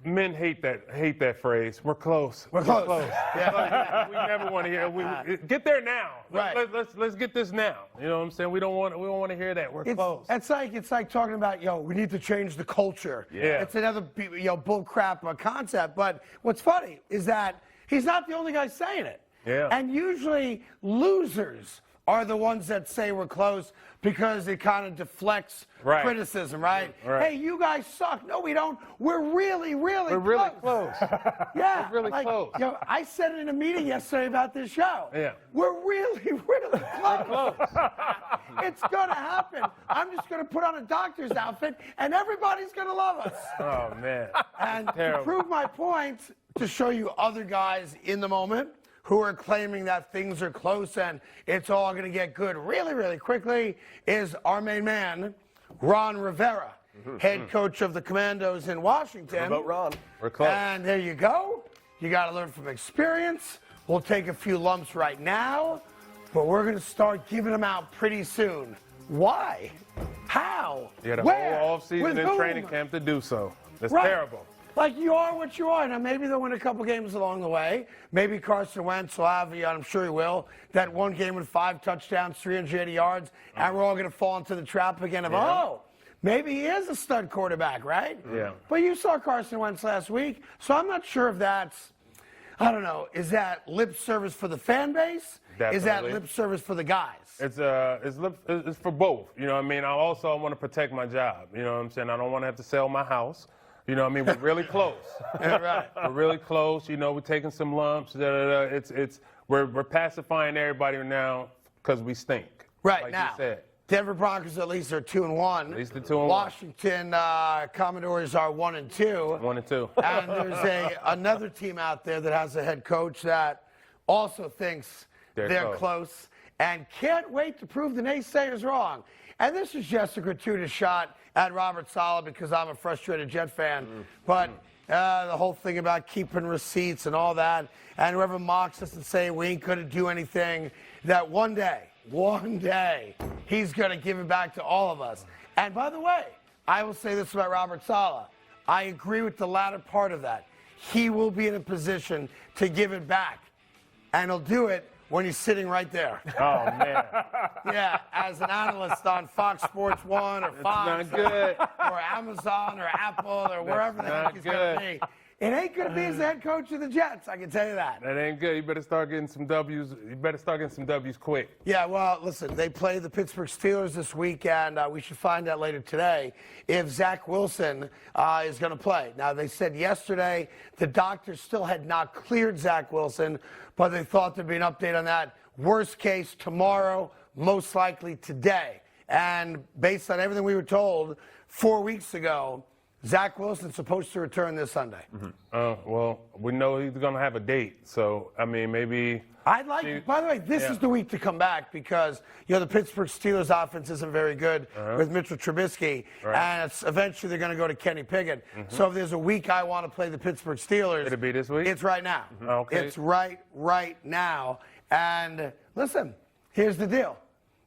Men hate that phrase. We're close. We're close. Yeah. We never want to hear. Get there now. Right. Let's get this now. You know what I'm saying? We don't want to hear that. We're close. It's like talking about we need to change the culture. Yeah. It's another bull crap concept. But what's funny is that he's not the only guy saying it. Yeah. And usually losers are the ones that say we're close because it kind of deflects criticism, right? Hey, you guys suck. No, we don't. We're really, really close. Yeah. We're really close. You know, I said it in a meeting yesterday about this show. Yeah. We're really, really close. It's going to happen. I'm just going to put on a doctor's outfit, and everybody's going to love us. Oh, man. And to prove my point, to show you other guys in the moment who are claiming that things are close and it's all going to get good really, really quickly, is our main man, Ron Rivera, head coach of the Commandos in Washington. What about Ron? We're close. And there you go. You got to learn from experience. We'll take a few lumps right now, but we're going to start giving them out pretty soon. Why? How? You had a Where? whole offseason With and whom? training camp to do so. That's Right. terrible. Like, you are what you are. Now, maybe they'll win a couple games along the way. Maybe Carson Wentz will have, I'm sure he will, that one game with 5 touchdowns, 380 yards, and we're all going to fall into the trap again of, oh, maybe he is a stud quarterback, right? Yeah. But you saw Carson Wentz last week, so I'm not sure if that's, I don't know, is that lip service for the fan base? Definitely. Is that lip service for the guys? It's for both. You know what I mean? I want to protect my job. You know what I'm saying? I don't want to have to sell my house. You know what I mean? We're really close. Right. We're really close. You know, we're taking some lumps. We're pacifying everybody now because we stink. Right, like now. you said. Denver Broncos at least are 2-1. At least they're 2-1. Washington Commodores are 1-2. 1-2. And there's another team out there that has a head coach that also thinks they're close and can't wait to prove the naysayers wrong. And this is just a gratuitous shot at Robert Saleh because I'm a frustrated Jet fan. But the whole thing about keeping receipts and all that, and whoever mocks us and say we ain't going to do anything, that one day, he's going to give it back to all of us. And by the way, I will say this about Robert Saleh. I agree with the latter part of that. He will be in a position to give it back, and he'll do it when he's sitting right there. Oh, man. Yeah, as an analyst on Fox Sports 1 or Fox not good. or Amazon or Apple or wherever the heck he's going to be. It ain't going to be as the head coach of the Jets, I can tell you that. That ain't good. You better start getting some W's. You better start getting some W's quick. Yeah, well, listen, they play the Pittsburgh Steelers this week, and we should find out later today if Zach Wilson is going to play. Now, they said yesterday the doctors still had not cleared Zach Wilson, but they thought there'd be an update on that. Worst case, tomorrow, most likely today. And based on everything we were told 4 weeks ago, Zach Wilson's supposed to return this Sunday. Well, we know he's going to have a date. So, I mean, maybe. I'd like, by the way, this is the week to come back because, the Pittsburgh Steelers offense isn't very good with Mitchell Trubisky. And eventually they're going to go to Kenny Pickett. So if there's a week I want to play the Pittsburgh Steelers. It'll be this week? It's right now. Okay. It's right now. And listen, here's the deal.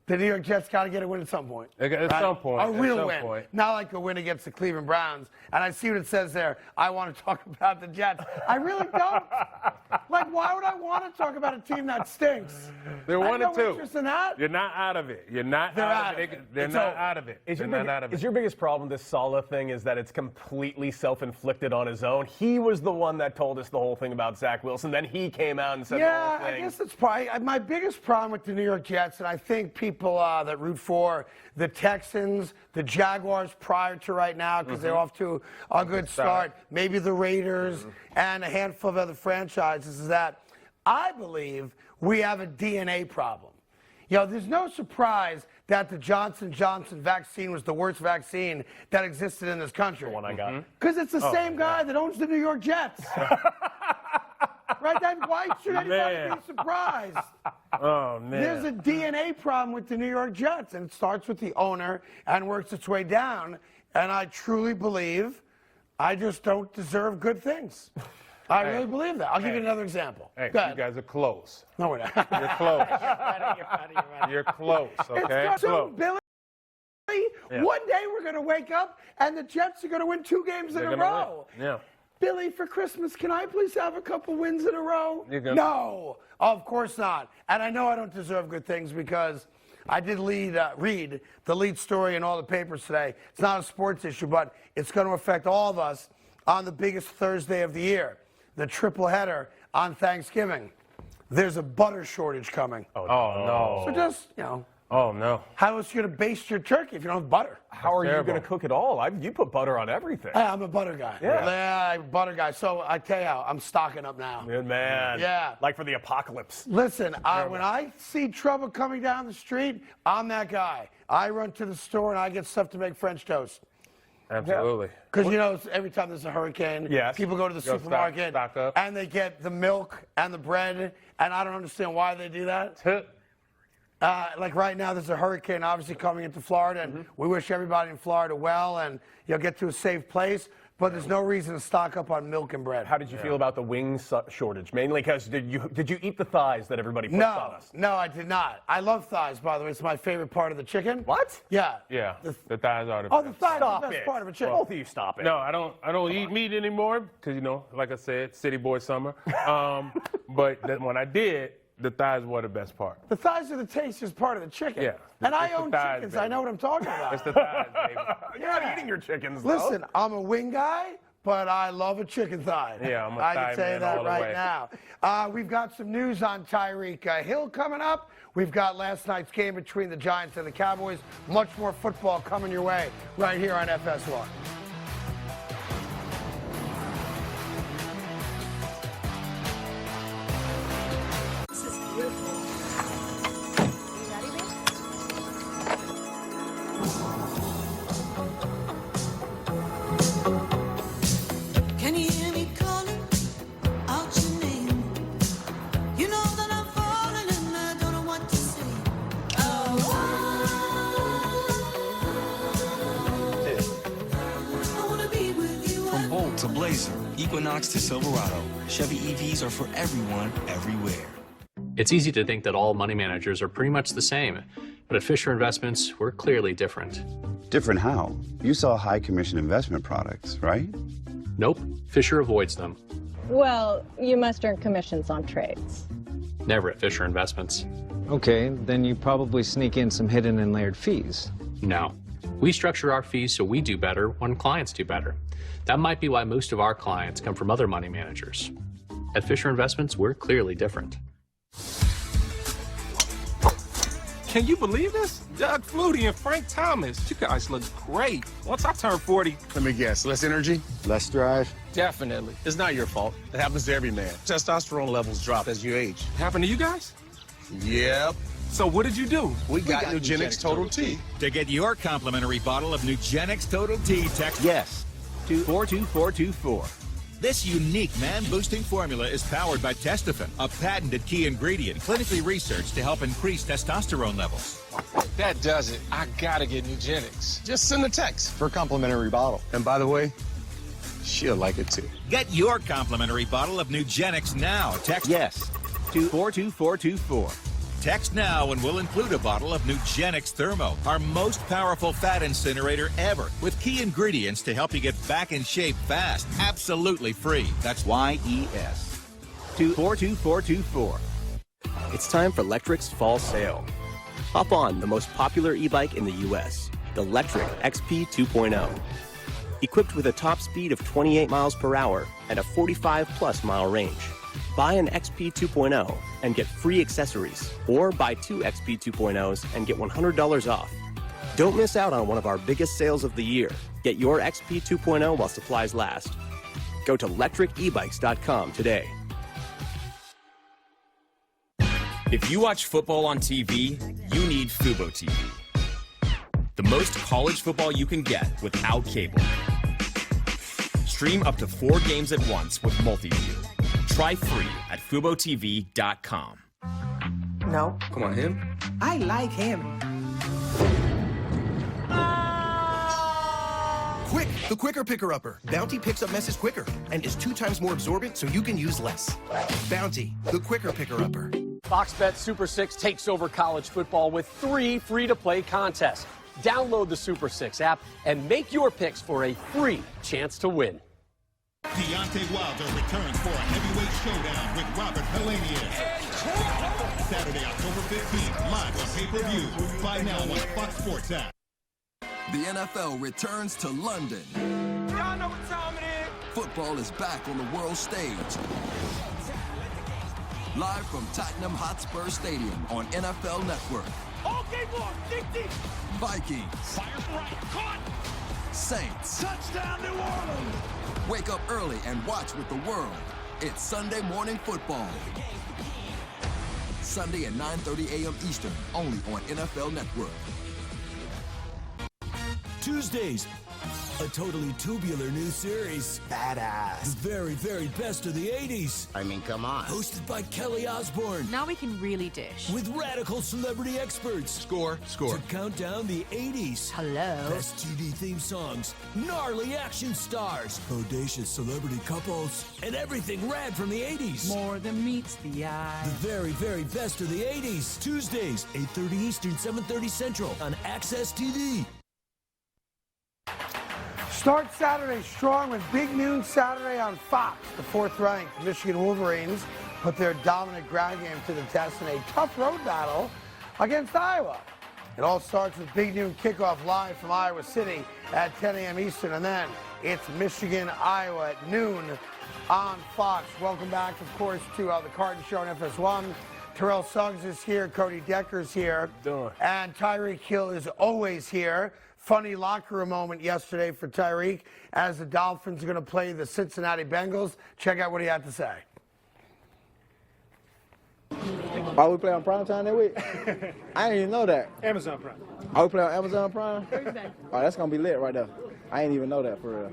The New York Jets got to get a win at some point. At some point. A real at some win. Point. Not like a win against the Cleveland Browns. And I see what it says there. I want to talk about the Jets. I really don't. Like, why would I want to talk about a team that stinks? They're 1-2. No interest in that. You're not out of it. You're not out of it. They're not out of it. They're not out of it. Is your biggest problem with this Saleh thing is that it's completely self-inflicted on his own? He was the one that told us the whole thing about Zach Wilson. Then he came out and said the whole thing. I guess that's probably my biggest problem with the New York Jets, and I think people that root for the Texans, the Jaguars prior to right now because they're off to a good start, maybe the Raiders and a handful of other franchises, is that I believe we have a DNA problem. There's no surprise that the Johnson & Johnson vaccine was the worst vaccine that existed in this country. The one I got. Because it's the same guy that owns the New York Jets. Right? Why should anybody be surprised? Oh, man. There's a DNA problem with the New York Jets, and it starts with the owner and works its way down. And I truly believe I just don't deserve good things. I really believe that. I'll give you another example. Hey, you guys are close. No, we're not. You're close. You're close, okay? It's so, Billy, one day we're going to wake up and the Jets are going to win 2 games in a row. Win. Yeah. Billy, for Christmas, can I please have a couple wins in a row? No, of course not. And I know I don't deserve good things because I did read the lead story in all the papers today. It's not a sports issue, but it's going to affect all of us on the biggest Thursday of the year, the triple header on Thanksgiving. there's a butter shortage coming. Oh, no. So just, you know. Oh, no. How else are you going to baste your turkey if you don't have butter? How are you going to cook it all? You put butter on everything. Hey, I'm a butter guy. Yeah. I'm a butter guy. So I tell you how, I'm stocking up now. Good man. Yeah. Like for the apocalypse. Listen, when I see trouble coming down the street, I'm that guy. I run to the store and I get stuff to make French toast. Absolutely. Because, you know, every time there's a hurricane, people go to the supermarket stock up. and they get the milk and the bread, and I don't understand why they do that. Like right now, there's a hurricane obviously coming into Florida, and we wish everybody in Florida well and you'll get to a safe place. But there's no reason to stock up on milk and bread. How did you feel about the wings shortage? Mainly because did you eat the thighs that everybody puts on us? No, I did not. I love thighs, by the way. It's my favorite part of the chicken. What? Yeah. Yeah. The thighs are the Oh, the best. thighs are the best part of a chicken. Both of you stop it. No, I don't eat meat anymore because, you know, like I said, city boy summer. But when I did, the thighs were the best part. The thighs are the tastiest part of the chicken. Yeah. And I It's the own thighs, chickens. baby. I know what I'm talking about. It's the thighs, baby. You're not eating your chickens, though. Listen, I'm a wing guy, but I love a chicken thigh. Yeah, I'm a I thigh can tell you man that all the right way. now. We've got some news on Tyreek Hill coming up. We've got last night's game between the Giants and the Cowboys. Much more football coming your way right here on FS1. This is beautiful. You ready, babe? Can you hear me calling out your name? You know that I'm falling and I don't know what to say. I wanna be with you. From Bolt to Blazer, Equinox to Silverado, Chevy EVs are for everyone, everywhere. It's easy to think that all money managers are pretty much the same, but at Fisher Investments, we're clearly different. Different how? You sell high commission investment products, right? Nope, Fisher avoids them. Well, you must earn commissions on trades. Never at Fisher Investments. Okay, then you probably sneak in some hidden and layered fees. No. We structure our fees so we do better when clients do better. That might be why most of our clients come from other money managers. At Fisher Investments, we're clearly different. Can you believe this? Doug Flutie and Frank Thomas. You guys look great. Once I turn 40. Let me guess, less energy, less drive? Definitely. It's not your fault. It happens to every man. Testosterone levels drop as you age. Happened to you guys? Yep. So what did you do? We got Nugenix Total T. To get your complimentary bottle of Nugenix Total T, text YES to 42424. This unique man-boosting formula is powered by Testofen, a patented key ingredient clinically researched to help increase testosterone levels. That does it. I gotta get Nugenix. Just send a text for a complimentary bottle. And by the way, she'll like it too. Get your complimentary bottle of Nugenix now. Text YES to 42424. Text now and we'll include a bottle of Nugenix Thermo, our most powerful fat incinerator ever, with key ingredients to help you get back in shape fast, absolutely free. That's YES to 42424. It's time for Lectric's fall sale. Hop on the most popular e-bike in the U.S., the Lectric XP 2.0. Equipped with a top speed of 28 miles per hour and a 45-plus mile range. Buy an XP 2.0 and get free accessories, or buy 2 XP 2.0s and get $100 off. Don't miss out on one of our biggest sales of the year. Get your XP 2.0 while supplies last. Go to lectricebikes.com today. If you watch football on TV, you need Fubo TV. The most college football you can get without cable. Stream up to 4 games at once with Multiview. Try free at FuboTV.com. No. Come on, him? I like him. Quick, the quicker picker-upper. Bounty picks up messes quicker and is 2 times more absorbent so you can use less. Bounty, the quicker picker-upper. Fox Bet Super 6 takes over college football with 3 free-to-play contests. Download the Super 6 app and make your picks for a free chance to win. Deontay Wilder returns for a heavyweight showdown with Robert Helenius. Saturday, October 15th, live on pay-per-view. Fight now on Fox Sports app. The NFL returns to London. Y'all know what time it is. Football is back on the world stage. live from Tottenham Hotspur Stadium on NFL Network. All game long, deep. Vikings. Fires right, caught. Saints. Touchdown, New Orleans. Wake up early and watch with the world. It's Sunday Morning Football. Sunday at 9:30 a.m. Eastern, only on NFL Network. Tuesdays, a totally tubular new series. Badass. The very, very best of the 80s. I mean, come on. Hosted by Kelly Osbourne. Now we can really dish. With radical celebrity experts. Score. To count down the 80s. Hello. Best TV theme songs. Gnarly action stars. Bodacious celebrity couples. And everything rad from the 80s. More than meets the eye. The very, very best of the 80s. Tuesdays, 8:30 Eastern, 7:30 Central on Access TV. Start Saturday strong with Big Noon Saturday on Fox. The 4th-ranked Michigan Wolverines put their dominant ground game to the test in a tough road battle against Iowa. It all starts with Big Noon kickoff live from Iowa City at 10 a.m. Eastern, and then it's Michigan, Iowa at noon on Fox. Welcome back, of course, to the Carton Show on FS1. Terrell Suggs is here, Cody Decker's here, and Tyreek Hill is always here. Funny locker room moment yesterday for Tyreek as the Dolphins are going to play the Cincinnati Bengals. Check out what he had to say. Oh, we play on prime time that week? I didn't even know that. Amazon Prime. Oh, we play on Amazon Prime? Thursday. Oh, that's going to be lit right there. I didn't even know that for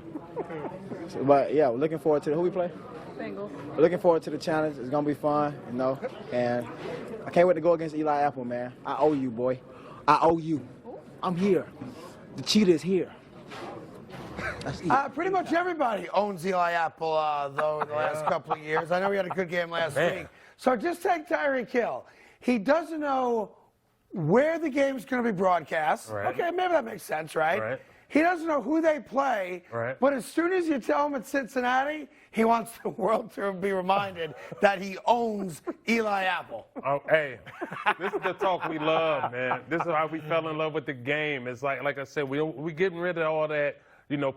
real. But, yeah, we're looking forward to who we play? Bengals. We're looking forward to the challenge. It's going to be fun, you know. And I can't wait to go against Eli Apple, man. I owe you, boy. I owe you. I'm here. The cheetah is here. Pretty much everybody owns Eli Apple, though, in the last couple of years. I know he had a good game last week. So just take Tyreek Hill. He doesn't know where the game's going to be broadcast. Right. Okay, maybe that makes sense, right? Right. He doesn't know who they play. Right. But as soon as you tell him it's Cincinnati, he wants the world to be reminded that he owns Eli Apple. Oh, hey, this is the talk we love, man. This is how we fell in love with the game. It's like I said, we getting rid of all that,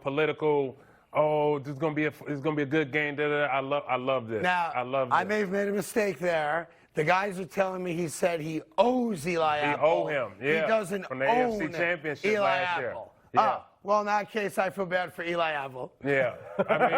political. Oh, this is gonna be a good game. I love this. Now, I love this. I may have made a mistake there. The guys are telling me he said he owes Eli Apple. He owe him. Yeah. He doesn't from the own AFC Championship Eli last year. Apple. Yeah. Well, in that case, I feel bad for Eli Apple. Yeah, I mean,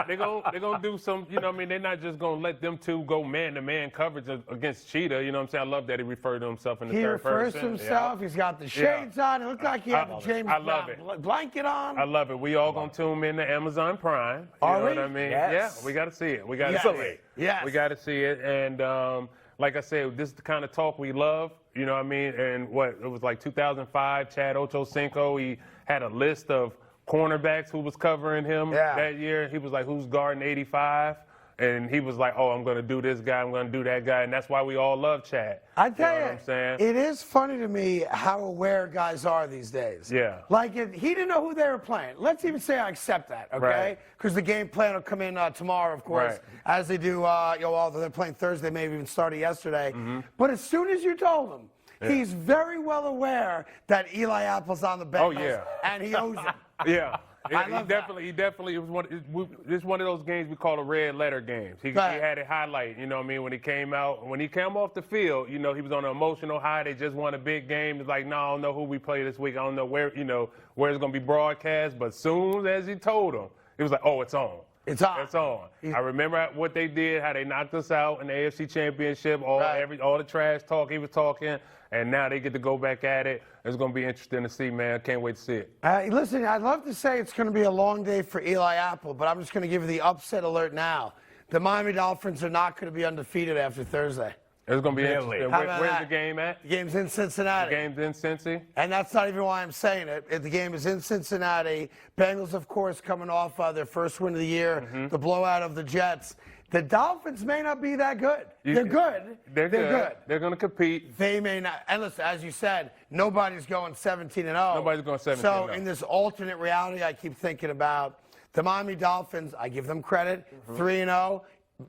they're gonna do some. They're not just gonna let them two go man-to-man coverage against Cheetah. You know what I'm saying? I love that he referred to himself in the third person. He refers to himself. Yeah. He's got the shades on. It looked like he had the James Brown blanket on. I love it. We all gonna tune in to Amazon Prime. You know what I mean? Yes. Yeah, we got to see it. We got to see it. Yes. We got to see it. And like I said, this is the kind of talk we love. You know what I mean? And it was like 2005, Chad Ochocinco, he had a list of cornerbacks who was covering him that year. He was like, who's guarding 85? And he was like, oh, I'm going to do this guy, I'm going to do that guy. And that's why we all love Chad. I tell you, know what I'm saying? It is funny to me how aware guys are these days. Yeah. Like, he didn't know who they were playing. Let's even say I accept that, okay? Because the game plan will come in tomorrow, of course, as they do, although they're playing Thursday, maybe even started yesterday. But as soon as you told him, he's very well aware that Eli Apple's on the Bengals, and he owes him. Yeah. He definitely it was this one of those games we call a red letter games. He had it highlight, you know what I mean, when he came off the field, he was on an emotional high. They just won a big game. It's like, no, I don't know who we play this week. I don't know where it's gonna be broadcast. But soon as he told him, it was like, oh, it's on. It's on. It's on. I remember what they did, how they knocked us out in the AFC Championship, all the trash talk he was talking, and now they get to go back at it. It's going to be interesting to see, man. I can't wait to see it. Listen, I'd love to say it's going to be a long day for Eli Apple, but I'm just going to give you the upset alert now. The Miami Dolphins are not going to be undefeated after Thursday. It's going to be interesting. Where's the game at? The game's in Cincinnati. The game's in Cincy? And that's not even why I'm saying it. The game is in Cincinnati. Bengals, of course, coming off their first win of the year, the blowout of the Jets. The Dolphins may not be that good. They're good. They're good. They're going to compete. They may not. And listen, as you said, nobody's going 17-0. Nobody's going 17-0. So in this alternate reality I keep thinking about, the Miami Dolphins, I give them credit, 3-0.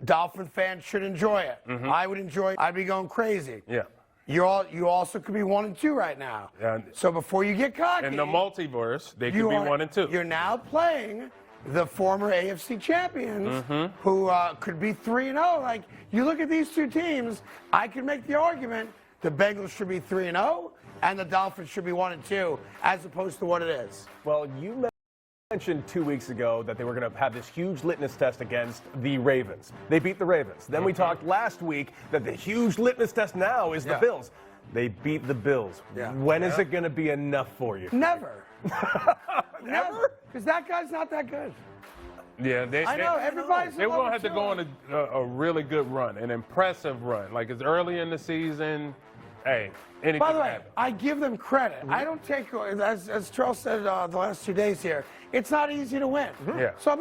Dolphin fans should enjoy it. I would enjoy it. I'd be going crazy. Yeah. You also could be 1-2 right now. So before you get cocky. In the multiverse, they could be 1-2. You're now playing the former AFC champions who could be 3-0. Like, you look at these two teams, I could make the argument the Bengals should be 3-0 and the Dolphins should be 1-2 as opposed to what it is. Well, you mentioned 2 weeks ago that they were going to have this huge litmus test against the Ravens. They beat the Ravens. Then we talked last week that the huge litmus test now is the Bills. They beat the Bills. When is it going to be enough for you? Never. Never? Because that guy's not that good. Yeah, I know, everybody's They will have to go on a really good run, an impressive run. Like, it's early in the season. Hey, anything By the way, happen. I give them credit. I don't take, as Charles said the last 2 days here, it's not easy to win. Yeah. So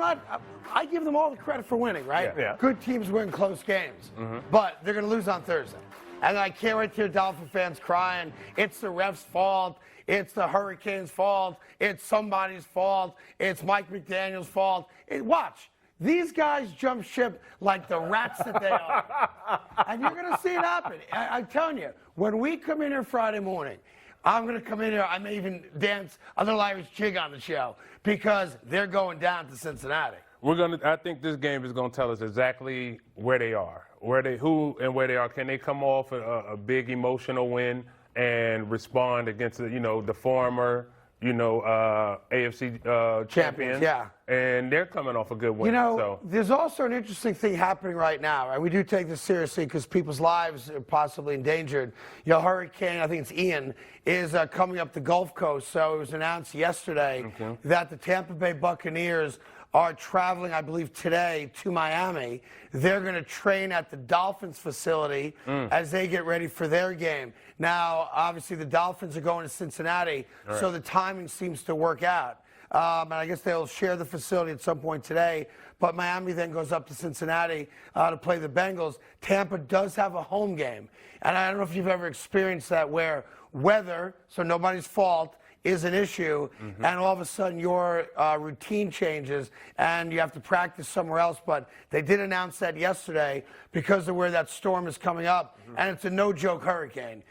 I give them all the credit for winning, right? Yeah. Good teams win close games. But they're going to lose on Thursday. And I can't wait to hear Dolphin fans crying. It's the ref's fault. It's the Hurricanes' fault. It's somebody's fault. It's Mike McDaniel's fault. Watch. These guys jump ship like the rats that they are. And you're going to see it happen. I'm telling you, when we come in here Friday morning, I'm going to come in here. I may even dance a little Irish jig on the show because they're going down to Cincinnati. I think this game is going to tell us exactly where they are, who and where they are. Can they come off a big emotional win and respond against the former AFC champions? Yeah. And they're coming off a good win. There's also an interesting thing happening right now, and we do take this seriously because people's lives are possibly endangered. Hurricane, I think it's Ian, is coming up the Gulf Coast. So it was announced yesterday that the Tampa Bay Buccaneers are traveling, I believe, today to Miami. They're going to train at the Dolphins facility as they get ready for their game. Now, obviously, the Dolphins are going to Cincinnati, so the timing seems to work out. And I guess they'll share the facility at some point today. But Miami then goes up to Cincinnati to play the Bengals. Tampa does have a home game. And I don't know if you've ever experienced that where weather, so nobody's fault, is an issue, and all of a sudden your routine changes and you have to practice somewhere else. But they did announce that yesterday because of where that storm is coming up, and it's a no-joke hurricane.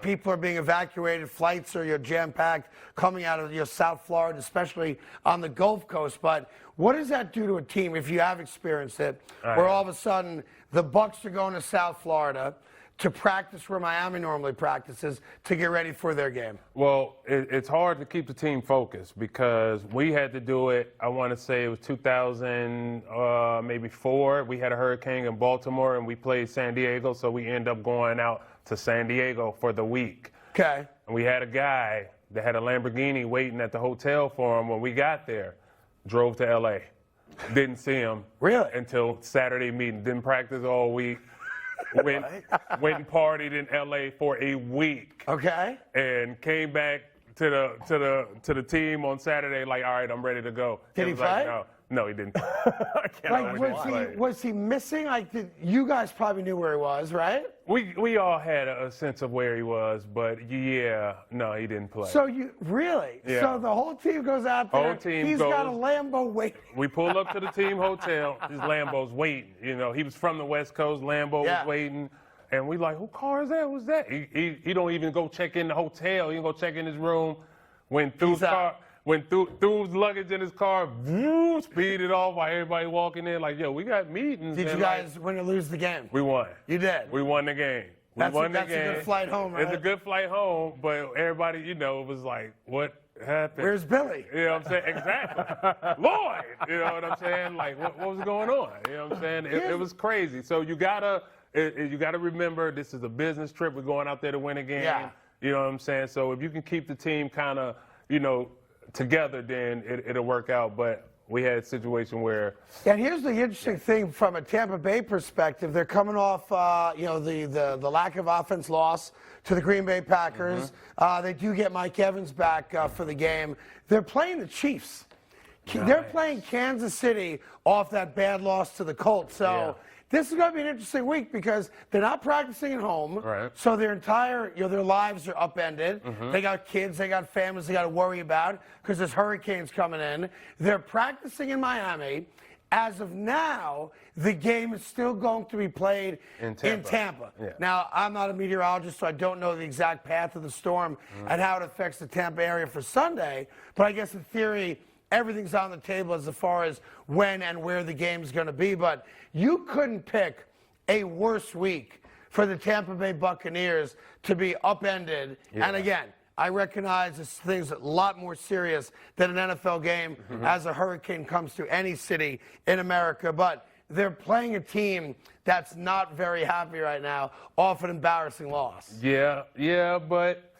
People are being evacuated. Flights are jam-packed coming out of South Florida, especially on the Gulf Coast. But what does that do to a team if you have experienced it, where all of a sudden the Bucs are going to South Florida to practice where Miami normally practices to get ready for their game? Well, it's hard to keep the team focused because we had to do it, I want to say it was 2004. We had a hurricane in Baltimore and we played San Diego, so we ended up going out to San Diego for the week. Okay. And we had a guy that had a Lamborghini waiting at the hotel for him when we got there. Drove to L.A. Didn't see him. Really? Until Saturday meeting. Didn't practice all week. Went and partied in LA for a week. Okay. And came back to the team on Saturday like, all right, I'm ready to go. Did he play? Like, no, he didn't. Was he missing? Like, you guys probably knew where he was, right? We all had a sense of where he was, but no, he didn't play. So really? Yeah. So the whole team goes out there. Whole team He's goes. got a Lambo waiting. We pull up to the team hotel. His Lambo's waiting. He was from the West Coast. Lambo was waiting. And we like, who car is that? Who's that? He don't even go check in the hotel. He didn't go check in his room. Went through his car. Went through his luggage in his car, speeded off while everybody walking in like, yo, we got meetings. Did you guys win or lose the game? We won. You did? We won the game. That's a good flight home, right? It's a good flight home, but everybody, was like, what happened? Where's Billy? You know what I'm saying? Exactly. Lloyd! You know what I'm saying? Like, what was going on? You know what I'm saying? It was crazy. So you gotta remember this is a business trip. We're going out there to win a game. Yeah. You know what I'm saying? So if you can keep the team kind of, together, then it'll work out. But we had a situation where. And here's the interesting thing from a Tampa Bay perspective. They're coming off, the lack of offense loss to the Green Bay Packers. They do get Mike Evans back for the game. They're playing the Chiefs. Nice. They're playing Kansas City off that bad loss to the Colts. So. Yeah. This is going to be an interesting week because they're not practicing at home. Right. So their entire, their lives are upended. They got kids, they got families they got to worry about because there's hurricanes coming in. They're practicing in Miami. As of now, the game is still going to be played in Tampa. Yeah. Now, I'm not a meteorologist, so I don't know the exact path of the storm and how it affects the Tampa area for Sunday. But I guess in theory, everything's on the table as far as when and where the game's going to be. But you couldn't pick a worse week for the Tampa Bay Buccaneers to be upended. Yeah. And again, I recognize this thing's a lot more serious than an NFL game as a hurricane comes to any city in America. But they're playing a team that's not very happy right now off an embarrassing loss. Yeah, but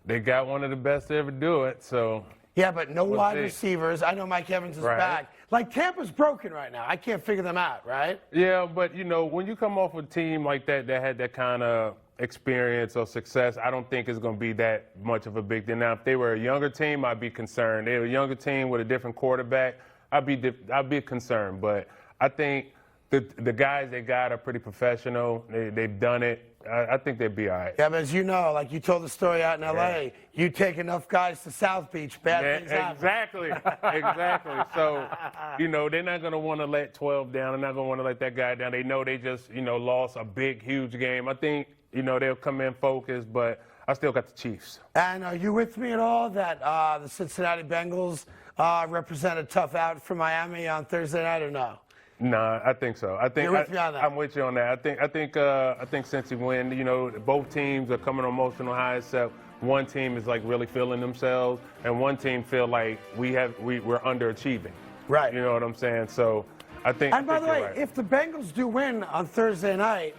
they got one of the best to ever do it, so. Yeah, but no We'll wide see. receivers. I know Mike Evans is Right. back. Like, Tampa's broken right now. I can't figure them out, right? Yeah, but, you know, when you come off a team like that had that kind of experience or success, I don't think it's going to be that much of a big deal. Now, if they were a younger team, I'd be concerned. They were a younger team with a different quarterback, I'd be concerned. But I think the guys they got are pretty professional. They've done it. I think they'd be all right. Yeah, but as you know, like you told the story out in L.A., you take enough guys to South Beach, bad things happen. Exactly. So, you know, they're not going to want to let 12 down. They're not going to want to let that guy down. They know they just, you know, lost a big, huge game. I think, you know, they'll come in focused, but I still got the Chiefs. And are you with me at all that the Cincinnati Bengals represent a tough out for Miami on Thursday night or no? Nah, I think so. I think You're with me on that. I'm with you on that. I think since he win, you know, both teams are coming on emotional highs. Except one team is like really feeling themselves, and one team feel like we're underachieving. Right. You know what I'm saying? So I think. And by the way, you're right. if the Bengals do win on Thursday night,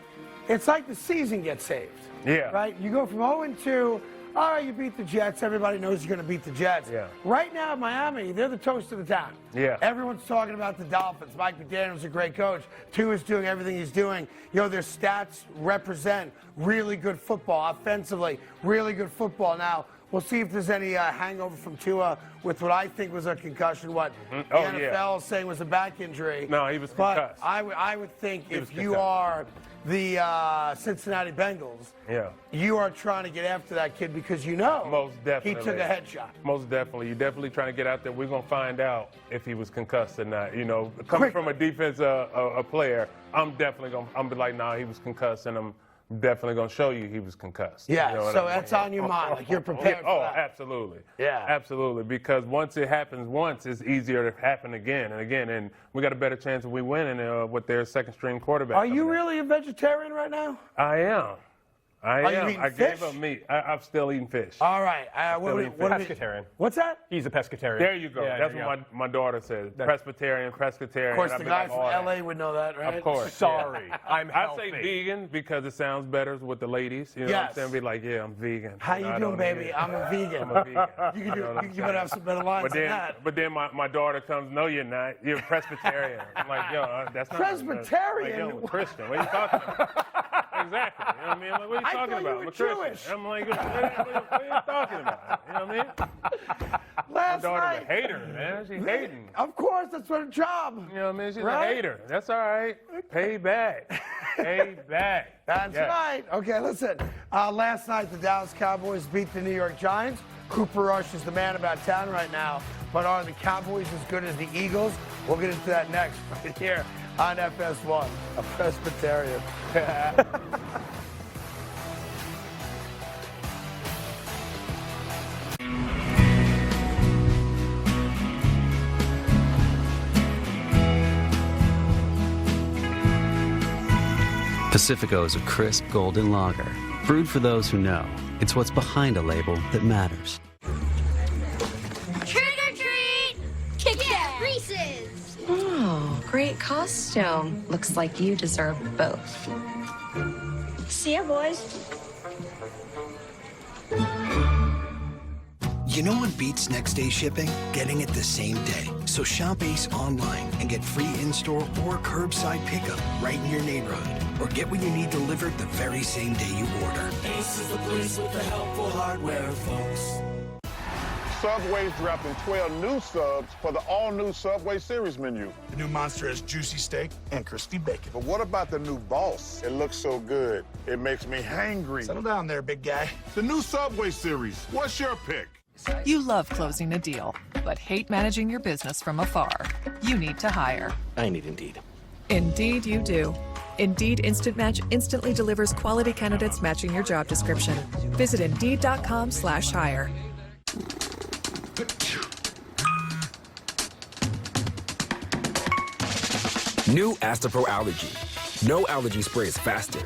it's like the season gets saved. Yeah. Right? You go from 0-2. All right, you beat the Jets. Everybody knows you're going to beat the Jets. Yeah. Right now, Miami, they're the toast of the town. Yeah. Everyone's talking about the Dolphins. Mike McDaniel's a great coach. Tua's doing everything he's doing. You know, their stats represent really good football. Offensively, really good football. Now, we'll see if there's any hangover from Tua with what I think was a concussion, what the NFL is saying was a back injury. No, he was concussed. But I would think He was if you concussed. are the Cincinnati Bengals, you are trying to get after that kid because you know Most definitely. he took a headshot. Most definitely. You're definitely trying to get out there. We're going to find out if he was concussed or not. You know, coming from a defense a player, I'm definitely going to be like, nah, he was concussed, and I'm definitely going to show you he was concussed. Yeah, You know what so I mean? that's on your mind. Like, you're prepared for that. Absolutely. Yeah. Absolutely. Because once it happens once, it's easier to happen again and again. And we got a better chance of we winning with their second-string quarterback. Are you really a vegetarian right now? I am. I Are you am. eating I fish? gave up meat. I'm still eating fish. All right. Pescatarian. What's that? He's a pescatarian. There you go. Yeah, That's there you what my daughter says. Pescatarian. Of course, I'd the be guy like, from all that. L.A. would know that, right? Of course. Sorry, I'm I healthy. say vegan because it sounds better with the ladies. You know what I'm Yes. saying? Be like, yeah, I'm vegan. How you I doing, don't baby? eat it. I'm a vegan. I'm a vegan. You better have some better lines than that. But then my daughter comes, no, you're not. You're a Presbyterian. I'm like, yo, that's not. Presbyterian? Like, yo, Christian. What are you talking about? Exactly. You know what I mean? Like, what are you I talking thought you about? were I'm a Christian. Jewish. I'm like, what are you talking about? You know what I mean? My Last daughter's night. a hater, man. She's hating. Of course, that's her job. You know what I mean? She's Right? a hater. That's all right. Pay back. Pay back. That's Yes. right. Okay, listen. Last night, the Dallas Cowboys beat the New York Giants. Cooper Rush is the man about town right now. But are the Cowboys as good as the Eagles? We'll get into that next right here on FS1, a Presbyterian. Pacifico is a crisp golden lager, brewed for those who know. It's what's behind a label that matters. Trick or treat! Kit Kat Reese's! Oh, great costume. Looks like you deserve both. See ya, boys. You know what beats next day shipping? Getting it the same day. So shop Ace online and get free in-store or curbside pickup right in your neighborhood. Or get what you need delivered the very same day you order. Ace is the place with the helpful hardware, folks. Subway's dropping 12 new subs for the all-new Subway series menu. The new monster has juicy steak and crispy bacon. But what about the new boss? It looks so good. It makes me hangry. Settle down there, big guy. The new Subway series. What's your pick? You love closing a deal, but hate managing your business from afar. You need to hire. I need Indeed. Indeed, you do. Indeed Instant Match instantly delivers quality candidates matching your job description. Visit Indeed.com/hire. New Astapro Allergy. No allergy spray is faster.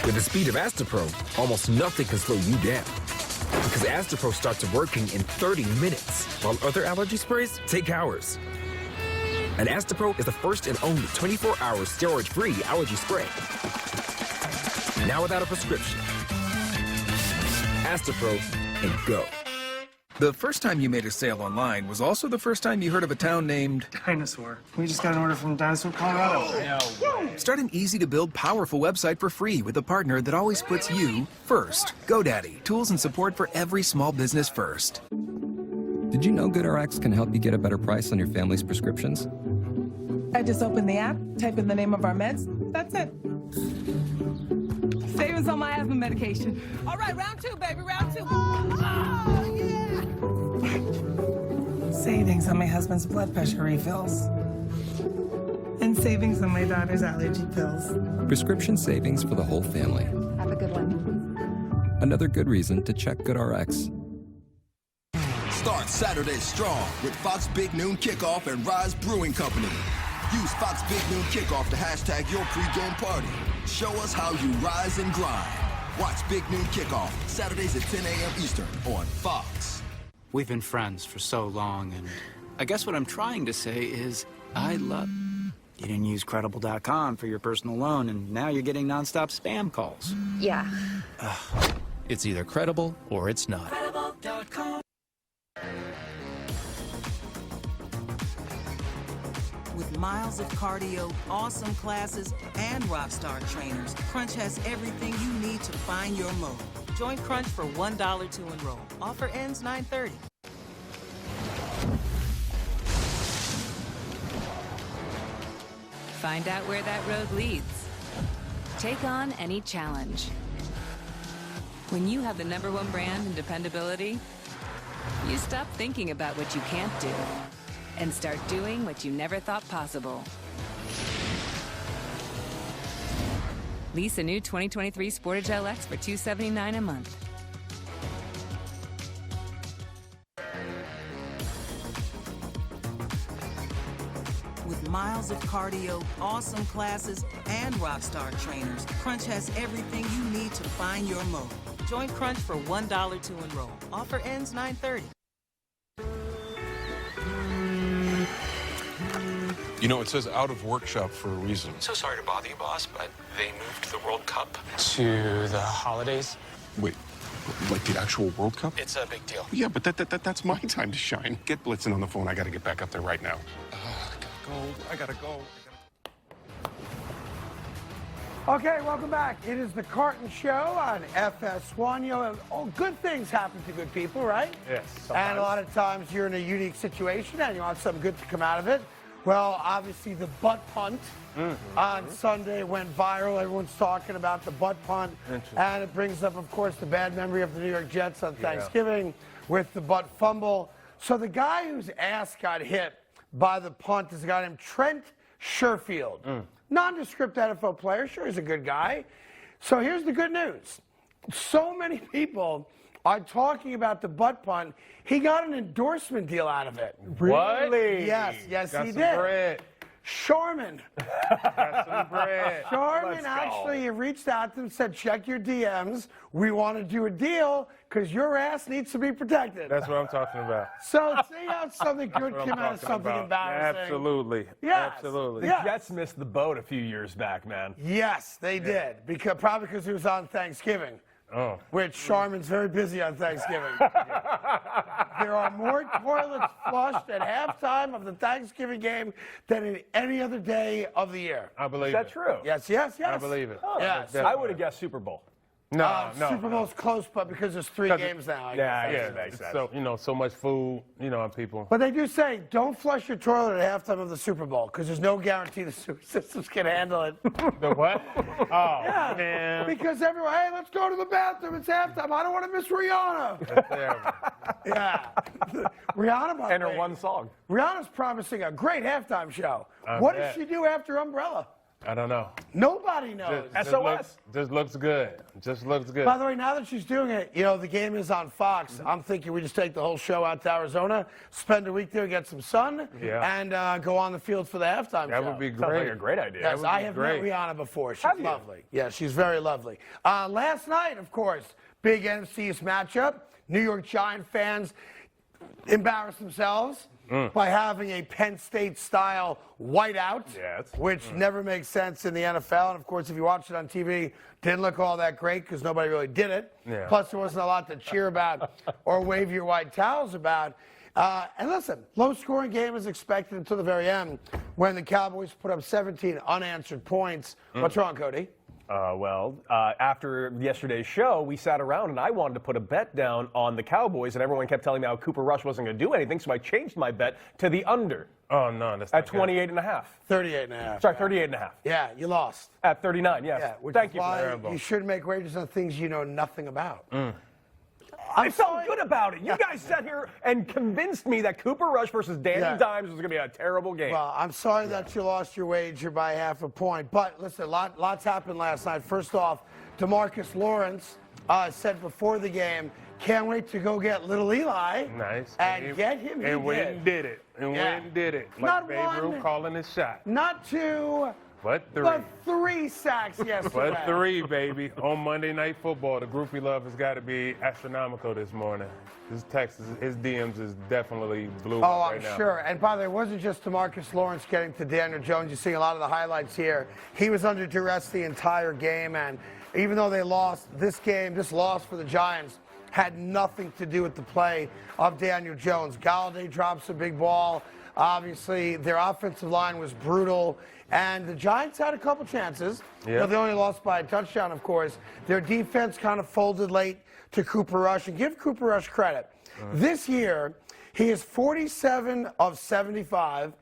With the speed of Astapro, almost nothing can slow you down. Because Astapro starts working in 30 minutes, while other allergy sprays take hours. And Astapro is the first and only 24-hour steroid-free allergy spray. Now without a prescription. Astapro and go. The first time you made a sale online was also the first time you heard of a town named Dinosaur. We just got an order from Dinosaur, Colorado. Start an easy-to-build, powerful website for free with a partner that always puts you first. GoDaddy. Tools and support for every small business first. Did you know GoodRx can help you get a better price on your family's prescriptions? I just open the app, type in the name of our meds. That's it. Savings on my asthma medication. All right, round 2, baby, round 2. Oh, yeah. Savings on my husband's blood pressure refills. And savings on my daughter's allergy pills. Prescription savings for the whole family. Have a good one. Another good reason to check GoodRx. Start Saturday strong with Fox Big Noon Kickoff and Rise Brewing Company. Use Fox Big Noon Kickoff to hashtag your pregame party. Show us how you rise and grind. Watch Big Noon Kickoff, Saturdays at 10 a.m. Eastern on Fox. We've been friends for so long, and I guess what I'm trying to say is I love... You didn't use Credible.com for your personal loan, and now you're getting nonstop spam calls. Yeah. It's either credible or it's not. Credible.com. With miles of cardio, awesome classes, and rockstar trainers, Crunch has everything you need to find your mode. Join Crunch for $1 to enroll. Offer ends 9/30. Find out where that road leads. Take on any challenge. When you have the #1 brand in dependability, you stop thinking about what you can't do and start doing what you never thought possible. Lease a new 2023 Sportage LX for $279 a month. With miles of cardio, awesome classes, and rockstar trainers, Crunch has everything you need to find your mode. Join Crunch for $1 to enroll. Offer ends 9/30. You know, it says out of workshop for a reason. So sorry to bother you, boss, but they moved the World Cup to the holidays. Wait, like the actual World Cup? It's a big deal. Yeah, but that's my time to shine. Get Blitzen on the phone. I gotta get back up there right now. I gotta go. Okay, welcome back. It is the Carton Show on FS1. You know, all good things happen to good people, right? Yes. And a lot of times you're in a unique situation and you want something good to come out of it. Well, obviously the butt punt on Sunday went viral. Everyone's talking about the butt punt. And it brings up, of course, the bad memory of the New York Jets on Thanksgiving with the butt fumble. So the guy whose ass got hit by the punt is a guy named Trent Sherfield. Nondescript NFL player. Sure, he's a good guy. So here's the good news. So many people are talking about the butt punt. He got an endorsement deal out of it. Really? Yes, Got he some did. bread. Charmin. Got some bread. Charmin actually reached out to him and said, check your DMs. We want to do a deal because your ass needs to be protected. That's what I'm talking about. So see how something good That's what came I'm out of talking something about. embarrassing. Absolutely. Yes. Absolutely. The Jets missed the boat a few years back, man. Yes, they did. Probably because it was on Thanksgiving. Oh. Which Charmin's very busy on Thanksgiving. There are more toilets flushed at halftime of the Thanksgiving game than in any other day of the year. I believe Is that true? Yes. I believe it. Oh, Yes. I would have guessed Super Bowl. No. Super Bowl's close, but because there's 3 games now. I guess. Makes sense. So, so much food, on people. But they do say, don't flush your toilet at halftime of the Super Bowl, because there's no guarantee the sewer systems can handle it. The what? Oh, man. Because everyone, hey, let's go to the bathroom. It's halftime. I don't want to miss Rihanna. Yeah. Rihanna, by And the her way, one song. Rihanna's promising a great halftime show. I What bet. does she do after Umbrella? I don't know. Nobody knows. Just looks good. Just looks good. By the way, now that she's doing it, the game is on Fox. I'm thinking we just take the whole show out to Arizona, spend a week there, get some sun, and go on the field for the halftime That show. would be great. Sounds like a great idea. Yes, I have met Rihanna before. She's lovely. Yeah, she's very lovely. Last night, of course, big NFC East matchup. New York Giant fans embarrassed themselves by having a Penn State-style whiteout, which never makes sense in the NFL. And, of course, if you watched it on TV, didn't look all that great because nobody really did it. Yeah. Plus, there wasn't a lot to cheer about or wave your white towels about. And listen, low-scoring game is expected until the very end when the Cowboys put up 17 unanswered points. What's wrong, Cody? After yesterday's show, we sat around and I wanted to put a bet down on the Cowboys, and everyone kept telling me how Cooper Rush wasn't going to do anything, so I changed my bet to the under. Oh, no, that's at 28.5. 38.5. Sorry, 38.5. Yeah, you lost. At 39, yes. Yeah, which Thank is you for why that. you shouldn't make wagers on things you know nothing about. I felt good about it. You guys sat here and convinced me that Cooper Rush versus Danny Dimes was going to be a terrible game. Well, I'm sorry that you lost your wager by half a point. But listen, lots happened last night. First off, DeMarcus Lawrence said before the game, can't wait to go get little Eli. Nice. And get him. And went and did it. And went and did it. Like Not Babe one, Ruth calling his shot. Not two. But three. But 3 sacks yesterday. But 3, baby. On Monday Night Football, the groupie love has got to be astronomical this morning. His text, his DMs is definitely blue right now. I'm sure. And by the way, it wasn't just DeMarcus Lawrence getting to Daniel Jones. You're seeing a lot of the highlights here. He was under duress the entire game, and even though they lost this game, this loss for the Giants had nothing to do with the play of Daniel Jones. Galladay drops a big ball. Obviously, their offensive line was brutal, and the Giants had a couple chances. They only lost by a touchdown, of course. Their defense kind of folded late to Cooper Rush, and give Cooper Rush credit. This year, he is 47 of 75,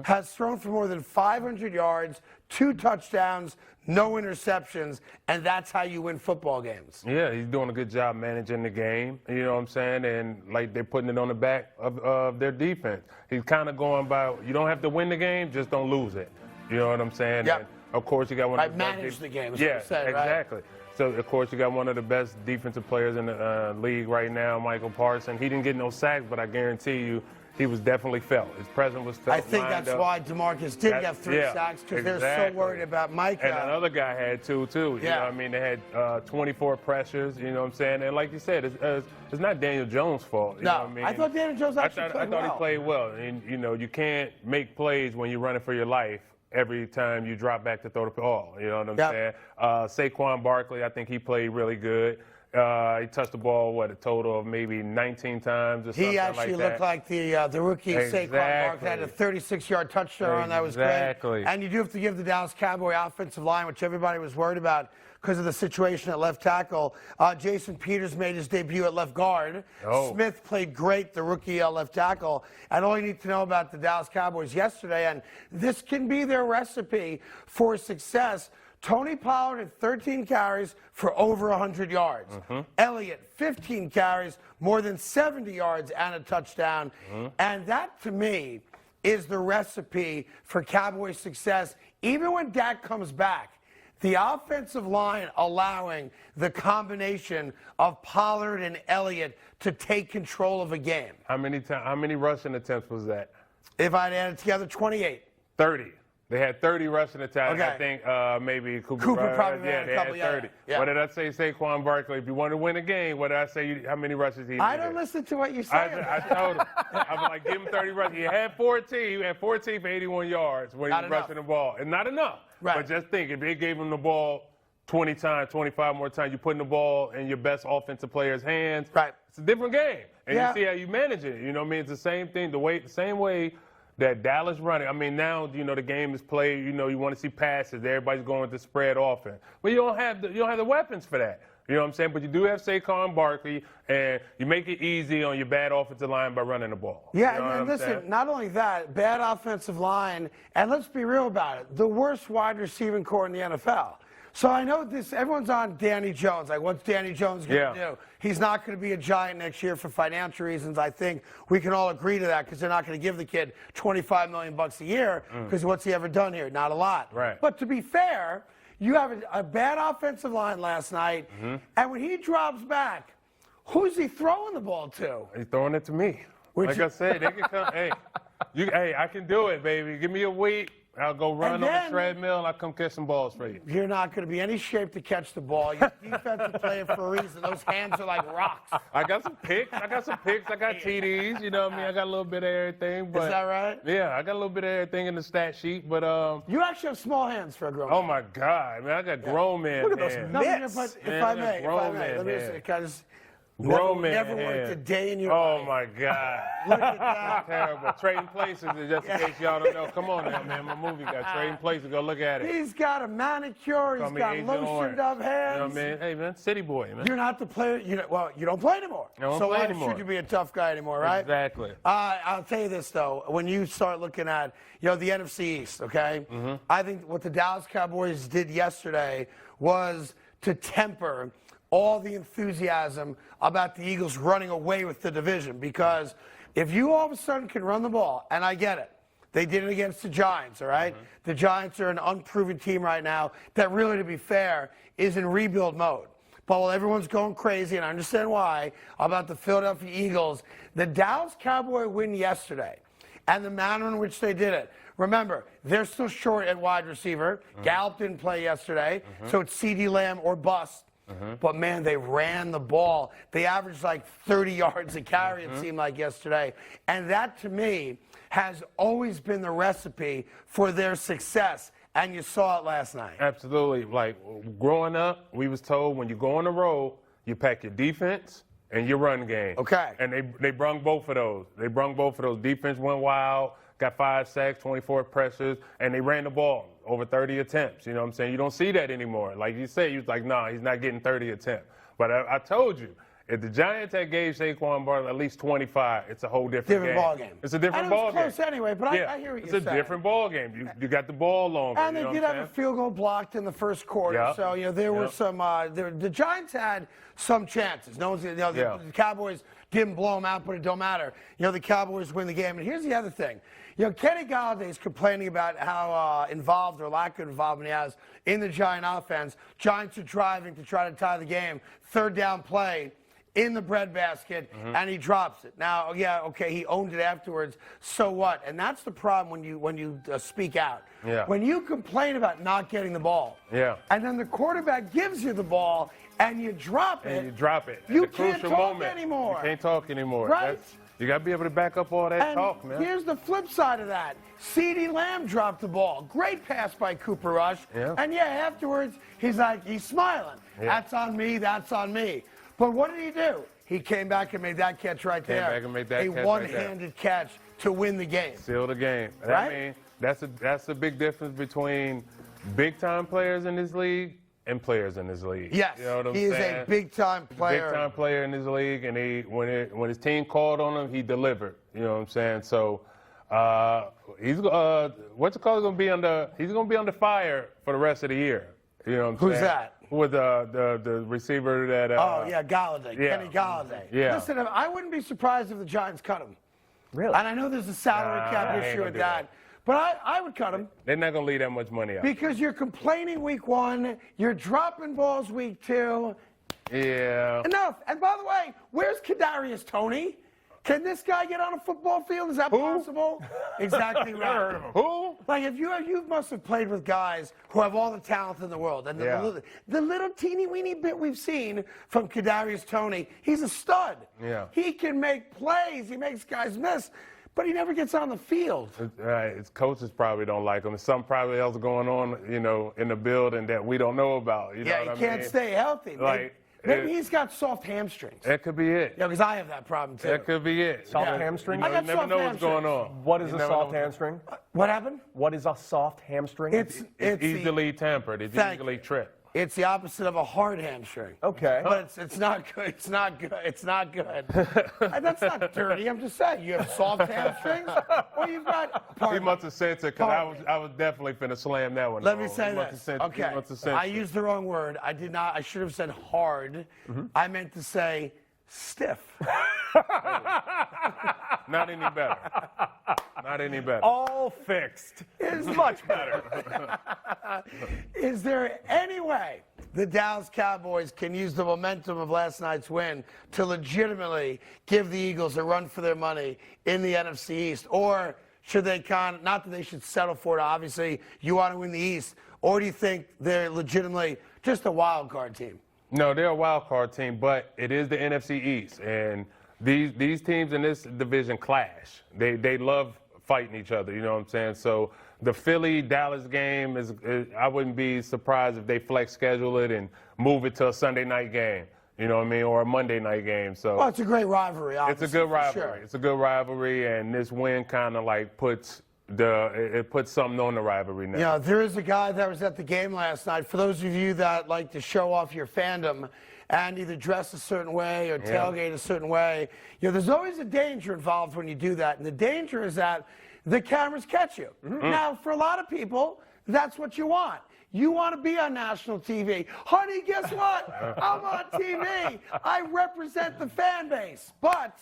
has thrown for more than 500 yards, 2 touchdowns, no interceptions, and that's how you win football games. Yeah, he's doing a good job managing the game, you know what I'm saying? And like they're putting it on the back of their defense. He's kind of going by, you don't have to win the game, just don't lose it. You know what I'm saying? Yep. And of course, you got one of the best manage the game, is yeah, what you said, right? exactly. So, of course, you got one of the best defensive players in the league right now, Michael Parsons. He didn't get no sacks, but I guarantee you, he was definitely felt. His presence was felt. I think that's why DeMarcus did get 3 sacks, because they're so worried about Micah. And another guy had 2, too. You know what I mean? They had 24 pressures, you know what I'm saying? And like you said, it's not Daniel Jones' fault. You know what I mean? I thought Daniel Jones actually played well. I thought he played well. And, you know, you can't make plays when you're running for your life every time you drop back to throw the ball. You know what I'm saying? Saquon Barkley, I think he played really good. He touched the ball, a total of maybe 19 times or something like that. He actually looked like the rookie Saquon Barkley. Had a 36-yard touchdown. That was great. And you do have to give the Dallas Cowboy offensive line, which everybody was worried about because of the situation at left tackle. Jason Peters made his debut at left guard. Smith played great, the rookie left tackle. And all you need to know about the Dallas Cowboys yesterday, and this can be their recipe for success. Tony Pollard had 13 carries for over 100 yards. Elliott, 15 carries, more than 70 yards and a touchdown. And that, to me, is the recipe for Cowboys success. Even when Dak comes back, the offensive line allowing the combination of Pollard and Elliott to take control of a game. How many rushing attempts was that? If I'd added together, 28. 30. They had 30 rushing attempts. Okay. I think maybe Cooper probably had a couple. They had 30. What did I say, Saquon Barkley? If you want to win a game, what did I say? How many rushes he needed? I don't listen to what you say. I told him. I'm like, give him 30 rushes. He had 14. He had 14 for 81 yards when he was rushing the ball. And not enough. Right. But just think, if they gave him the ball 20 times, 25 more times, you're putting the ball in your best offensive player's hands. Right. It's a different game. And you see how you manage it. You know what I mean? It's the same thing, the same way that Dallas running. I mean, now, you know, the game is played, you know, you want to see passes. Everybody's going to spread offense. But you don't have the weapons for that. You know what I'm saying? But you do have Saquon Barkley, and you make it easy on your bad offensive line by running the ball. Yeah, you know and listen, not only that, bad offensive line, and let's be real about it, the worst wide receiving core in the NFL. So I know this. Everyone's on Danny Jones. Like, what's Danny Jones going to do? He's not going to be a Giant next year for financial reasons. I think we can all agree to that because they're not going to give the kid $25 million a year because what's he ever done here? Not a lot. Right. But to be fair, you have a bad offensive line last night, and when he drops back, who's he throwing the ball to? He's throwing it to me. Like I said, they can come. Hey, I can do it, baby. Give me a week. I'll go run on the treadmill and I'll come catch some balls for you. You're not going to be any shape to catch the ball. You're defensive player for a reason. Those hands are like rocks. I got some picks. I got TDs. You know what I mean? I got a little bit of everything. But, is that right? Yeah, I got a little bit of everything in the stat sheet. But you actually have small hands for a grown man. Oh, my God. Man, I got grown man Look at hands. those mitts. But if I may, let me just Grown man never worked a day in your life. life. Oh, my God. Look at that. Terrible. Trading Places, just in case y'all don't know. Come on now, man. My movie got Trading Places. Go look at it. He's got a manicure. He's got lotioned up hands. You know what I mean? Hey, man, city boy, man. You're not the player. You don't play anymore. I don't so play why anymore. should you be a tough guy anymore, right? Exactly. I'll tell you this, though. When you start looking at, the NFC East, okay? I think what the Dallas Cowboys did yesterday was to temper all the enthusiasm about the Eagles running away with the division, because if you all of a sudden can run the ball, and I get it, they did it against the Giants, all right? The Giants are an unproven team right now that really, to be fair, is in rebuild mode. But while everyone's going crazy, and I understand why, about the Philadelphia Eagles, the Dallas Cowboy win yesterday and the manner in which they did it. Remember, they're still short at wide receiver. Gallup didn't play yesterday, so it's CeeDee Lamb or bust. But, man, they ran the ball. They averaged like 30 yards a carry, it seemed like, yesterday. And that, to me, has always been the recipe for their success. And you saw it last night. Absolutely. Like, growing up, we was told when you go on the road, you pack your defense and your run game. Okay. And they brung both of those. Defense went wild, got 5 sacks, 24 pressures, and they ran the ball over 30 attempts. You know what I'm saying? You don't see that anymore. Like you said, you was like, nah, he's not getting 30 attempts. But I told you, if the Giants had gave Saquon Barkley at least 25, it's a whole different ball game. It's a different ball game. It's close anyway, but I hear what you're saying. It's a different ball game. You got the ball longer. And they did have a field goal blocked in the first quarter. So, there were some the Giants had some chances. No one's the Cowboys didn't blow them out, but it don't matter. The Cowboys win the game. And here's the other thing. Kenny Galladay is complaining about how involved or lack of involvement he has in the Giant offense. Giants are driving to try to tie the game. Third down play in the breadbasket, and he drops it. Now, he owned it afterwards. So what? And that's the problem when you speak out. Yeah. When you complain about not getting the ball, and then the quarterback gives you the ball, and you drop it. You can't talk anymore. You can't talk anymore. Right? You got to be able to back up all that talk, man. Here's the flip side of that. CeeDee Lamb dropped the ball. Great pass by Cooper Rush. Yeah. And, afterwards, he's smiling. Yeah. That's on me, that's on me. But what did he do? He came back and made that catch right there. A one-handed catch to win the game. Seal the game. Right? I mean, that's a big difference between big-time players in this league and players in this league. Yes, you know what I'm he is saying? a big-time player. Big-time player in this league, and when his team called on him, he delivered. You know what I'm saying? So he's what's it called? He's gonna be under fire for the rest of the year. You know what I'm saying? Who's that? With the receiver that. Galladay. Yeah. Kenny Galladay. Yeah. Listen, I wouldn't be surprised if the Giants cut him. Really? And I know there's a salary cap issue with that. But I would cut him. They're not going to leave that much money out. Because you're complaining week 1, you're dropping balls week 2. Yeah. Enough. And by the way, where's Kadarius Toney? Can this guy get on a football field? Is that possible? Exactly right. Never heard of him. Who? Like, if you must have played with guys who have all the talent in the world. And the little teeny-weeny bit we've seen from Kadarius Toney, he's a stud. Yeah. He can make plays. He makes guys miss. But he never gets on the field. Right. His coaches probably don't like him. There's something probably else going on, in the building that we don't know about. You know what I mean? He can't stay healthy. Maybe he's got soft hamstrings. That could be it. Yeah, because I have that problem, too. That could be it. Soft hamstring? I got You never soft know what's going on. What is a soft hamstring? What happened? What is a soft hamstring? It's easily tampered. It's easily tripped. It's the opposite of a hard hamstring. Okay. But it's not good. It's not good. It's not good. That's not dirty. I'm just saying. You have soft hamstrings, or you've got. He must have said it because I was definitely finna slam that one. Let me say this. Okay. I used the wrong word. I did not. I should have said hard. I meant to say stiff. Not any better. Not any better. All fixed. It's much better. Is there any way the Dallas Cowboys can use the momentum of last night's win to legitimately give the Eagles a run for their money in the NFC East? Or should they not that they should settle for it, obviously, you want to win the East, or do you think they're legitimately just a wild card team? No, they're a wild card team, but it is the NFC East, and these teams in this division clash. They love fighting each other, you know what I'm saying? So the Philly-Dallas game is I wouldn't be surprised if they flex schedule it and move it to a Sunday night game, you know what I mean, or a Monday night game. So it's a great rivalry, obviously. It's a good rivalry. Sure. It's a good rivalry, and this win kind of like puts something on the rivalry now. Yeah, there is a guy that was at the game last night. For those of you that like to show off your fandom and either dress a certain way or tailgate a certain way, there's always a danger involved when you do that. And the danger is that the cameras catch you. Now, for a lot of people, that's what you want. You want to be on national TV. Honey, guess what? I'm on TV. I represent the fan base. But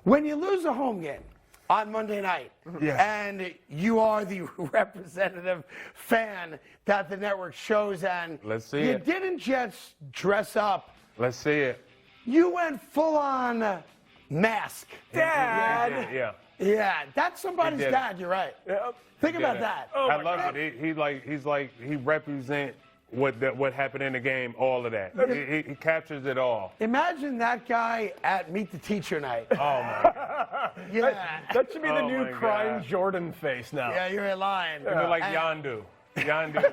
when you lose a home game on Monday night, and you are the representative fan that the network shows, and you didn't just dress up. Let's see it. You went full on mask. Dad. Yeah, that's somebody's dad. You're right. Think about that. I love it. He represents what happened in the game, all of that. He captures it all. Imagine that guy at Meet the Teacher night. Oh, my God. That should be the new crying Jordan face now. Yeah, you're in line. You look like Yondu. Guardians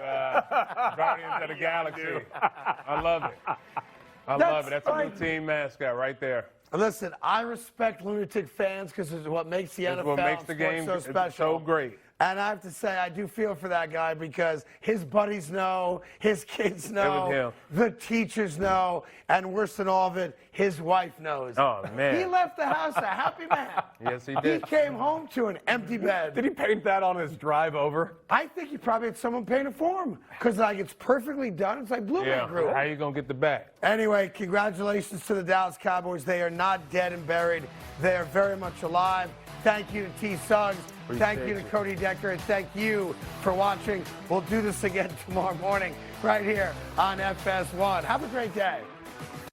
of the Galaxy. I love it. I love it. That's a new team mascot right there. Listen, I respect lunatic fans because it's what makes the NFL what makes the game so special. So great. And I have to say, I do feel for that guy because his buddies know, his kids know, the teachers know, and worse than all of it, his wife knows. Oh, man. He left the house a happy man. Yes, he did. He came home to an empty bed. Did he paint that on his drive over? I think he probably had someone paint it for him because, it's perfectly done. It's like Blue Man Group. How you going to get the back? Anyway, congratulations to the Dallas Cowboys. They are not dead and buried. They are very much alive. Thank you to T. Suggs. Thank you to Cody Decker. And thank you for watching. We'll do this again tomorrow morning right here on FS1. Have a great day.